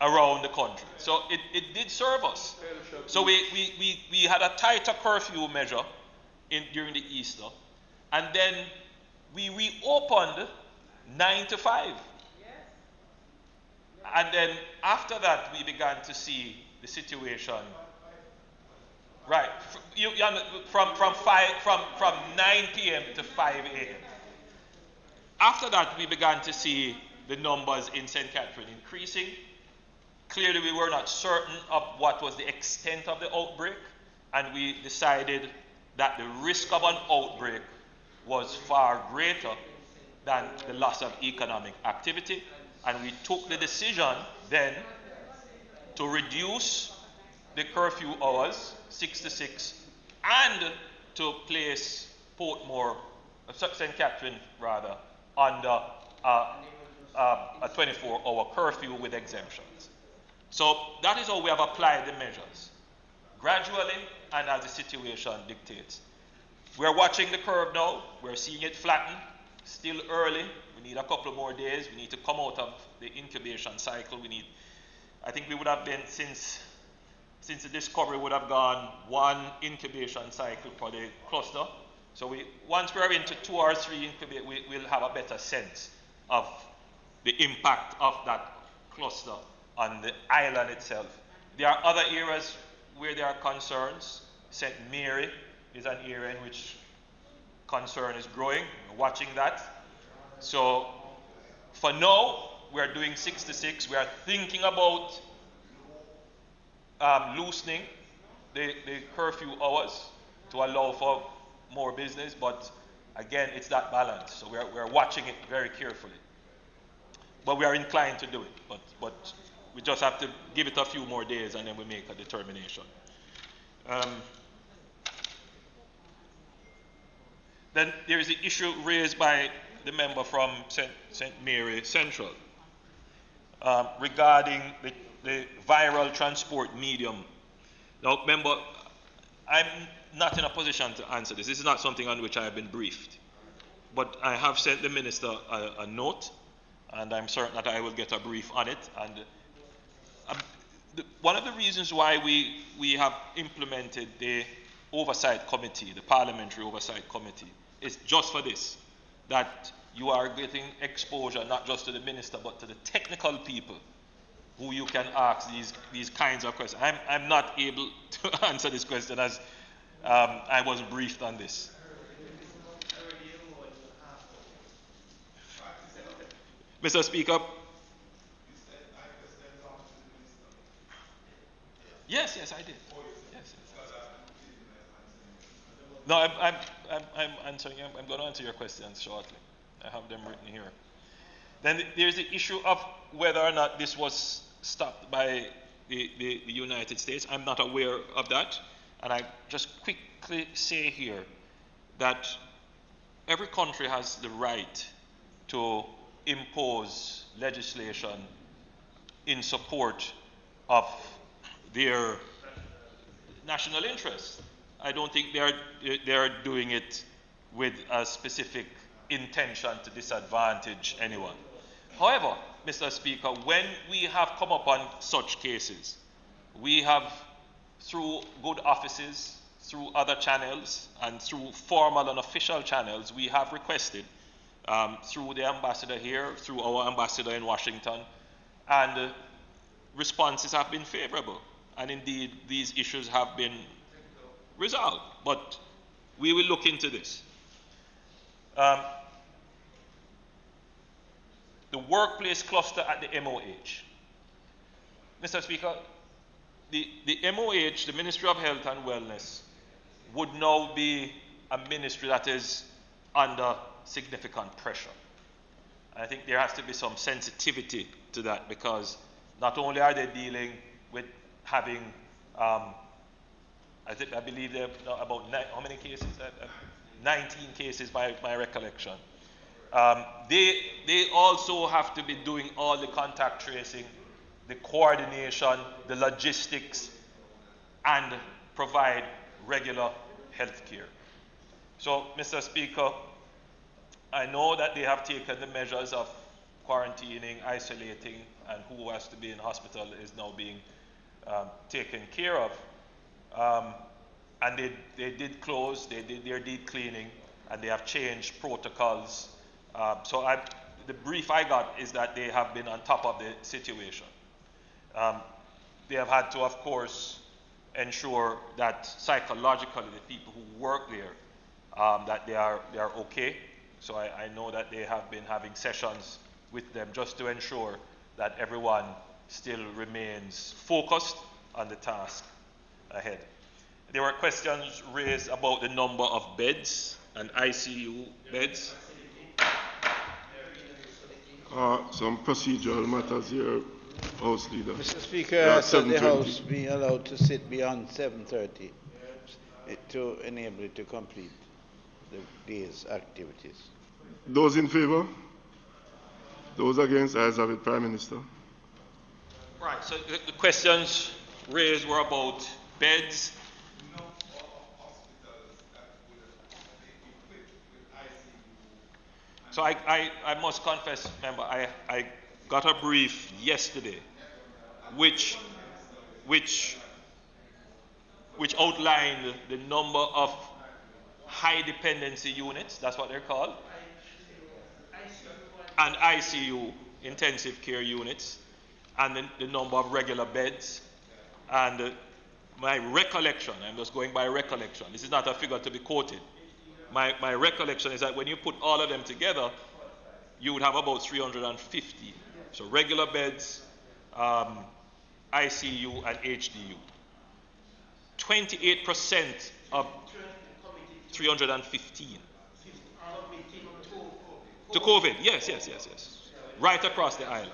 around the country. So it did serve us. So we had a tighter curfew measure during the Easter, and then we reopened 9 to 5. And then after that, we began to see the situation. Right, from 9 p.m. to 5 a.m. After that, we began to see the numbers in St. Catherine increasing. Clearly, we were not certain of what was the extent of the outbreak, and we decided that the risk of an outbreak was far greater than the loss of economic activity, and we took the decision then to reduce the curfew hours 6 to 6 and to place Portmore, St. Catherine rather, under a 24-hour curfew with exemptions. So that is how we have applied the measures, gradually and as the situation dictates. We're watching the curve now. We're seeing it flatten. Still early. We need a couple more days. We need to come out of the incubation cycle. I think we would have been, since the discovery would have gone one incubation cycle for the cluster, So once we are into 2 or 3 incubate, we'll have a better sense of the impact of that cluster on the island itself. There are other areas where there are concerns. St. Mary is an area in which concern is growing. We're watching that. So for now, we are doing 6 to 6. We are thinking about loosening the curfew hours to allow for more business, but again, it's that balance. So we're watching it very carefully. But we are inclined to do it, but we just have to give it a few more days and then we make a determination. Then there is the issue raised by the member from St. Mary Central regarding the viral transport medium. Now, remember, I'm not in a position to answer this. This is not something on which I have been briefed. But I have sent the minister a note, and I'm certain that I will get a brief on it. And one of the reasons why we have implemented the oversight committee, the parliamentary oversight committee, is just for this, that you are getting exposure not just to the minister, but to the technical people who you can ask these kinds of questions. I'm not able to answer this question as I wasn't briefed on this. Mr. Speaker. Yes, I did. Yes. No, I'm answering. I'm going to answer your questions shortly. I have them written here. Then there's the issue of whether or not this was stopped by the United States. I'm not aware of that. And I just quickly say here that every country has the right to impose legislation in support of their national interests. I don't think they are doing it with a specific intention to disadvantage anyone. However, Mr. Speaker, when we have come upon such cases, we have, through good offices, through other channels, and through formal and official channels, we have requested, through the ambassador here, through our ambassador in Washington, and responses have been favorable. And indeed, these issues have been resolved. But we will look into this. The workplace cluster at the MOH. Mr. Speaker, the MOH, the Ministry of Health and Wellness, would now be a ministry that is under significant pressure. I think there has to be some sensitivity to that, because not only are they dealing with having, I believe they're about how many cases? 19 cases by my recollection. They also have to be doing all the contact tracing, the coordination, the logistics, and provide regular health care. So, Mr. Speaker, I know that they have taken the measures of quarantining, isolating, and who has to be in hospital is now being taken care of. And they did close, they did their deep cleaning, and they have changed protocols. So the brief I got is that they have been on top of the situation. They have had to, of course, ensure that psychologically the people who work there, that they are okay. So I know that they have been having sessions with them just to ensure that everyone still remains focused on the task ahead. There were questions raised about the number of beds and ICU beds. Some procedural matters here, House Leader. Mr. Speaker, I said the House be allowed to sit beyond 7:30 to enable it to complete the day's activities. Those in favour? Those against? Ayes have it, Prime Minister. Right, so the questions raised were about beds. So I must confess, member, I got a brief yesterday which outlined the number of high dependency units, that's what they're called, and ICU, intensive care units, and the number of regular beds. And my recollection, I'm just going by recollection, this is not a figure to be quoted. My recollection is that when you put all of them together, you would have about 350. So regular beds, ICU, and HDU. 28% of 315. To COVID, yes. Right across the island.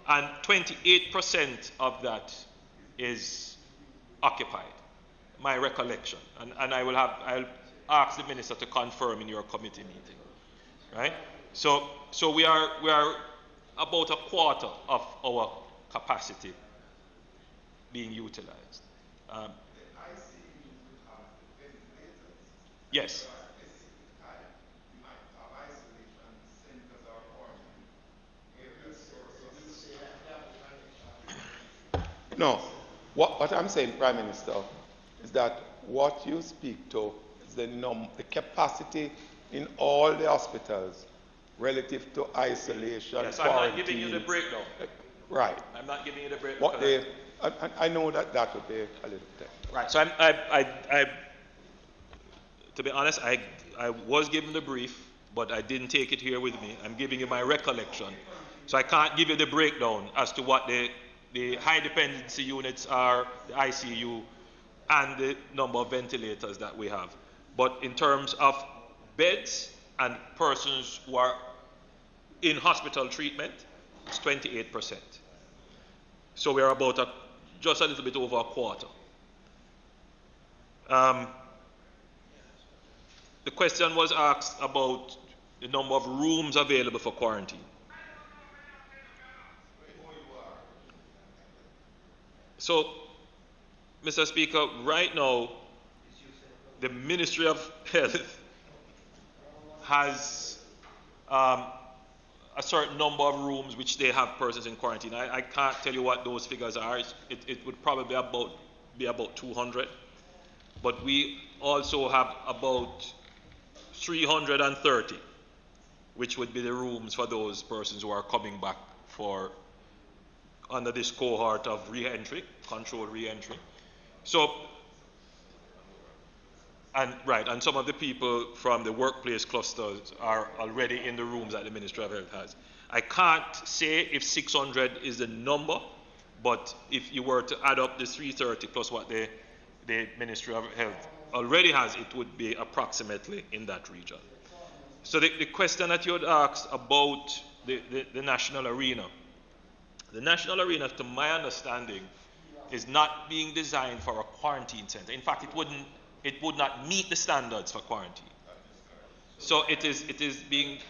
And 28% of that is occupied. My recollection. And I'll ask the minister to confirm in your committee meeting. Right? So we are about a quarter of our capacity being utilized. Yes. No. What I'm saying, Prime Minister, is that what you speak to is the capacity in all the hospitals relative to isolation. Yes, I'm not giving you the breakdown. Right. I'm not giving you the breakdown. I know that would be a little bit. Right. So I to be honest, I was given the brief, but I didn't take it here with me. I'm giving you my recollection. So I can't give you the breakdown as to what the high dependency units are, the ICU, and the number of ventilators that we have. But in terms of beds and persons who are in hospital treatment, it's 28%. So we're about just a little bit over a quarter. The question was asked about the number of rooms available for quarantine. So, Mr. Speaker, right now, the Ministry of Health has a certain number of rooms which they have persons in quarantine. I can't tell you what those figures are. It would probably be about 200. But we also have about 330, which would be the rooms for those persons who are coming back under this cohort of re-entry, controlled re-entry. So, and some of the people from the workplace clusters are already in the rooms that the Ministry of Health has. I can't say if 600 is the number, but if you were to add up the 330 plus what the Ministry of Health already has, it would be approximately in that region. So the question that you had asked about the national arena. The national arena, to my understanding, is not being designed for a quarantine center. In fact, it would not meet the standards for quarantine. So it is being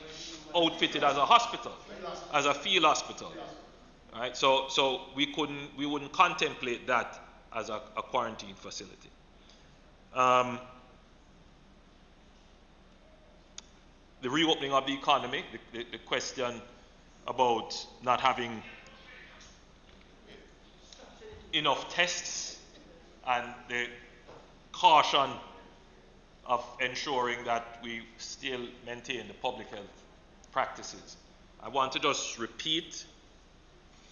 outfitted as a hospital, as a field hospital. Right? So we wouldn't contemplate that as a quarantine facility. The reopening of the economy, the question about not having enough tests and the caution of ensuring that we still maintain the public health practices. I want to just repeat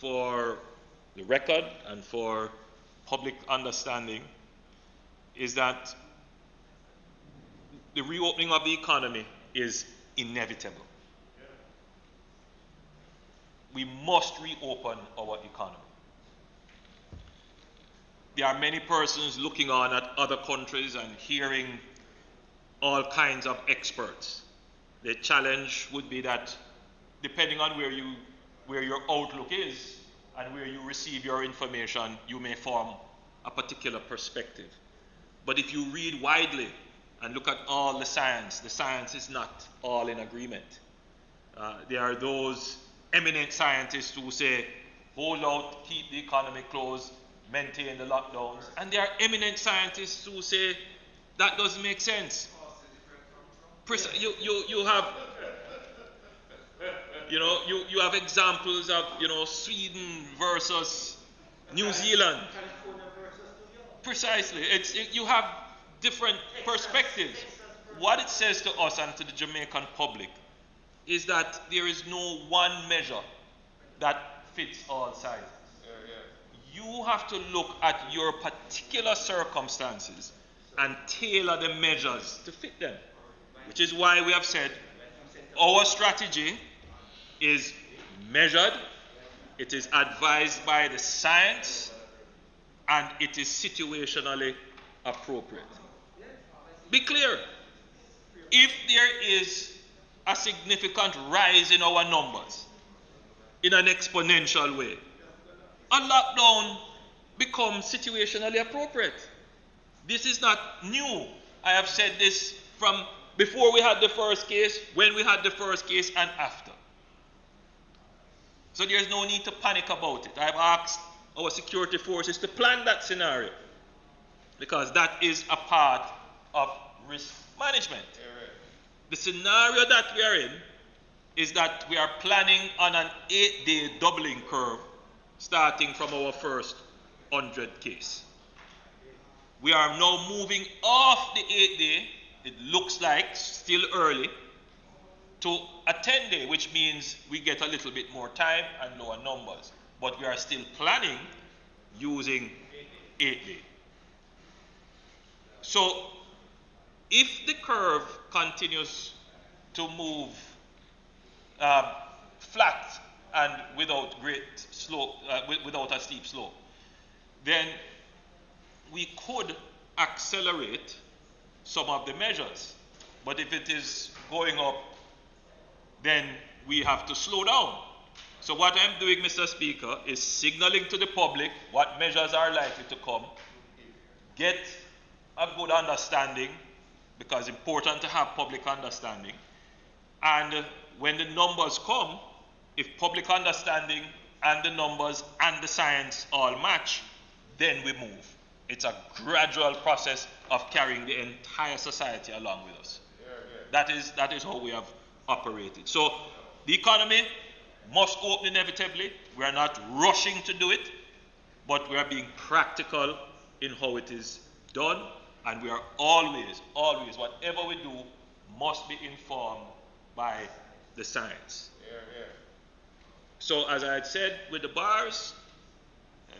for the record and for public understanding is that the reopening of the economy is inevitable. We must reopen our economy. There are many persons looking on at other countries and hearing all kinds of experts. The challenge would be that depending on where your outlook is and where you receive your information, you may form a particular perspective. But if you read widely and look at all the science is not all in agreement. There are those eminent scientists who say, hold out, keep the economy closed, maintain the lockdowns. And there are eminent scientists who say, that doesn't make sense. You have examples of, Sweden versus New Zealand. Precisely. You have different perspectives. what it says to us and to the Jamaican public is that there is no one measure that fits all sizes. You have to look at your particular circumstances and tailor the measures to fit them, which is why we have said our strategy is measured, it is advised by the science, and it is situationally appropriate. Be clear, if there is a significant rise in our numbers in an exponential way, a lockdown becomes situationally appropriate. This is not new. I have said this from before we had the first case, when we had the first case, and after. So there's no need to panic about it. I've asked our security forces to plan that scenario because that is a part of risk management. The scenario that we are in is that we are planning on an 8-day doubling curve starting from our first 100 case. We are now moving off the 8-day, it looks like still early, to a 10-day, which means we get a little bit more time and lower numbers. But we are still planning using 8-day. So if the curve continues to move flat and without great slope, without a steep slope, then we could accelerate some of the measures. But if it is going up, then we have to slow down. So what I'm doing, Mr. Speaker, is signaling to the public what measures are likely to come, get a good understanding, because it's important to have public understanding, and when the numbers come, if public understanding and the numbers and the science all match, then we move. It's a gradual process of carrying the entire society along with us. That is how we have operated. So the economy must open inevitably. We are not rushing to do it, but we are being practical in how it is done, and we are always, whatever we do must be informed by the science. So as I had said with the bars,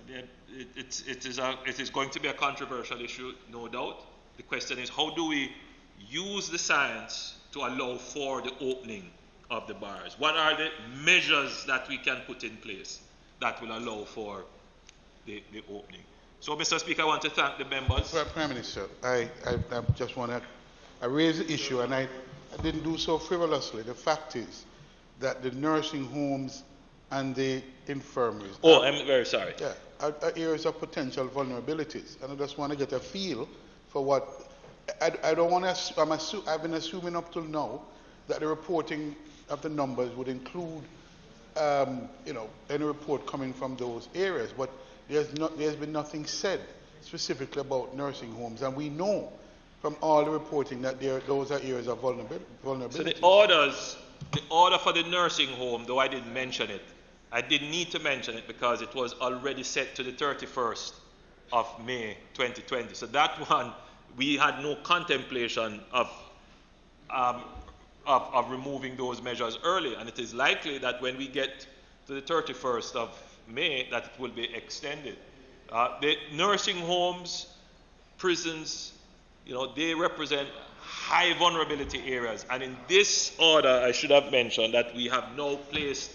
it is going to be a controversial issue, no doubt. The question is, how do we use the science to allow for the opening of the bars? What are the measures that we can put in place that will allow for the opening? So, Mr. Speaker, I want to thank the members. Well, Prime Minister, I just want to raise the issue, and I didn't do so frivolously. The fact is that the nursing homes and the infirmaries. Oh, I'm very sorry. Yeah, are areas of potential vulnerabilities, and I just want to get a feel for what. I don't want to. I've been assuming up till now that the reporting of the numbers would include, any report coming from those areas, but there's been nothing said specifically about nursing homes, and we know from all the reporting that those are areas of vulnerability. So the order for the nursing home, though I didn't mention it, I didn't need to mention it because it was already set to the 31st of May 2020. So that one, we had no contemplation of removing those measures early, and it is likely that when we get to the 31st of May that it will be extended. The nursing homes, prisons, they represent high vulnerability areas, and in this order I should have mentioned that we have now placed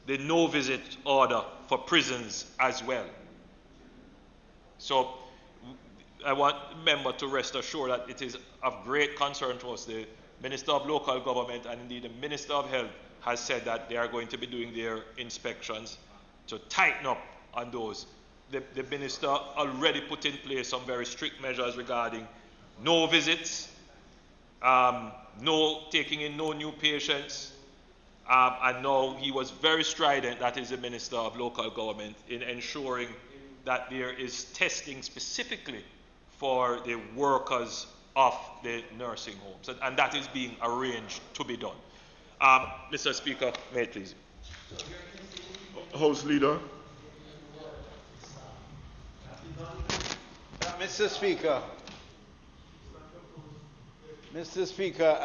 the no visit order for prisons as well. So I want the member to rest assured that it is of great concern to us. The Minister of Local Government and indeed the Minister of Health has said that they are going to be doing their inspections to tighten up on those. The Minister already put in place some very strict measures regarding no visits, no taking in no new patients, and now he was very strident, that is the Minister of Local Government, in ensuring that there is testing specifically for the workers of the nursing homes, and that is being arranged to be done. Mr. Speaker, may it please. House Leader. Mr. Speaker, Mr. Speaker,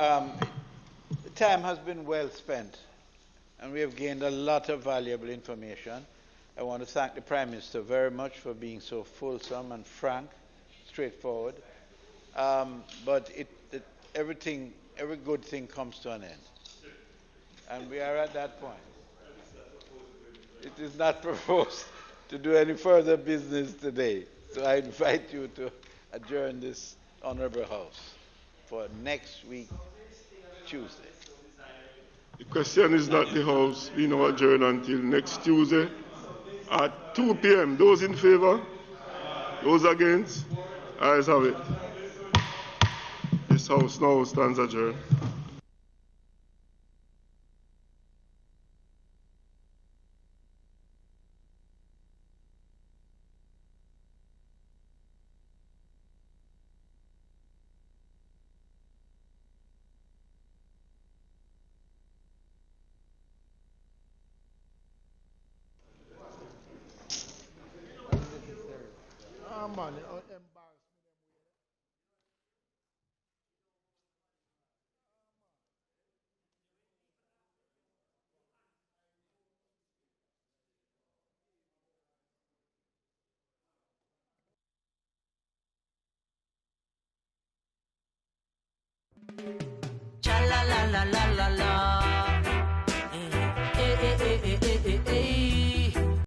time has been well spent, and we have gained a lot of valuable information. I want to thank the Prime Minister very much for being so fulsome and frank, straightforward. But every good thing comes to an end. And we are at that point. It is not proposed to do any further business today. So I invite you to adjourn this Honourable House for next week, Tuesday. The question is not the House. We now adjourn until next Tuesday at 2 p.m. Those in favour? Those against? Ayes have it. This House now stands adjourned. Man, Cha la la la la.